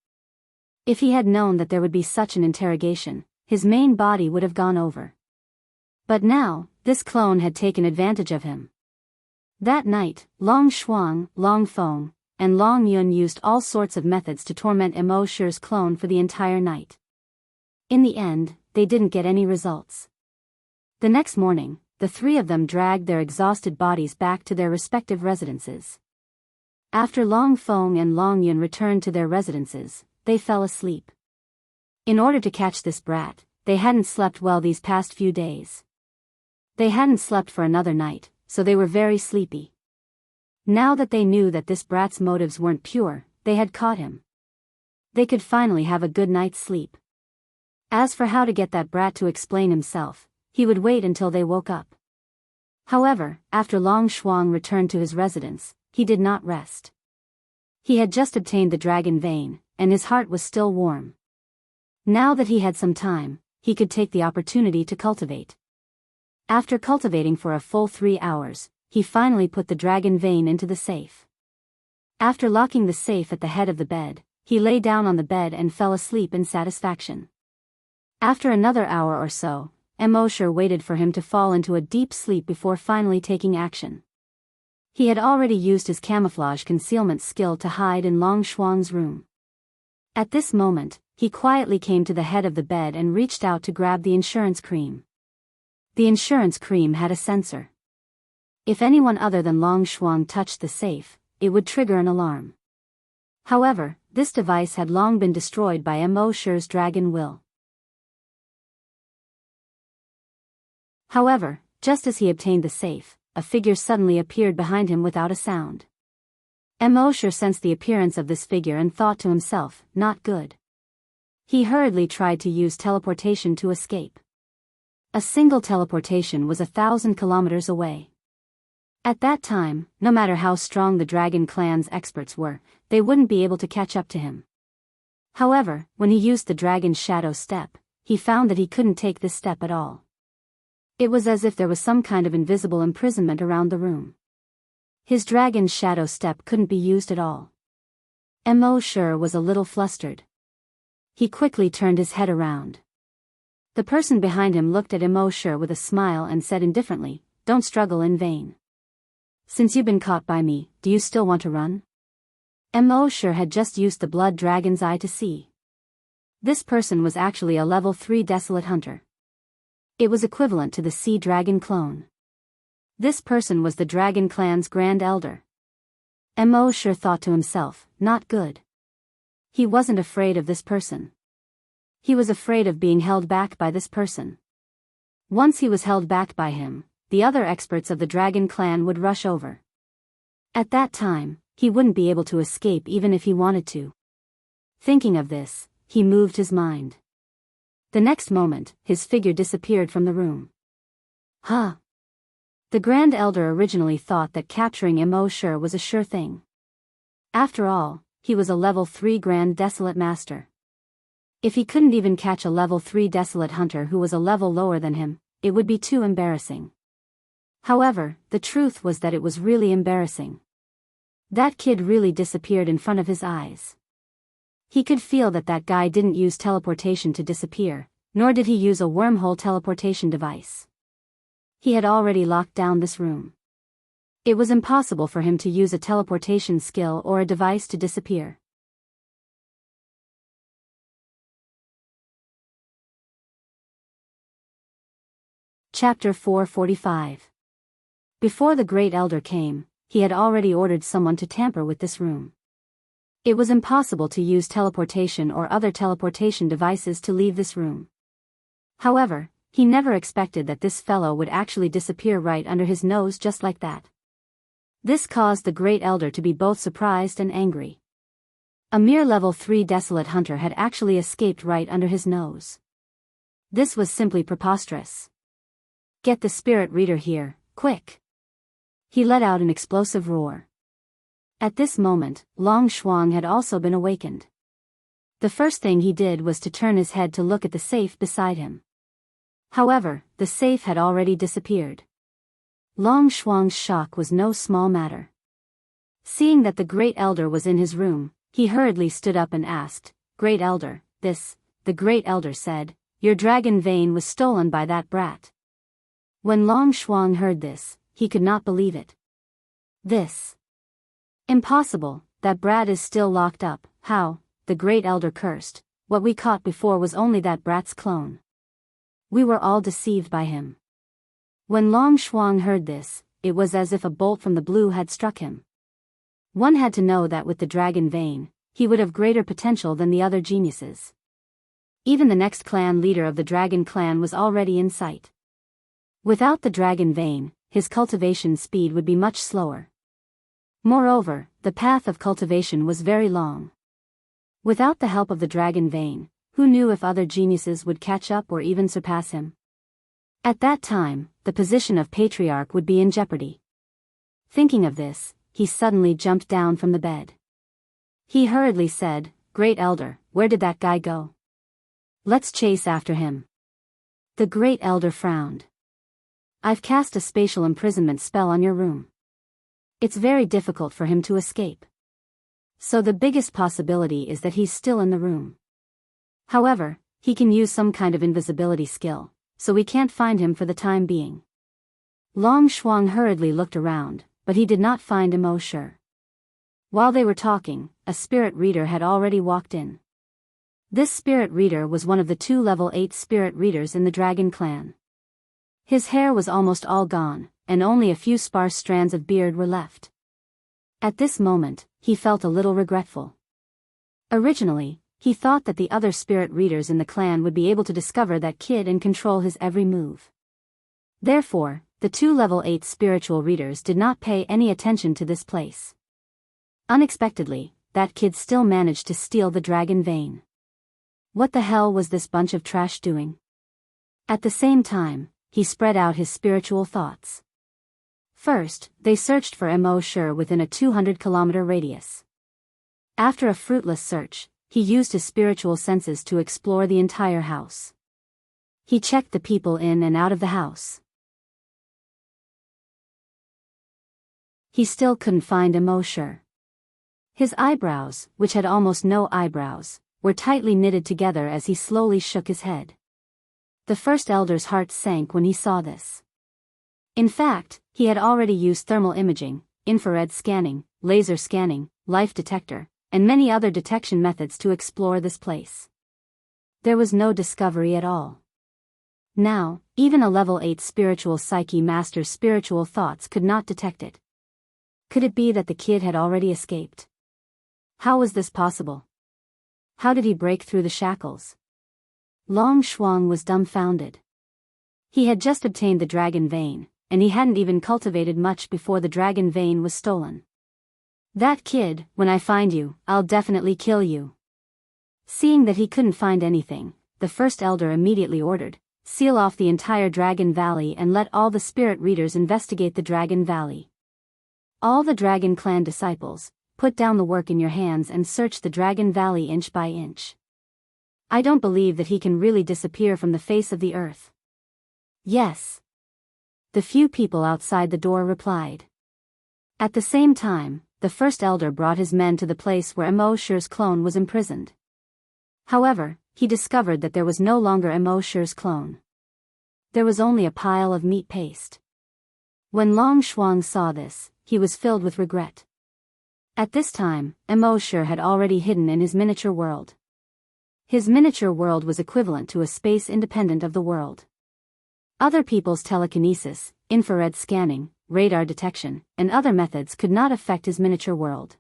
If he had known that there would be such an interrogation, his main body would have gone over. But now, this clone had taken advantage of him. That night, Long Shuang, Long Feng, and Long Yun used all sorts of methods to torment Immerse's clone for the entire night. In the end, they didn't get any results. The next morning, the three of them dragged their exhausted bodies back to their respective residences. After Long Feng and Long Yun returned to their residences, they fell asleep. In order to catch this brat, they hadn't slept well these past few days. They hadn't slept for another night, so they were very sleepy. Now that they knew that this brat's motives weren't pure, they had caught him. They could finally have a good night's sleep. As for how to get that brat to explain himself, he would wait until they woke up. However, after Long Shuang returned to his residence, he did not rest. He had just obtained the dragon vein, and his heart was still warm. Now that he had some time, he could take the opportunity to cultivate. After cultivating for a full 3 hours, he finally put the dragon vein into the safe. After locking the safe at the head of the bed, he lay down on the bed and fell asleep in satisfaction. After another hour or so, Immerse waited for him to fall into a deep sleep before finally taking action. He had already used his camouflage concealment skill to hide in Long Shuang's room. At this moment, he quietly came to the head of the bed and reached out to grab the insurance cream. The insurance cream had a sensor. If anyone other than Long Shuang touched the safe, it would trigger an alarm. However, this device had long been destroyed by Immerse's dragon will. However, just as he obtained the safe, a figure suddenly appeared behind him without a sound. Immerse sensed the appearance of this figure and thought to himself, not good. He hurriedly tried to use teleportation to escape. A single teleportation was 1,000 kilometers away. At that time, no matter how strong the Dragon Clan's experts were, they wouldn't be able to catch up to him. However, when he used the Dragon's Shadow Step, he found that he couldn't take this step at all. It was as if there was some kind of invisible imprisonment around the room. His Dragon's Shadow Step couldn't be used at all. Immerse was a little flustered. He quickly turned his head around. The person behind him looked at Immerse with a smile and said indifferently, "Don't struggle in vain. Since you've been caught by me, do you still want to run?" Immerse had just used the Blood Dragon's Eye to see. This person was actually a level 3 Desolate Hunter. It was equivalent to the Sea Dragon clone. This person was the Dragon Clan's Grand Elder. Immerse thought to himself, not good. He wasn't afraid of this person. He was afraid of being held back by this person. Once he was held back by him, the other experts of the Dragon Clan would rush over. At that time, he wouldn't be able to escape even if he wanted to. Thinking of this, he moved his mind. The next moment, his figure disappeared from the room. Huh. The Grand Elder originally thought that capturing Immerse was a sure thing. After all, he was a level 3 Grand Desolate Master. If he couldn't even catch a level 3 Desolate Hunter who was a level lower than him, it would be too embarrassing. However, the truth was that it was really embarrassing. That kid really disappeared in front of his eyes. He could feel that that guy didn't use teleportation to disappear, nor did he use a wormhole teleportation device. He had already locked down this room. It was impossible for him to use a teleportation skill or a device to disappear. Chapter 445. Before the Great Elder came, he had already ordered someone to tamper with this room. It was impossible to use teleportation or other teleportation devices to leave this room. However, he never expected that this fellow would actually disappear right under his nose just like that. This caused the Great Elder to be both surprised and angry. A mere level 3 Desolate Hunter had actually escaped right under his nose. This was simply preposterous. "Get the Spirit Reader here, quick!" He let out an explosive roar. At this moment, Long Shuang had also been awakened. The first thing he did was to turn his head to look at the safe beside him. However, the safe had already disappeared. Long Shuang's shock was no small matter. Seeing that the Great Elder was in his room, he hurriedly stood up and asked, "Great Elder, the Great Elder said, your dragon vein was stolen by that brat." When Long Shuang heard this, he could not believe it. This. Impossible, that brat is still locked up." "How?" the great elder cursed. "What we caught before was only that brat's clone. We were all deceived by him." When Long Shuang heard this, it was as if a bolt from the blue had struck him. One had to know that with the dragon vein, he would have greater potential than the other geniuses. Even the next clan leader of the dragon clan was already in sight. Without the dragon vein, his cultivation speed would be much slower. Moreover, the path of cultivation was very long. Without the help of the dragon vein, who knew if other geniuses would catch up or even surpass him? At that time, the position of patriarch would be in jeopardy. Thinking of this, he suddenly jumped down from the bed. He hurriedly said, "Great elder, where did that guy go? Let's chase after him." The great elder frowned. "I've cast a spatial imprisonment spell on your room. It's very difficult for him to escape. So the biggest possibility is that he's still in the room. However, he can use some kind of invisibility skill, so we can't find him for the time being." Long Shuang hurriedly looked around, but he did not find Immerse. While they were talking, a spirit reader had already walked in. This spirit reader was one of the 2 level 8 spirit readers in the dragon clan. His hair was almost all gone, and only a few sparse strands of beard were left. At this moment, he felt a little regretful. Originally, he thought that the other spirit readers in the clan would be able to discover that kid and control his every move. Therefore, the 2 level 8 spiritual readers did not pay any attention to this place. Unexpectedly, that kid still managed to steal the dragon vein. What the hell was this bunch of trash doing? At the same time, he spread out his spiritual thoughts. First, they searched for Immerse within a 200-kilometer radius. After a fruitless search, he used his spiritual senses to explore the entire house. He checked the people in and out of the house. He still couldn't find Immerse. His eyebrows, which had almost no eyebrows, were tightly knitted together as he slowly shook his head. The first elder's heart sank when he saw this. In fact, he had already used thermal imaging, infrared scanning, laser scanning, life detector, and many other detection methods to explore this place. There was no discovery at all. Now, even a level 8 spiritual psyche master's spiritual thoughts could not detect it. Could it be that the kid had already escaped? How was this possible? How did he break through the shackles? Long Shuang was dumbfounded. He had just obtained the dragon vein, and he hadn't even cultivated much before the dragon vein was stolen. "That kid, when I find you, I'll definitely kill you." Seeing that he couldn't find anything, the first elder immediately ordered, "Seal off the entire Dragon Valley and let all the spirit readers investigate the Dragon Valley. All the Dragon Clan disciples, put down the work in your hands and search the Dragon Valley inch by inch. I don't believe that he can really disappear from the face of the earth." "Yes." The few people outside the door replied. At the same time, the first elder brought his men to the place where Immerse's clone was imprisoned. However, he discovered that there was no longer Immerse's clone. There was only a pile of meat paste. When Long Shuang saw this, he was filled with regret. At this time, Immerse had already hidden in his miniature world. His miniature world was equivalent to a space independent of the world. Other people's telekinesis, infrared scanning, radar detection, and other methods could not affect his miniature world.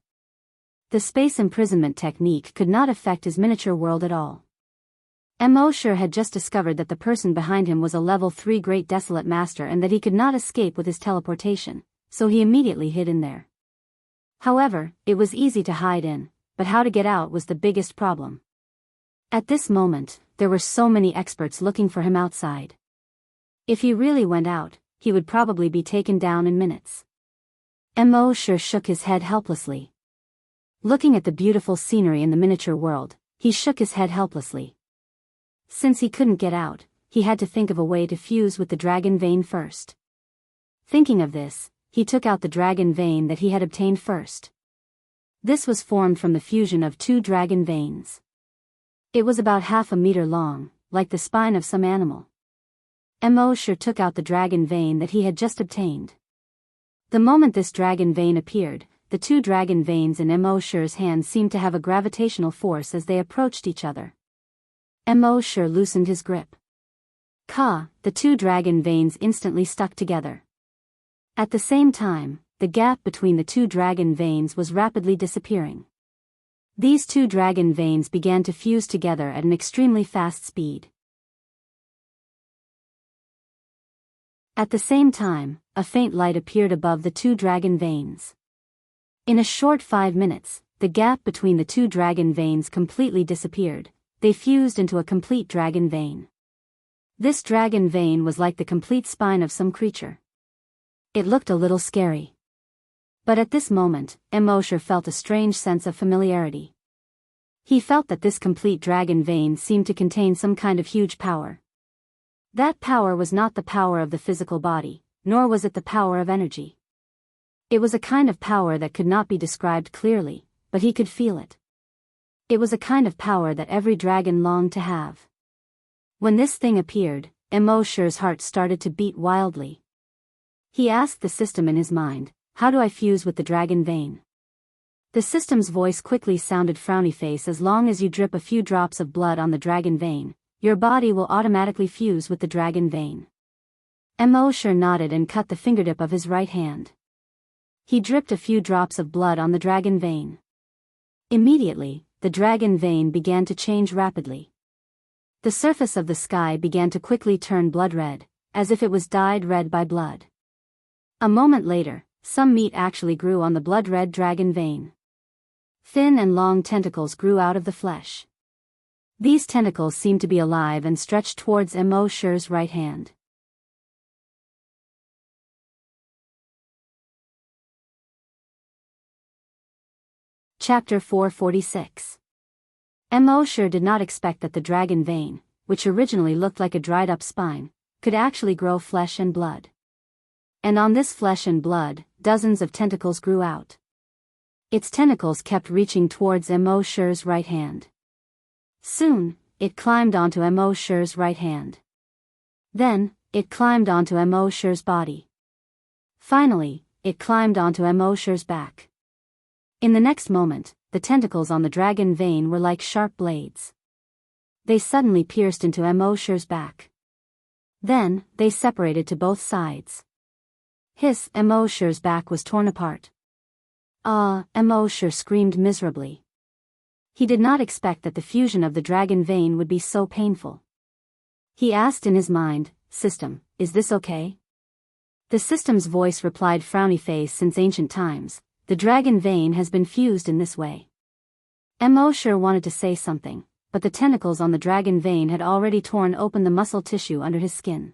The space imprisonment technique could not affect his miniature world at all. Immerse had just discovered that the person behind him was a level 3 Great Desolate Master and that he could not escape with his teleportation, so he immediately hid in there. However, it was easy to hide in, but how to get out was the biggest problem. At this moment, there were so many experts looking for him outside. If he really went out, he would probably be taken down in minutes. Immerse shook his head helplessly. Looking at the beautiful scenery in the miniature world, he shook his head helplessly. Since he couldn't get out, he had to think of a way to fuse with the dragon vein first. Thinking of this, he took out the dragon vein that he had obtained first. This was formed from the fusion of 2 dragon veins. It was about half a meter long, like the spine of some animal. Immerse took out the dragon vein that he had just obtained. The moment this dragon vein appeared, the two dragon veins in Immerse's hands seemed to have a gravitational force as they approached each other. Immerse loosened his grip. The two dragon veins instantly stuck together. At the same time, the gap between the two dragon veins was rapidly disappearing. These two dragon veins began to fuse together at an extremely fast speed. At the same time, a faint light appeared above the two dragon veins. In a short 5 minutes, the gap between the two dragon veins completely disappeared. They fused into a complete dragon vein. This dragon vein was like the complete spine of some creature. It looked a little scary. But at this moment, Immerse felt a strange sense of familiarity. He felt that this complete dragon vein seemed to contain some kind of huge power. That power was not the power of the physical body, nor was it the power of energy. It was a kind of power that could not be described clearly, but he could feel it. It was a kind of power that every dragon longed to have. When this thing appeared, Immerse's heart started to beat wildly. He asked the system in his mind, "How do I fuse with the dragon vein?" The system's voice quickly sounded frowny face. "As long as you drip a few drops of blood on the dragon vein, your body will automatically fuse with the dragon vein." Immerse nodded and cut the fingertip of his right hand. He dripped a few drops of blood on the dragon vein. Immediately, the dragon vein began to change rapidly. The surface of the sky began to quickly turn blood red, as if it was dyed red by blood. A moment later, some meat actually grew on the blood-red dragon vein. Thin and long tentacles grew out of the flesh. These tentacles seemed to be alive and stretched towards Immerse's right hand. Chapter 446. Immerse did not expect that the dragon vein, which originally looked like a dried-up spine, could actually grow flesh and blood. And on this flesh and blood, dozens of tentacles grew out. Its tentacles kept reaching towards Immerse's right hand. Soon, it climbed onto Immerse's right hand. Then, it climbed onto Immerse's body. Finally, it climbed onto Immerse's back. In the next moment, the tentacles on the dragon vein were like sharp blades. They suddenly pierced into Immerse's back. Then, they separated to both sides. Immerse's back was torn apart. Immerse screamed miserably. He did not expect that the fusion of the dragon vein would be so painful. He asked in his mind, "System, is this okay?" The system's voice replied, "Frowny face, since ancient times, the dragon vein has been fused in this way." Immerse wanted to say something, but the tentacles on the dragon vein had already torn open the muscle tissue under his skin.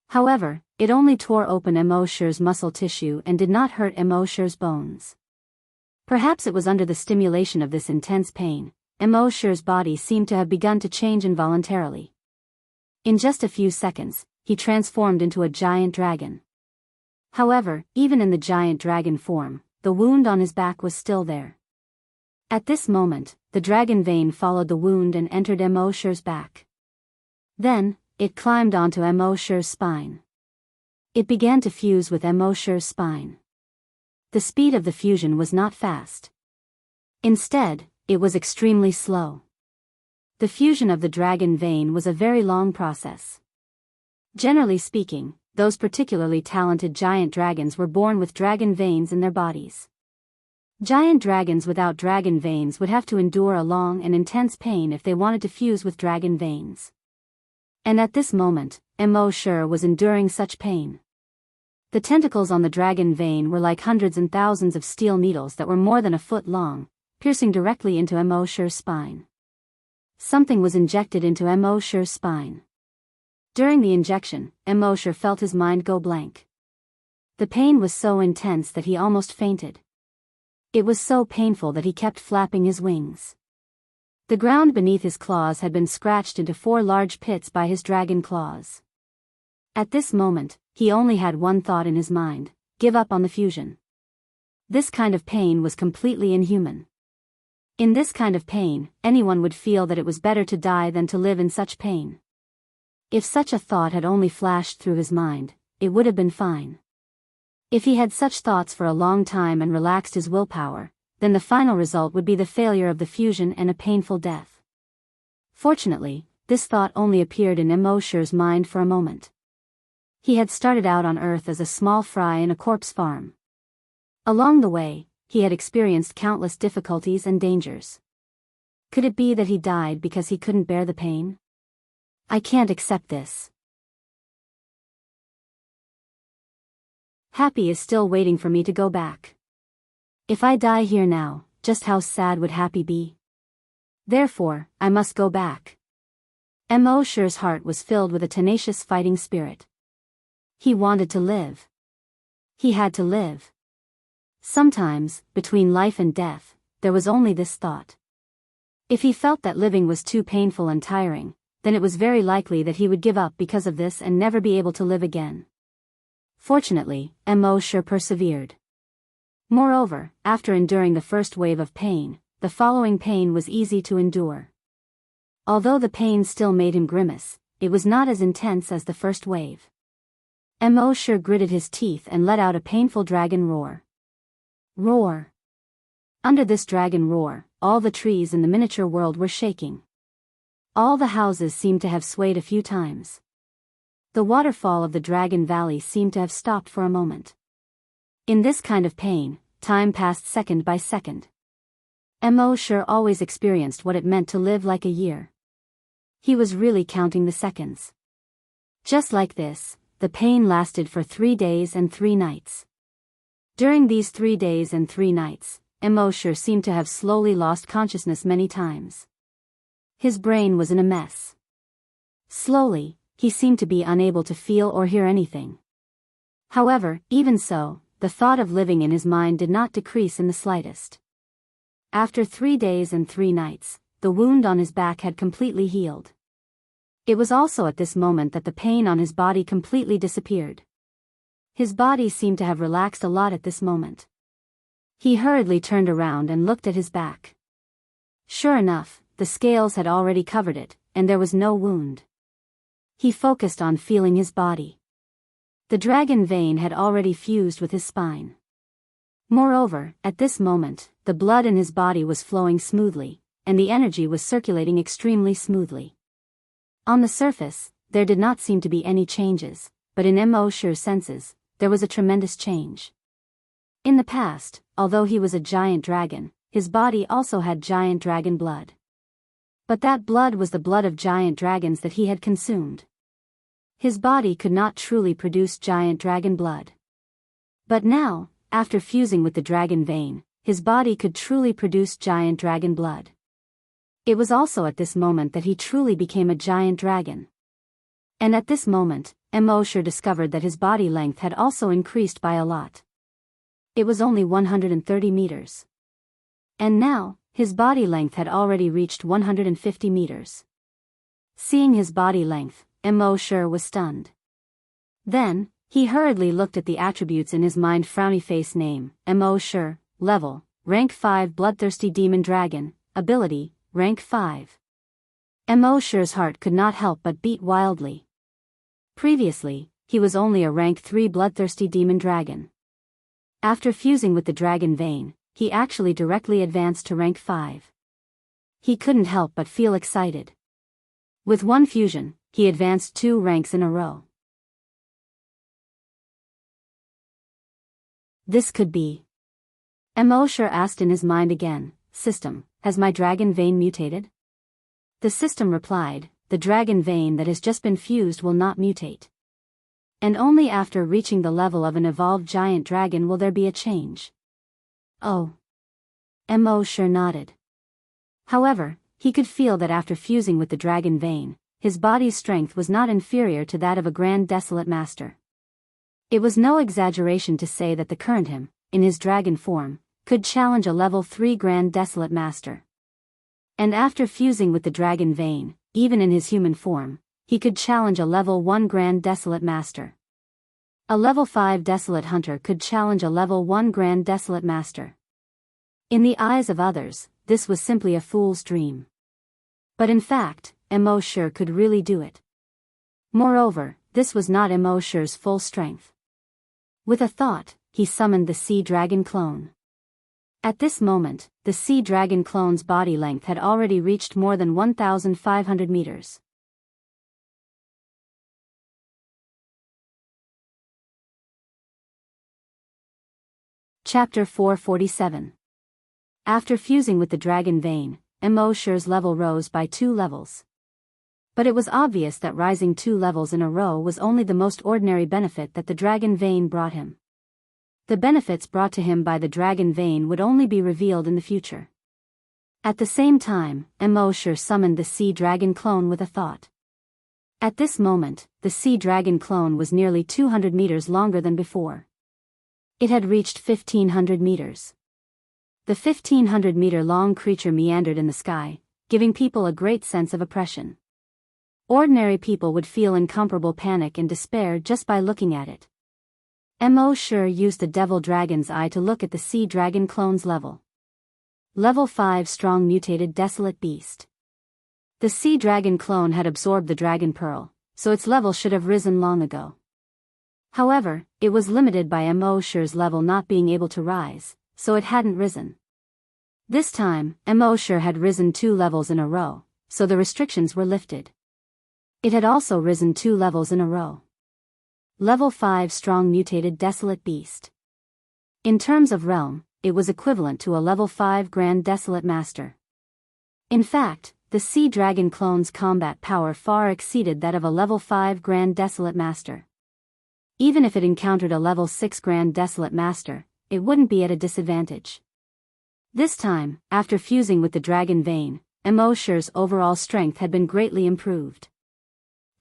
However, it only tore open Immerse's muscle tissue and did not hurt Immerse's bones. Perhaps it was under the stimulation of this intense pain, Immerse's body seemed to have begun to change involuntarily. In just a few seconds, he transformed into a giant dragon. However, even in the giant dragon form, the wound on his back was still there. At this moment, the dragon vein followed the wound and entered Immerse's back. Then, it climbed onto Immerse's spine. It began to fuse with Immerse's spine. The speed of the fusion was not fast. Instead, it was extremely slow. The fusion of the dragon vein was a very long process. Generally speaking, those particularly talented giant dragons were born with dragon veins in their bodies. Giant dragons without dragon veins would have to endure a long and intense pain if they wanted to fuse with dragon veins. And at this moment, Immerse was enduring such pain. The tentacles on the dragon vein were like hundreds and thousands of steel needles that were more than a foot long, piercing directly into Immerse's spine. Something was injected into Immerse's spine. During the injection, Immerse felt his mind go blank. The pain was so intense that he almost fainted. It was so painful that he kept flapping his wings. The ground beneath his claws had been scratched into 4 large pits by his dragon claws. At this moment, he only had one thought in his mind: give up on the fusion. This kind of pain was completely inhuman. In this kind of pain, anyone would feel that it was better to die than to live in such pain. If such a thought had only flashed through his mind, it would have been fine. If he had such thoughts for a long time and relaxed his willpower, then the final result would be the failure of the fusion and a painful death. Fortunately, this thought only appeared in Immerse's mind for a moment. He had started out on Earth as a small fry in a corpse farm. Along the way, he had experienced countless difficulties and dangers. Could it be that he died because he couldn't bear the pain? I can't accept this. Happy is still waiting for me to go back. If I die here now, just how sad would Happy be? Therefore, I must go back. Immerse's heart was filled with a tenacious fighting spirit. He wanted to live. He had to live. Sometimes, between life and death, there was only this thought. If he felt that living was too painful and tiring, then it was very likely that he would give up because of this and never be able to live again. Fortunately, Immerse persevered. Moreover, after enduring the first wave of pain, the following pain was easy to endure. Although the pain still made him grimace, it was not as intense as the first wave. Immerse gritted his teeth and let out a painful dragon roar. Roar. Under this dragon roar, all the trees in the miniature world were shaking. All the houses seemed to have swayed a few times. The waterfall of the Dragon Valley seemed to have stopped for a moment. In this kind of pain, time passed second by second. Immerse always experienced what it meant to live like a year. He was really counting the seconds. Just like this, the pain lasted for 3 days and 3 nights. During these 3 days and 3 nights, Immerse seemed to have slowly lost consciousness many times. His brain was in a mess. Slowly, he seemed to be unable to feel or hear anything. However, even so, the thought of living in his mind did not decrease in the slightest. After 3 days and 3 nights, the wound on his back had completely healed. It was also at this moment that the pain on his body completely disappeared. His body seemed to have relaxed a lot at this moment. He hurriedly turned around and looked at his back. Sure enough, the scales had already covered it, and there was no wound. He focused on feeling his body. The dragon vein had already fused with his spine. Moreover, at this moment, the blood in his body was flowing smoothly, and the energy was circulating extremely smoothly. On the surface, there did not seem to be any changes, but in Immerse's senses, there was a tremendous change. In the past, although he was a giant dragon, his body also had giant dragon blood. But that blood was the blood of giant dragons that he had consumed. His body could not truly produce giant dragon blood. But now, after fusing with the dragon vein, his body could truly produce giant dragon blood. It was also at this moment that he truly became a giant dragon. And at this moment, Immerse discovered that his body length had also increased by a lot. It was only 130 meters. And now, his body length had already reached 150 meters. Seeing his body length, Immerse was stunned. Then, he hurriedly looked at the attributes in his mind. Frowny face. Name, Immerse, level, rank 5 bloodthirsty demon dragon, ability, rank 5. Immerse's heart could not help but beat wildly. Previously, he was only a rank 3 bloodthirsty demon dragon. After fusing with the dragon vein, he actually directly advanced to rank 5. He couldn't help but feel excited. With one fusion, he advanced 2 ranks in a row. This could be. Immerse asked in his mind again, System, has my dragon vein mutated? The system replied, the dragon vein that has just been fused will not mutate. And only after reaching the level of an evolved giant dragon will there be a change. Oh. Immerse nodded. However, he could feel that after fusing with the dragon vein, his body's strength was not inferior to that of a grand desolate master. It was no exaggeration to say that the current him, in his dragon form, could challenge a level 3 grand desolate master. And after fusing with the dragon vein, even in his human form, he could challenge a level 1 grand desolate master. A level 5 desolate hunter could challenge a level 1 grand desolate master. In the eyes of others, this was simply a fool's dream. But in fact, Immerse could really do it. Moreover, this was not Immerse's full strength. With a thought, he summoned the sea dragon clone. At this moment, the sea dragon clone's body length had already reached more than 1,500 meters. Chapter 447. After fusing with the dragon vein, Immerse's level rose by 2 levels. But it was obvious that rising 2 levels in a row was only the most ordinary benefit that the dragon vein brought him. The benefits brought to him by the dragon vein would only be revealed in the future. At the same time, Immerse summoned the sea dragon clone with a thought. At this moment, the sea dragon clone was nearly 200 meters longer than before. It had reached 1,500 meters. The 1,500-meter-long creature meandered in the sky, giving people a great sense of oppression. Ordinary people would feel incomparable panic and despair just by looking at it. Immerse used the devil dragon's eye to look at the sea dragon clone's level. Level 5 strong mutated desolate beast. The sea dragon clone had absorbed the dragon pearl, so its level should have risen long ago. However, it was limited by Immerse's level not being able to rise, so it hadn't risen. This time, Immerse had risen 2 levels in a row, so the restrictions were lifted. It had also risen 2 levels in a row. Level 5 strong mutated desolate beast. In terms of realm, it was equivalent to a level 5 grand desolate master. In fact, the sea dragon clone's combat power far exceeded that of a level 5 grand desolate master. Even if it encountered a level 6 grand desolate master, it wouldn't be at a disadvantage. This time, after fusing with the dragon vein, Immerse's overall strength had been greatly improved.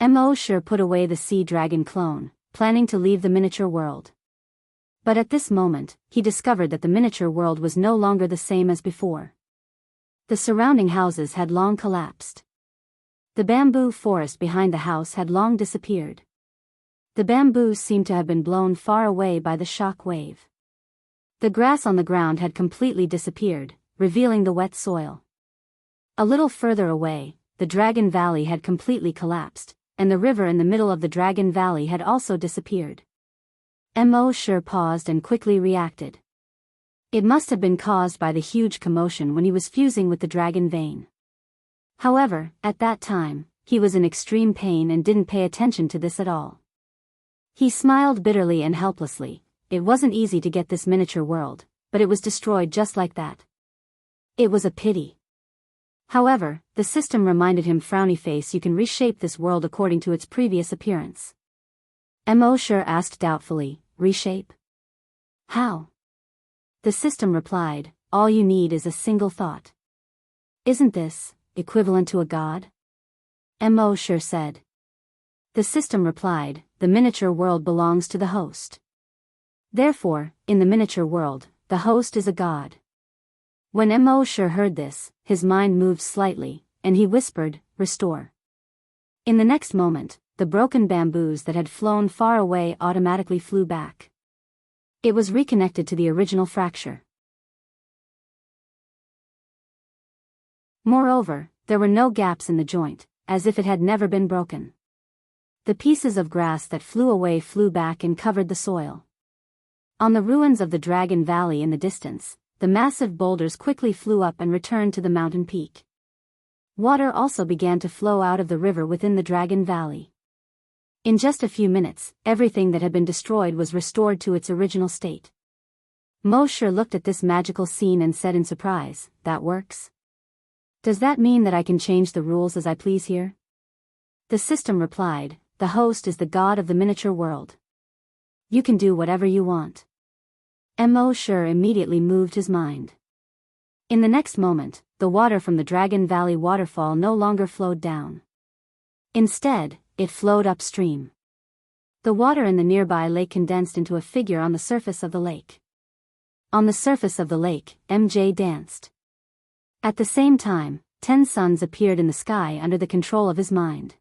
Immerse put away the sea dragon clone, planning to leave the miniature world. But at this moment, he discovered that the miniature world was no longer the same as before. The surrounding houses had long collapsed. The bamboo forest behind the house had long disappeared. The bamboos seemed to have been blown far away by the shock wave. The grass on the ground had completely disappeared, revealing the wet soil. A little further away, the Dragon Valley had completely collapsed, and the river in the middle of the Dragon Valley had also disappeared. Immerse paused and quickly reacted. It must have been caused by the huge commotion when he was fusing with the dragon vein. However, at that time, he was in extreme pain and didn't pay attention to this at all. He smiled bitterly and helplessly. It wasn't easy to get this miniature world, but it was destroyed just like that. It was a pity. However, the system reminded him, frowny face, you can reshape this world according to its previous appearance. Immerse asked doubtfully, reshape? How? The system replied, all you need is a single thought. Isn't this equivalent to a god? Immerse said. The system replied, the miniature world belongs to the host. Therefore, in the miniature world, the host is a god. When Immerse heard this, his mind moved slightly, and he whispered, restore. In the next moment, the broken bamboos that had flown far away automatically flew back. It was reconnected to the original fracture. Moreover, there were no gaps in the joint, as if it had never been broken. The pieces of grass that flew away flew back and covered the soil. On the ruins of the Dragon Valley in the distance, the massive boulders quickly flew up and returned to the mountain peak. Water also began to flow out of the river within the Dragon Valley. In just a few minutes, everything that had been destroyed was restored to its original state. Immerse looked at this magical scene and said in surprise, that works? Does that mean that I can change the rules as I please here? The system replied, the host is the god of the miniature world. You can do whatever you want. Immerse immediately moved his mind. In the next moment, the water from the Dragon Valley waterfall no longer flowed down. Instead, it flowed upstream. The water in the nearby lake condensed into a figure on the surface of the lake. On the surface of the lake, MJ danced. At the same time, 10 suns appeared in the sky under the control of his mind.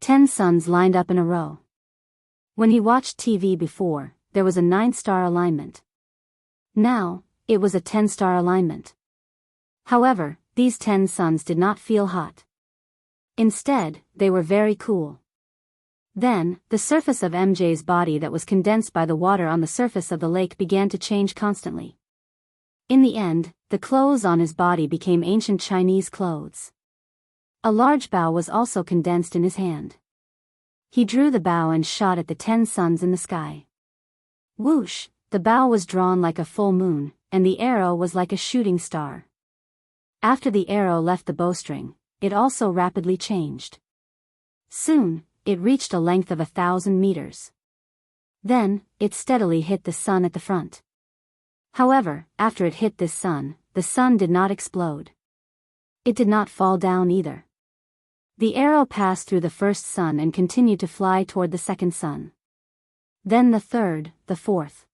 10 suns lined up in a row. When he watched TV before, there was a 9-star alignment. Now, it was a 10-star alignment. However, these 10 suns did not feel hot. Instead, they were very cool. Then, the surface of MJ's body that was condensed by the water on the surface of the lake began to change constantly. In the end, the clothes on his body became ancient Chinese clothes. A large bow was also condensed in his hand. He drew the bow and shot at the 10 suns in the sky. Whoosh, the bow was drawn like a full moon, and the arrow was like a shooting star. After the arrow left the bowstring, it also rapidly changed. Soon, it reached a length of 1,000 meters. Then, it steadily hit the sun at the front. However, after it hit this sun, the sun did not explode. It did not fall down either. The arrow passed through the first sun and continued to fly toward the second sun. Then the third, the fourth.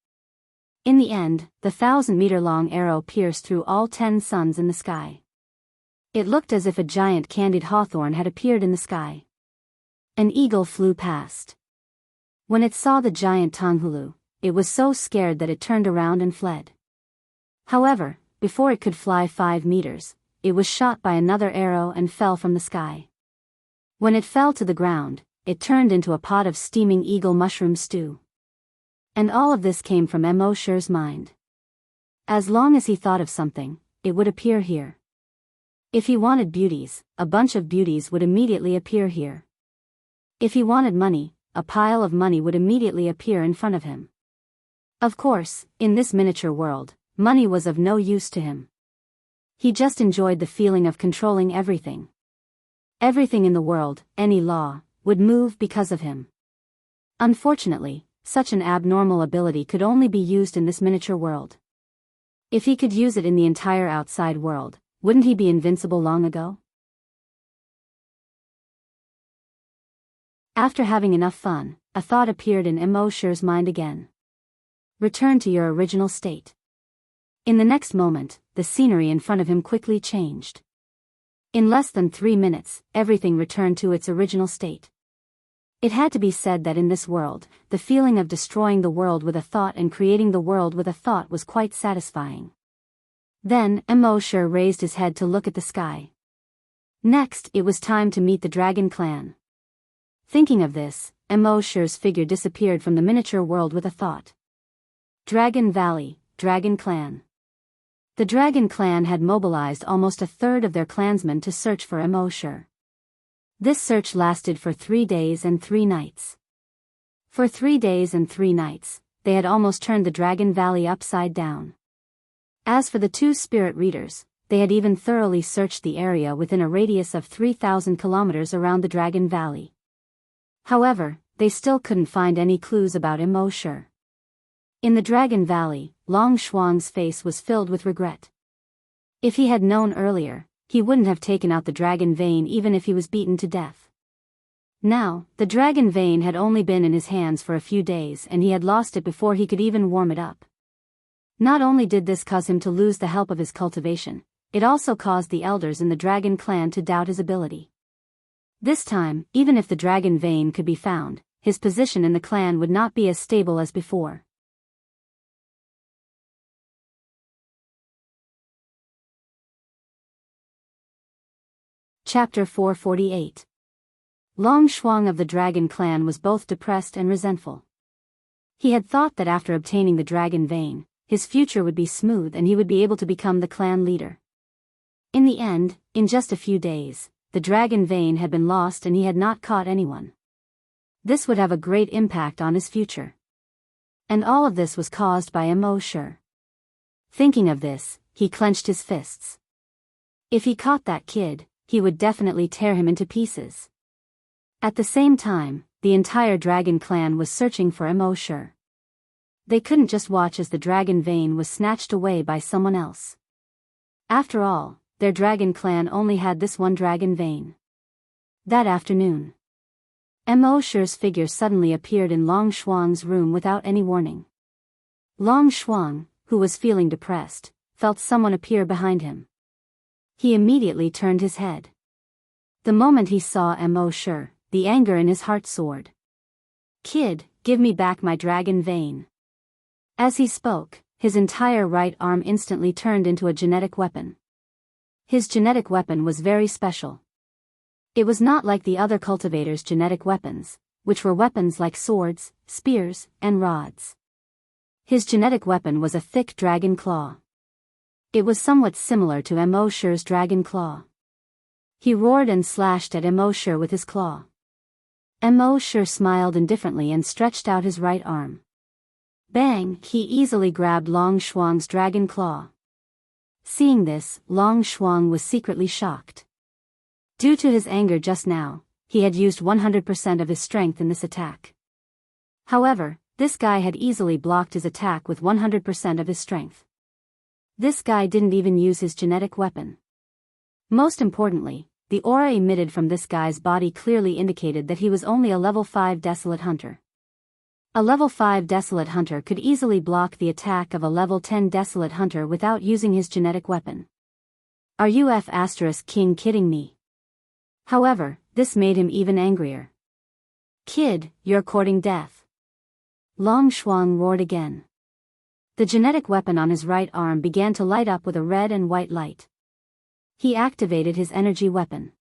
In the end, the 1,000-meter-long arrow pierced through all 10 suns in the sky. It looked as if a giant candied hawthorn had appeared in the sky. An eagle flew past. When it saw the giant Tanghulu, it was so scared that it turned around and fled. However, before it could fly 5 meters, it was shot by another arrow and fell from the sky. When it fell to the ground, it turned into a pot of steaming eagle mushroom stew. And all of this came from Immerse's mind. As long as he thought of something, it would appear here. If he wanted beauties, a bunch of beauties would immediately appear here. If he wanted money, a pile of money would immediately appear in front of him. Of course, in this miniature world, money was of no use to him. He just enjoyed the feeling of controlling everything. Everything in the world, any law, would move because of him. Unfortunately, such an abnormal ability could only be used in this miniature world. If he could use it in the entire outside world, wouldn't he be invincible long ago? After having enough fun, a thought appeared in Immerse's mind again. Return to your original state. In the next moment, the scenery in front of him quickly changed. In less than 3 minutes, everything returned to its original state. It had to be said that in this world, the feeling of destroying the world with a thought and creating the world with a thought was quite satisfying. Then, Immerse raised his head to look at the sky. Next, it was time to meet the Dragon Clan. Thinking of this, Immerse's figure disappeared from the miniature world with a thought. Dragon Valley, Dragon Clan. The Dragon Clan had mobilized almost a third of their clansmen to search for Immerse. This search lasted for 3 days and 3 nights. For 3 days and 3 nights, they had almost turned the Dragon Valley upside down. As for the 2 spirit readers, they had even thoroughly searched the area within a radius of 3,000 kilometers around the Dragon Valley. However, they still couldn't find any clues about Immerse. In the Dragon Valley, Long Shuang's face was filled with regret. If he had known earlier, he wouldn't have taken out the dragon vein even if he was beaten to death. Now, the dragon vein had only been in his hands for a few days and he had lost it before he could even warm it up. Not only did this cause him to lose the help of his cultivation, it also caused the elders in the Dragon Clan to doubt his ability. This time, even if the dragon vein could be found, his position in the clan would not be as stable as before. Chapter 448. Long Shuang of the Dragon Clan was both depressed and resentful. He had thought that after obtaining the dragon vein, his future would be smooth and he would be able to become the clan leader. In the end, in just a few days, the dragon vein had been lost and he had not caught anyone. This would have a great impact on his future. And all of this was caused by Immerse. Thinking of this, he clenched his fists. If he caught that kid, he would definitely tear him into pieces. At the same time, the entire Dragon Clan was searching for Immerse. They couldn't just watch as the dragon vein was snatched away by someone else. After all, their Dragon Clan only had this one dragon vein. That afternoon, Immerse's figure suddenly appeared in Long Shuang's room without any warning. Long Shuang, who was feeling depressed, felt someone appear behind him. He immediately turned his head. The moment he saw Immerse, the anger in his heart soared. "Kid, give me back my dragon vein." As he spoke, his entire right arm instantly turned into a genetic weapon. His genetic weapon was very special. It was not like the other cultivators' genetic weapons. which were weapons like swords, spears, and rods. His genetic weapon was a thick dragon claw. It was somewhat similar to Immerse's dragon claw. He roared and slashed at Immerse with his claw. Immerse smiled indifferently and stretched out his right arm. Bang! He easily grabbed Long Shuang's dragon claw. Seeing this, Long Shuang was secretly shocked. Due to his anger just now, he had used 100% of his strength in this attack. However, this guy had easily blocked his attack with 100% of his strength. This guy didn't even use his genetic weapon. Most importantly, the aura emitted from this guy's body clearly indicated that he was only a level 5 Desolate Hunter. A level 5 Desolate Hunter could easily block the attack of a level 10 Desolate Hunter without using his genetic weapon. Are you King kidding me? However, this made him even angrier. Kid, you're courting death. Long Shuang roared again. The genetic weapon on his right arm began to light up with a red and white light. He activated his energy weapon.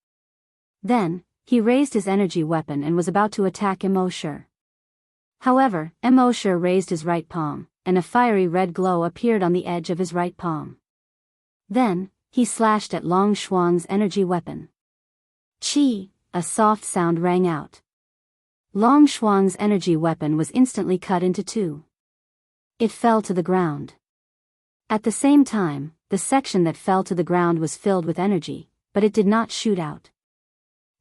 Then, he raised his energy weapon and was about to attack Immerse. However, Immerse raised his right palm, and a fiery red glow appeared on the edge of his right palm. Then, he slashed at Long Shuang's energy weapon. Chi! A soft sound rang out. Long Shuang's energy weapon was instantly cut into two. It fell to the ground. At the same time, the section that fell to the ground was filled with energy, but it did not shoot out.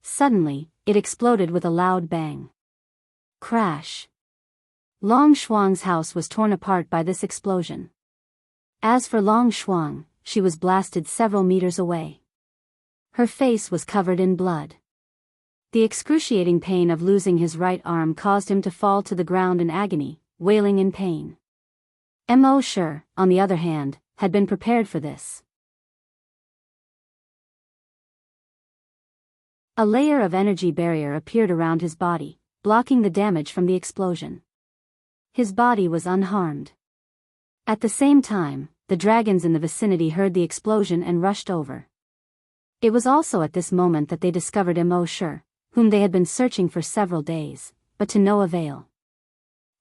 Suddenly, it exploded with a loud bang. Crash! Long Shuang's house was torn apart by this explosion. As for Long Shuang, she was blasted several meters away. Her face was covered in blood. The excruciating pain of losing his right arm caused him to fall to the ground in agony, wailing in pain. Immerse, on the other hand, had been prepared for this. A layer of energy barrier appeared around his body, blocking the damage from the explosion. His body was unharmed. At the same time, the dragons in the vicinity heard the explosion and rushed over. It was also at this moment that they discovered Immerse, whom they had been searching for several days, but to no avail.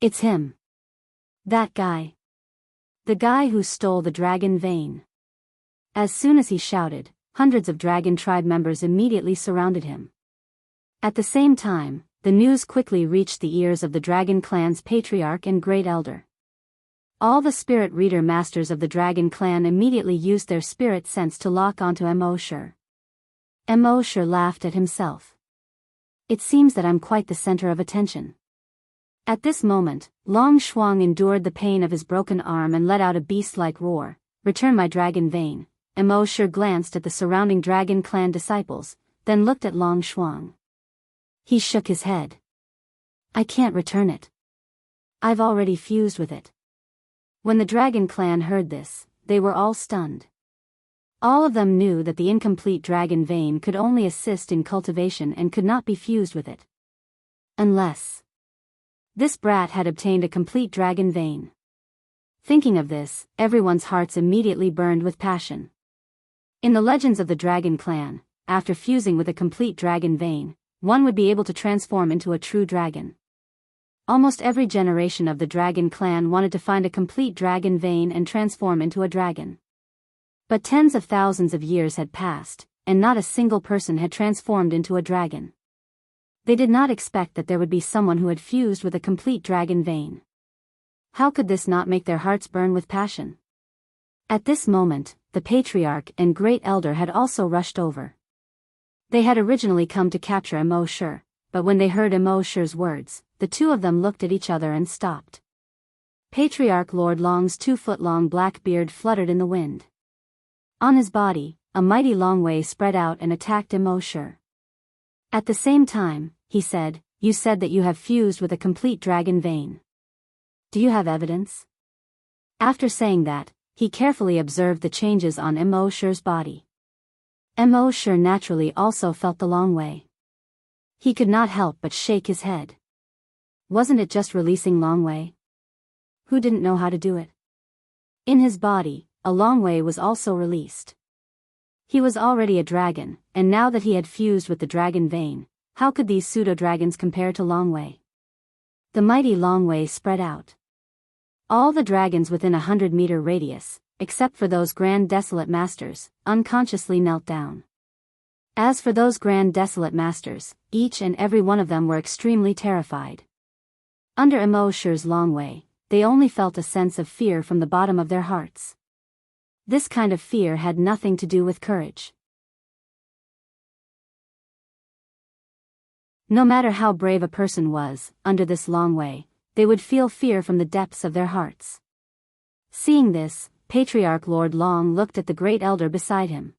It's him. That guy. The guy who stole the dragon vein. As soon as he shouted, hundreds of dragon tribe members immediately surrounded him. At the same time, the news quickly reached the ears of the dragon clan's patriarch and great elder. All the spirit reader masters of the dragon clan immediately used their spirit sense to lock onto Immerse. Immerse laughed at himself. It seems that I'm quite the center of attention. At this moment, Long Shuang endured the pain of his broken arm and let out a beast-like roar. Return my dragon vein. Immerse glanced at the surrounding dragon clan disciples, then looked at Long Shuang. He shook his head. I can't return it. I've already fused with it. When the dragon clan heard this, they were all stunned. All of them knew that the incomplete dragon vein could only assist in cultivation and could not be fused with it. Unless this brat had obtained a complete dragon vein. Thinking of this, everyone's hearts immediately burned with passion. In the legends of the dragon clan, after fusing with a complete dragon vein, one would be able to transform into a true dragon. Almost every generation of the dragon clan wanted to find a complete dragon vein and transform into a dragon. But tens of thousands of years had passed, and not a single person had transformed into a dragon. They did not expect that there would be someone who had fused with a complete dragon vein. How could this not make their hearts burn with passion? At this moment, the patriarch and great elder had also rushed over. They had originally come to capture Immerse, but when they heard Immerse's words, the two of them looked at each other and stopped. Patriarch Lord Long's 2-foot-long black beard fluttered in the wind. On his body, a mighty long way spread out and attacked Immerse. At the same time, he said, You said that you have fused with a complete dragon vein. Do you have evidence? After saying that, he carefully observed the changes on Immerse's body. Immerse naturally also felt the long way. He could not help but shake his head. Wasn't it just releasing long way? Who didn't know how to do it? In his body, a long way was also released. He was already a dragon, and now that he had fused with the dragon vein, how could these pseudo-dragons compare to Longwei? The mighty Longwei spread out. All the dragons within 100-meter radius, except for those Grand Desolate Masters, unconsciously knelt down. As for those Grand Desolate Masters, each and every one of them were extremely terrified. Under Immerse's Longwei, they only felt a sense of fear from the bottom of their hearts. This kind of fear had nothing to do with courage. No matter how brave a person was, under this Longwei, they would feel fear from the depths of their hearts. Seeing this, Patriarch Lord Long looked at the Great Elder beside him.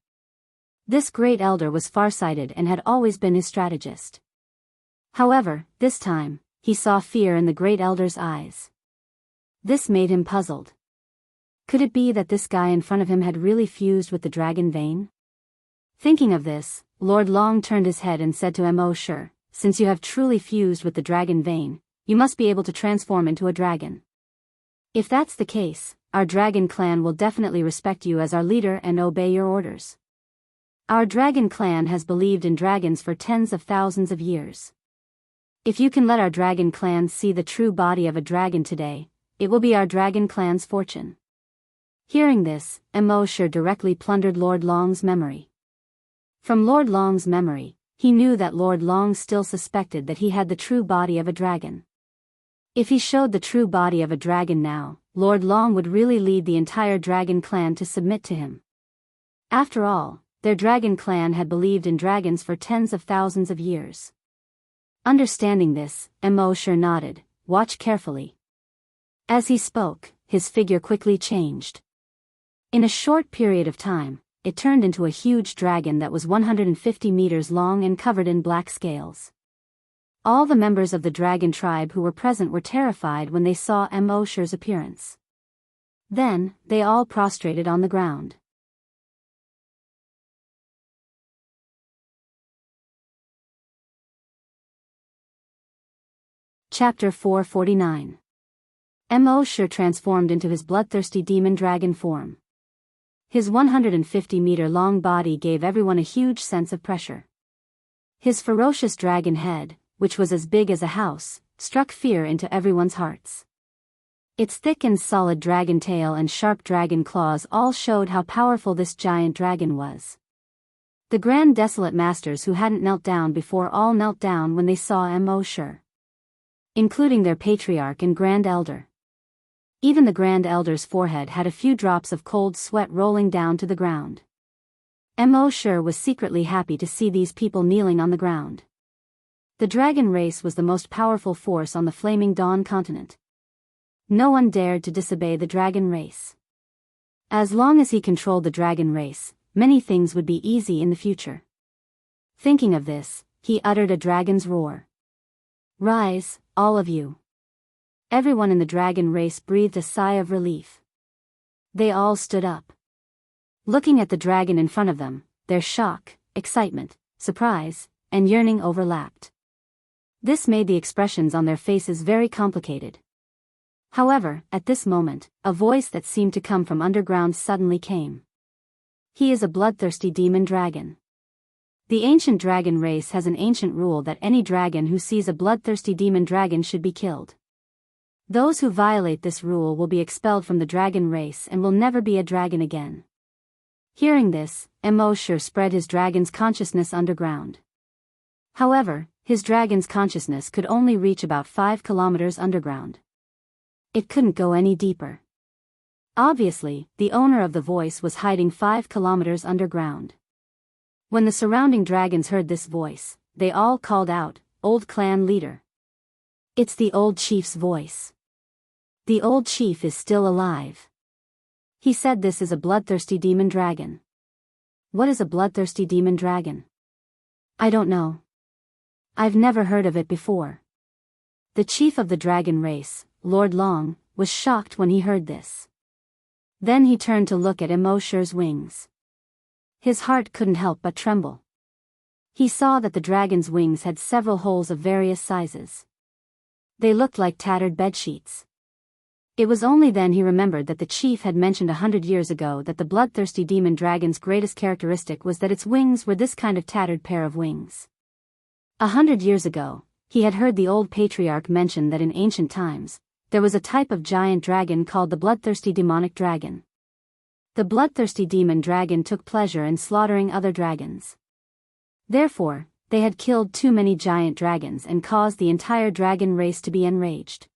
This Great Elder was farsighted and had always been his strategist. However, this time, he saw fear in the Great Elder's eyes. This made him puzzled. Could it be that this guy in front of him had really fused with the dragon vein? Thinking of this, Lord Long turned his head and said to Immerse, since you have truly fused with the dragon vein, you must be able to transform into a dragon. If that's the case, our dragon clan will definitely respect you as our leader and obey your orders. Our dragon clan has believed in dragons for tens of thousands of years. If you can let our dragon clan see the true body of a dragon today, it will be our dragon clan's fortune. Hearing this, Immerse directly plundered Lord Long's memory. From Lord Long's memory, he knew that Lord Long still suspected that he had the true body of a dragon. If he showed the true body of a dragon now, Lord Long would really lead the entire dragon clan to submit to him. After all, their dragon clan had believed in dragons for tens of thousands of years. Understanding this, Immerse nodded, "Watch carefully." As he spoke, his figure quickly changed. In a short period of time, it turned into a huge dragon that was 150 meters long and covered in black scales. All the members of the dragon tribe who were present were terrified when they saw Immerse's appearance. Then, they all prostrated on the ground. Chapter 449. Immerse transformed into his bloodthirsty demon dragon form. His 150-meter-long body gave everyone a huge sense of pressure. His ferocious dragon head, which was as big as a house, struck fear into everyone's hearts. Its thick and solid dragon tail and sharp dragon claws all showed how powerful this giant dragon was. The Grand Desolate Masters who hadn't knelt down before all knelt down when they saw Immerse, including their Patriarch and Grand Elder. Even the Grand Elder's forehead had a few drops of cold sweat rolling down to the ground. Immerse was secretly happy to see these people kneeling on the ground. The dragon race was the most powerful force on the Flaming Dawn continent. No one dared to disobey the dragon race. As long as he controlled the dragon race, many things would be easy in the future. Thinking of this, he uttered a dragon's roar. "Rise, all of you." Everyone in the dragon race breathed a sigh of relief. They all stood up. Looking at the dragon in front of them, their shock, excitement, surprise, and yearning overlapped. This made the expressions on their faces very complicated. However, at this moment, a voice that seemed to come from underground suddenly came. "He is a bloodthirsty demon dragon." The ancient dragon race has an ancient rule that any dragon who sees a bloodthirsty demon dragon should be killed. Those who violate this rule will be expelled from the dragon race and will never be a dragon again. Hearing this, Immerse spread his dragon's consciousness underground. However, his dragon's consciousness could only reach about 5 kilometers underground. It couldn't go any deeper. Obviously, the owner of the voice was hiding 5 kilometers underground. When the surrounding dragons heard this voice, they all called out, "Old clan leader." It's the old chief's voice. The old chief is still alive. He said this is a bloodthirsty demon dragon. What is a bloodthirsty demon dragon? I don't know. I've never heard of it before. The chief of the dragon race, Lord Long, was shocked when he heard this. Then he turned to look at Immerse's wings. His heart couldn't help but tremble. He saw that the dragon's wings had several holes of various sizes. They looked like tattered bedsheets. It was only then he remembered that the chief had mentioned 100 years ago that the bloodthirsty demon dragon's greatest characteristic was that its wings were this kind of tattered pair of wings. 100 years ago, he had heard the old patriarch mention that in ancient times, there was a type of giant dragon called the bloodthirsty demonic dragon. The bloodthirsty demon dragon took pleasure in slaughtering other dragons. Therefore, they had killed too many giant dragons and caused the entire dragon race to be enraged.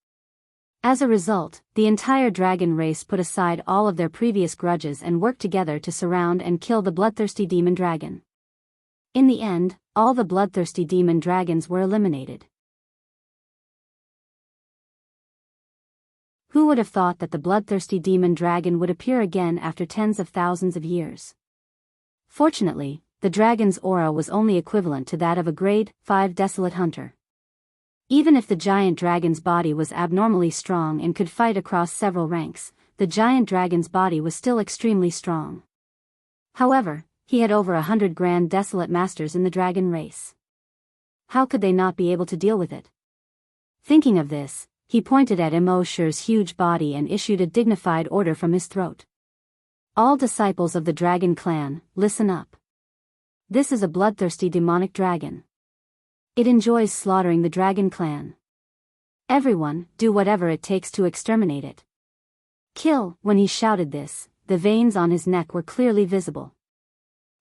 As a result, the entire dragon race put aside all of their previous grudges and worked together to surround and kill the bloodthirsty demon dragon. In the end, all the bloodthirsty demon dragons were eliminated. Who would have thought that the bloodthirsty demon dragon would appear again after tens of thousands of years? Fortunately, the dragon's aura was only equivalent to that of a grade 5 desolate hunter. Even if the giant dragon's body was abnormally strong and could fight across several ranks, the giant dragon's body was still extremely strong. However, he had over 100 grand desolate masters in the dragon race. How could they not be able to deal with it? Thinking of this, he pointed at Immerse's huge body and issued a dignified order from his throat. All disciples of the dragon clan, listen up. This is a bloodthirsty demonic dragon. It enjoys slaughtering the dragon clan. Everyone, do whatever it takes to exterminate it. Kill. When he shouted this, the veins on his neck were clearly visible.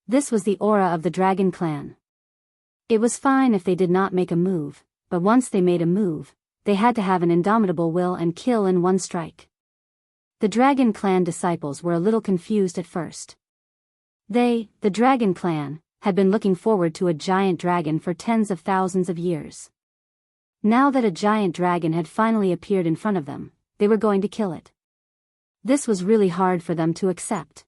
This was the aura of the dragon clan. It was fine if they did not make a move, but once they made a move, they had to have an indomitable will and kill in one strike. The dragon clan disciples were a little confused at first. They, the dragon clan, had been looking forward to a giant dragon for tens of thousands of years. Now that a giant dragon had finally appeared in front of them, they were going to kill it. This was really hard for them to accept.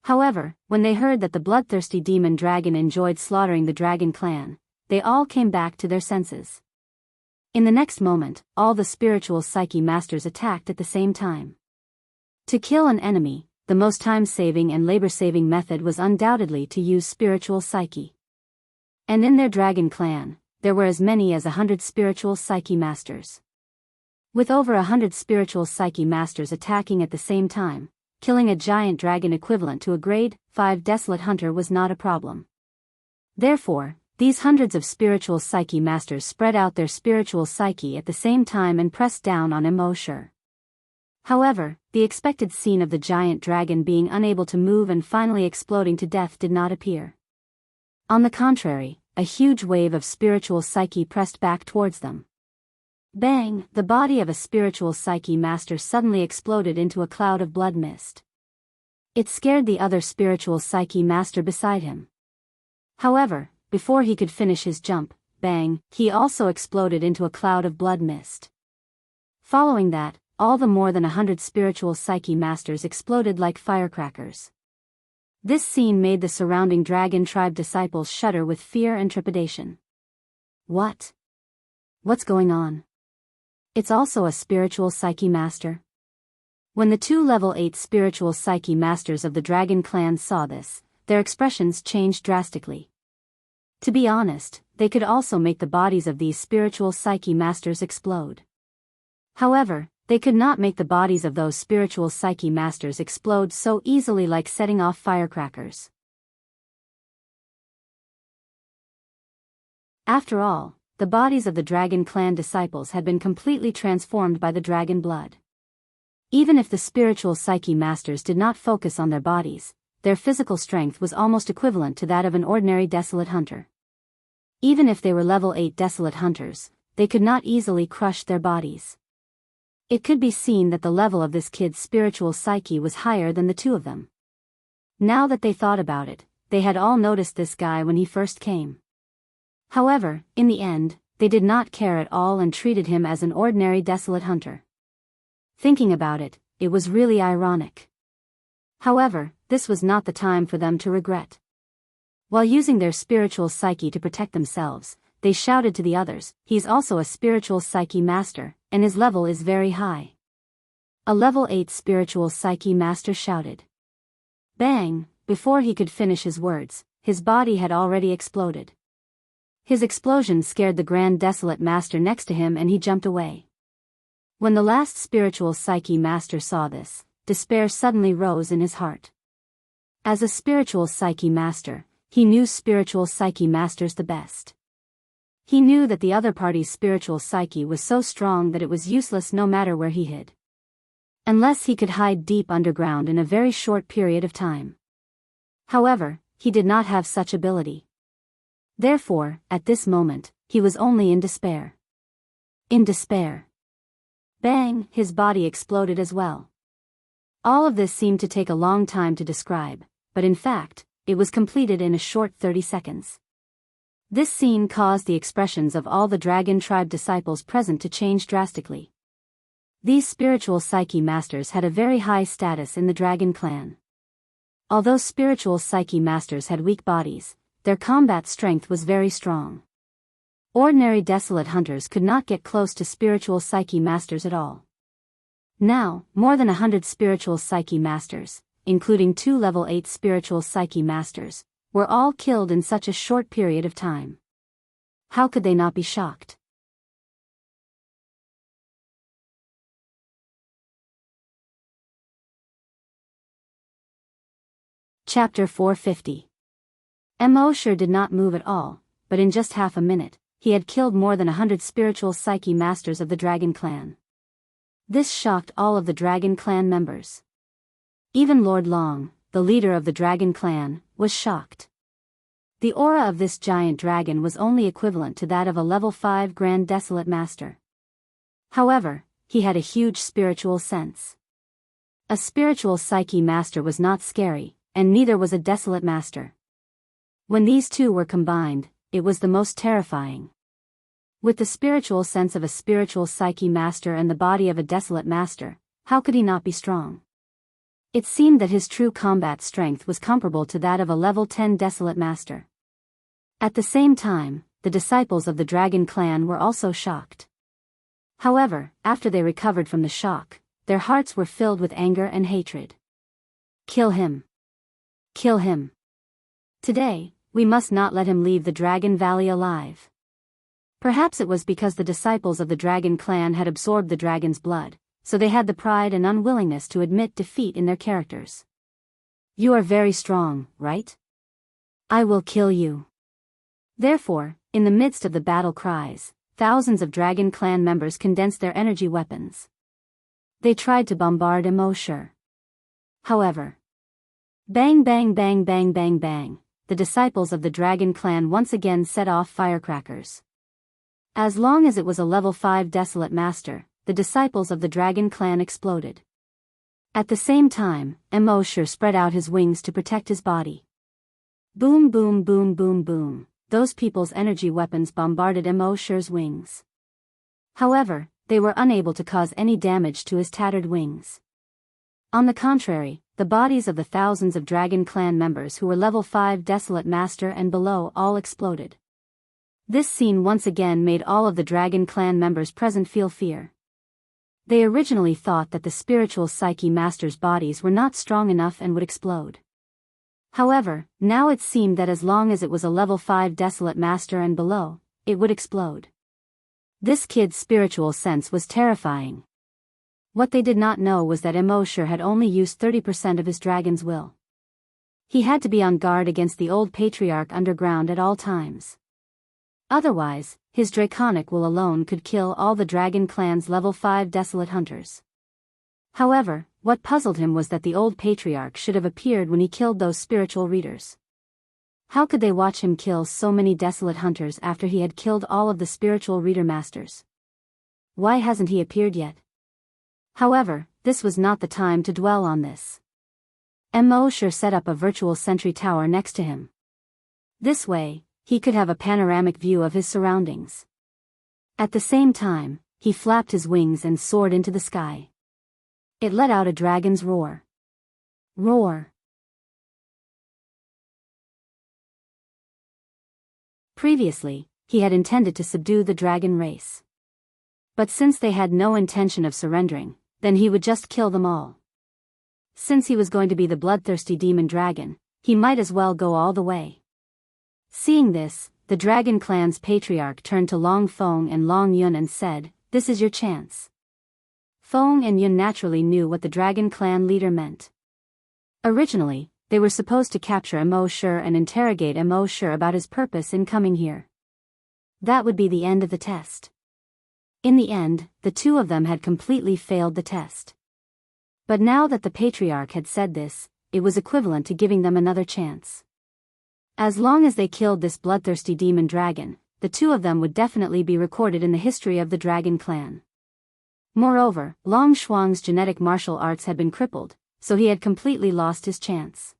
However, when they heard that the bloodthirsty demon dragon enjoyed slaughtering the dragon clan, they all came back to their senses. In the next moment, all the spiritual psyche masters attacked at the same time. To kill an enemy, the most time-saving and labor-saving method was undoubtedly to use spiritual psyche. And in their dragon clan, there were as many as 100 spiritual psyche masters. With over 100 spiritual psyche masters attacking at the same time, killing a giant dragon equivalent to a grade 5 desolate hunter was not a problem. Therefore, these hundreds of spiritual psyche masters spread out their spiritual psyche at the same time and pressed down on Immerse. However, the expected scene of the giant dragon being unable to move and finally exploding to death did not appear. On the contrary, a huge wave of spiritual psyche pressed back towards them. Bang! The body of a spiritual psyche master suddenly exploded into a cloud of blood mist. It scared the other spiritual psyche master beside him. However, before he could finish his jump, bang, he also exploded into a cloud of blood mist. Following that, all the more than 100 spiritual psyche masters exploded like firecrackers. This scene made the surrounding dragon tribe disciples shudder with fear and trepidation. What? What's going on? It's also a spiritual psyche master. When the two level 8 spiritual psyche masters of the dragon clan saw this, their expressions changed drastically. To be honest, they could also make the bodies of these spiritual psyche masters explode. However, they could not make the bodies of those spiritual psyche masters explode so easily like setting off firecrackers. After all, the bodies of the dragon clan disciples had been completely transformed by the dragon blood. Even if the spiritual psyche masters did not focus on their bodies, their physical strength was almost equivalent to that of an ordinary desolate hunter. Even if they were level 8 desolate hunters, they could not easily crush their bodies. It could be seen that the level of this kid's spiritual psyche was higher than the two of them. Now that they thought about it, they had all noticed this guy when he first came. However, in the end, they did not care at all and treated him as an ordinary desolate hunter. Thinking about it, it was really ironic. However, this was not the time for them to regret. While using their spiritual psyche to protect themselves, they shouted to the others, "He's also a spiritual psyche master, and his level is very high." A level 8 spiritual psyche master shouted. Bang! Before he could finish his words, his body had already exploded. His explosion scared the Grand Desolate Master next to him and he jumped away. When the last spiritual psyche master saw this, despair suddenly rose in his heart. As a spiritual psyche master, he knew spiritual psyche masters the best. He knew that the other party's spiritual psyche was so strong that it was useless no matter where he hid. Unless he could hide deep underground in a very short period of time. However, he did not have such ability. Therefore, at this moment, he was only in despair. In despair. Bang, his body exploded as well. All of this seemed to take a long time to describe, but in fact, it was completed in a short 30 seconds. This scene caused the expressions of all the dragon tribe disciples present to change drastically. These spiritual psyche masters had a very high status in the dragon clan. Although spiritual psyche masters had weak bodies, their combat strength was very strong. Ordinary desolate hunters could not get close to spiritual psyche masters at all. Now, more than 100 spiritual psyche masters, including 2 level 8 spiritual psyche masters, were all killed in such a short period of time. How could they not be shocked? Chapter 450. Immerse did not move at all, but in just half a minute, he had killed more than 100 spiritual psyche masters of the dragon clan. This shocked all of the dragon clan members. Even Lord Long, the leader of the dragon clan, was shocked. The aura of this giant dragon was only equivalent to that of a level 5 Grand Desolate Master. However, he had a huge spiritual sense. A spiritual psyche master was not scary, and neither was a desolate master. When these two were combined, it was the most terrifying. With the spiritual sense of a spiritual psyche master and the body of a desolate master, how could he not be strong? It seemed that his true combat strength was comparable to that of a level 10 desolate master. At the same time, the disciples of the dragon clan were also shocked. However, after they recovered from the shock, their hearts were filled with anger and hatred. Kill him. Kill him. Today, we must not let him leave the Dragon Valley alive. Perhaps it was because the disciples of the dragon clan had absorbed the dragon's blood, so they had the pride and unwillingness to admit defeat in their characters. You are very strong, right? I will kill you. Therefore, in the midst of the battle cries, thousands of dragon clan members condensed their energy weapons. They tried to bombard Immerse. However, bang bang bang bang bang bang, the disciples of the dragon clan once again set off firecrackers. As long as it was a level 5 desolate master, the disciples of the dragon clan exploded. At the same time, Immerse spread out his wings to protect his body. Boom boom boom boom boom, those people's energy weapons bombarded Immerse's wings. However, they were unable to cause any damage to his tattered wings. On the contrary, the bodies of the thousands of dragon clan members who were level 5 desolate master and below all exploded. This scene once again made all of the dragon clan members present feel fear. They originally thought that the spiritual psyche masters' bodies were not strong enough and would explode. However, now it seemed that as long as it was a level 5 desolate master and below, it would explode. This kid's spiritual sense was terrifying. What they did not know was that Immerse had only used 30% of his dragon's will. He had to be on guard against the old patriarch underground at all times. Otherwise, his draconic will alone could kill all the dragon clan's level 5 desolate hunters. However, what puzzled him was that the old patriarch should have appeared when he killed those spiritual readers. How could they watch him kill so many desolate hunters after he had killed all of the spiritual reader masters? Why hasn't he appeared yet? However, this was not the time to dwell on this. Immerse set up a virtual sentry tower next to him. This way, he could have a panoramic view of his surroundings. At the same time, he flapped his wings and soared into the sky. It let out a dragon's roar. Roar. Previously, he had intended to subdue the dragon race. But since they had no intention of surrendering, then he would just kill them all. Since he was going to be the bloodthirsty demon dragon, he might as well go all the way. Seeing this, the dragon clan's patriarch turned to Long Feng and Long Yun and said, "This is your chance." Feng and Yun naturally knew what the dragon clan leader meant. Originally, they were supposed to capture Immerse and interrogate Immerse about his purpose in coming here. That would be the end of the test. In the end, the two of them had completely failed the test. But now that the patriarch had said this, it was equivalent to giving them another chance. As long as they killed this bloodthirsty demon dragon, the two of them would definitely be recorded in the history of the dragon clan. Moreover, Long Shuang's genetic martial arts had been crippled, so he had completely lost his chance.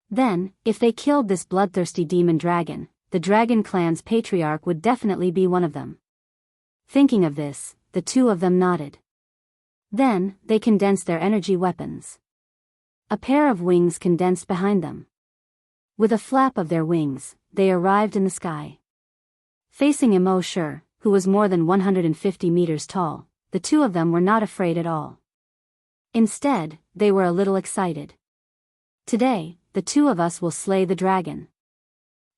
Then, if they killed this bloodthirsty demon dragon, the dragon clan's patriarch would definitely be one of them. Thinking of this, the two of them nodded. Then, they condensed their energy weapons. A pair of wings condensed behind them. With a flap of their wings, they arrived in the sky. Facing Immerse, who was more than 150 meters tall, the two of them were not afraid at all. Instead, they were a little excited. Today, the two of us will slay the dragon.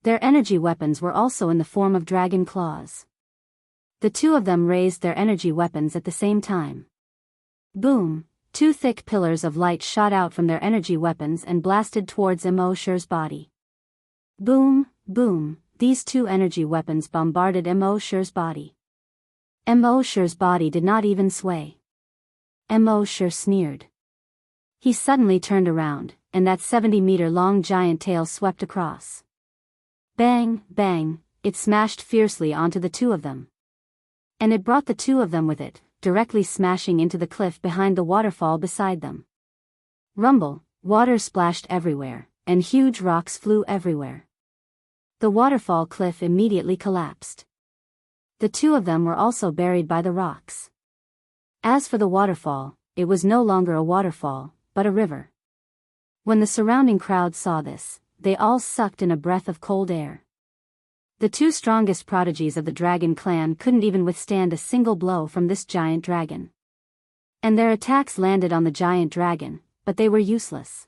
Their energy weapons were also in the form of dragon claws. The two of them raised their energy weapons at the same time. Boom! Two thick pillars of light shot out from their energy weapons and blasted towards Immerse's body. Boom, boom, these two energy weapons bombarded Immerse's body. Immerse's body did not even sway. Immerse sneered. He suddenly turned around, and that 70-meter-long giant tail swept across. Bang, bang, it smashed fiercely onto the two of them. And it brought the two of them with it, directly smashing into the cliff behind the waterfall beside them. Rumble, water splashed everywhere, and huge rocks flew everywhere. The waterfall cliff immediately collapsed. The two of them were also buried by the rocks. As for the waterfall, it was no longer a waterfall, but a river. When the surrounding crowd saw this, they all sucked in a breath of cold air. The two strongest prodigies of the dragon clan couldn't even withstand a single blow from this giant dragon. And their attacks landed on the giant dragon, but they were useless.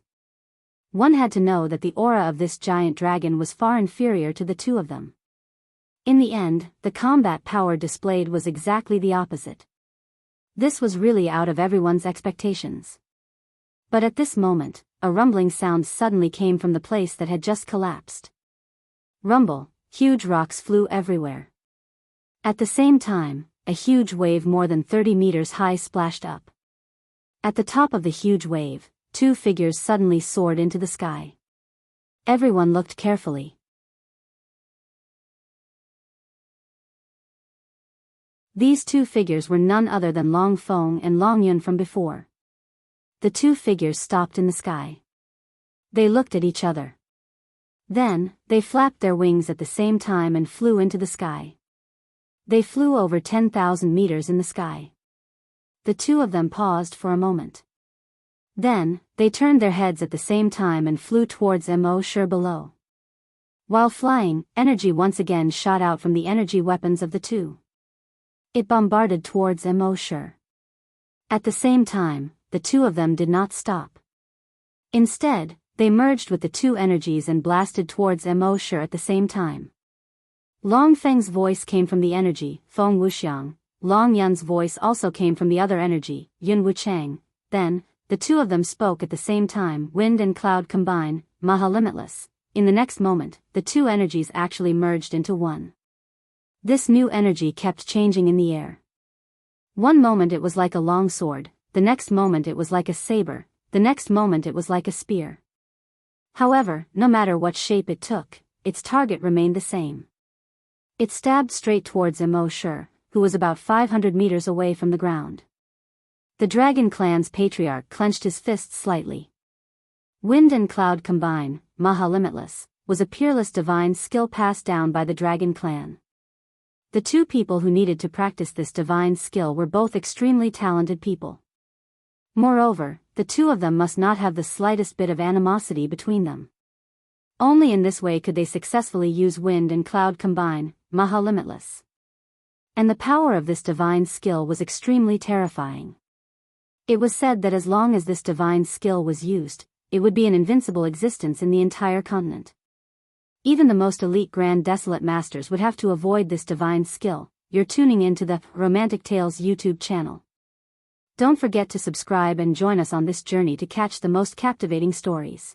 One had to know that the aura of this giant dragon was far inferior to the two of them. In the end, the combat power displayed was exactly the opposite. This was really out of everyone's expectations. But at this moment, a rumbling sound suddenly came from the place that had just collapsed. Rumble. Huge rocks flew everywhere. At the same time, a huge wave more than 30 meters high splashed up. At the top of the huge wave, two figures suddenly soared into the sky. Everyone looked carefully. These two figures were none other than Long Feng and Long Yun from before. The two figures stopped in the sky. They looked at each other. Then, they flapped their wings at the same time and flew into the sky. They flew over 10,000 meters in the sky. The two of them paused for a moment. Then, they turned their heads at the same time and flew towards Immerse below. While flying, energy once again shot out from the energy weapons of the two. It bombarded towards Immerse. At the same time, the two of them did not stop. Instead, they merged with the two energies and blasted towards Immerse at the same time. Long Feng's voice came from the energy, Feng Wuxiang. Long Yun's voice also came from the other energy, Yun Wuchang. Then, the two of them spoke at the same time. Wind and cloud combine, Maha Limitless. In the next moment, the two energies actually merged into one. This new energy kept changing in the air. One moment it was like a long sword, the next moment it was like a saber, the next moment it was like a spear. However, no matter what shape it took, its target remained the same. It stabbed straight towards Immerse, who was about 500 meters away from the ground. The dragon clan's patriarch clenched his fists slightly. Wind and cloud combine, Maha Limitless, was a peerless divine skill passed down by the dragon clan. The two people who needed to practice this divine skill were both extremely talented people. Moreover, the two of them must not have the slightest bit of animosity between them. Only in this way could they successfully use wind and cloud combine, Maha Limitless. And the power of this divine skill was extremely terrifying. It was said that as long as this divine skill was used, it would be an invincible existence in the entire continent. Even the most elite Grand Desolate Masters would have to avoid this divine skill. You're tuning into the Romantic Tales YouTube channel. Don't forget to subscribe and join us on this journey to catch the most captivating stories.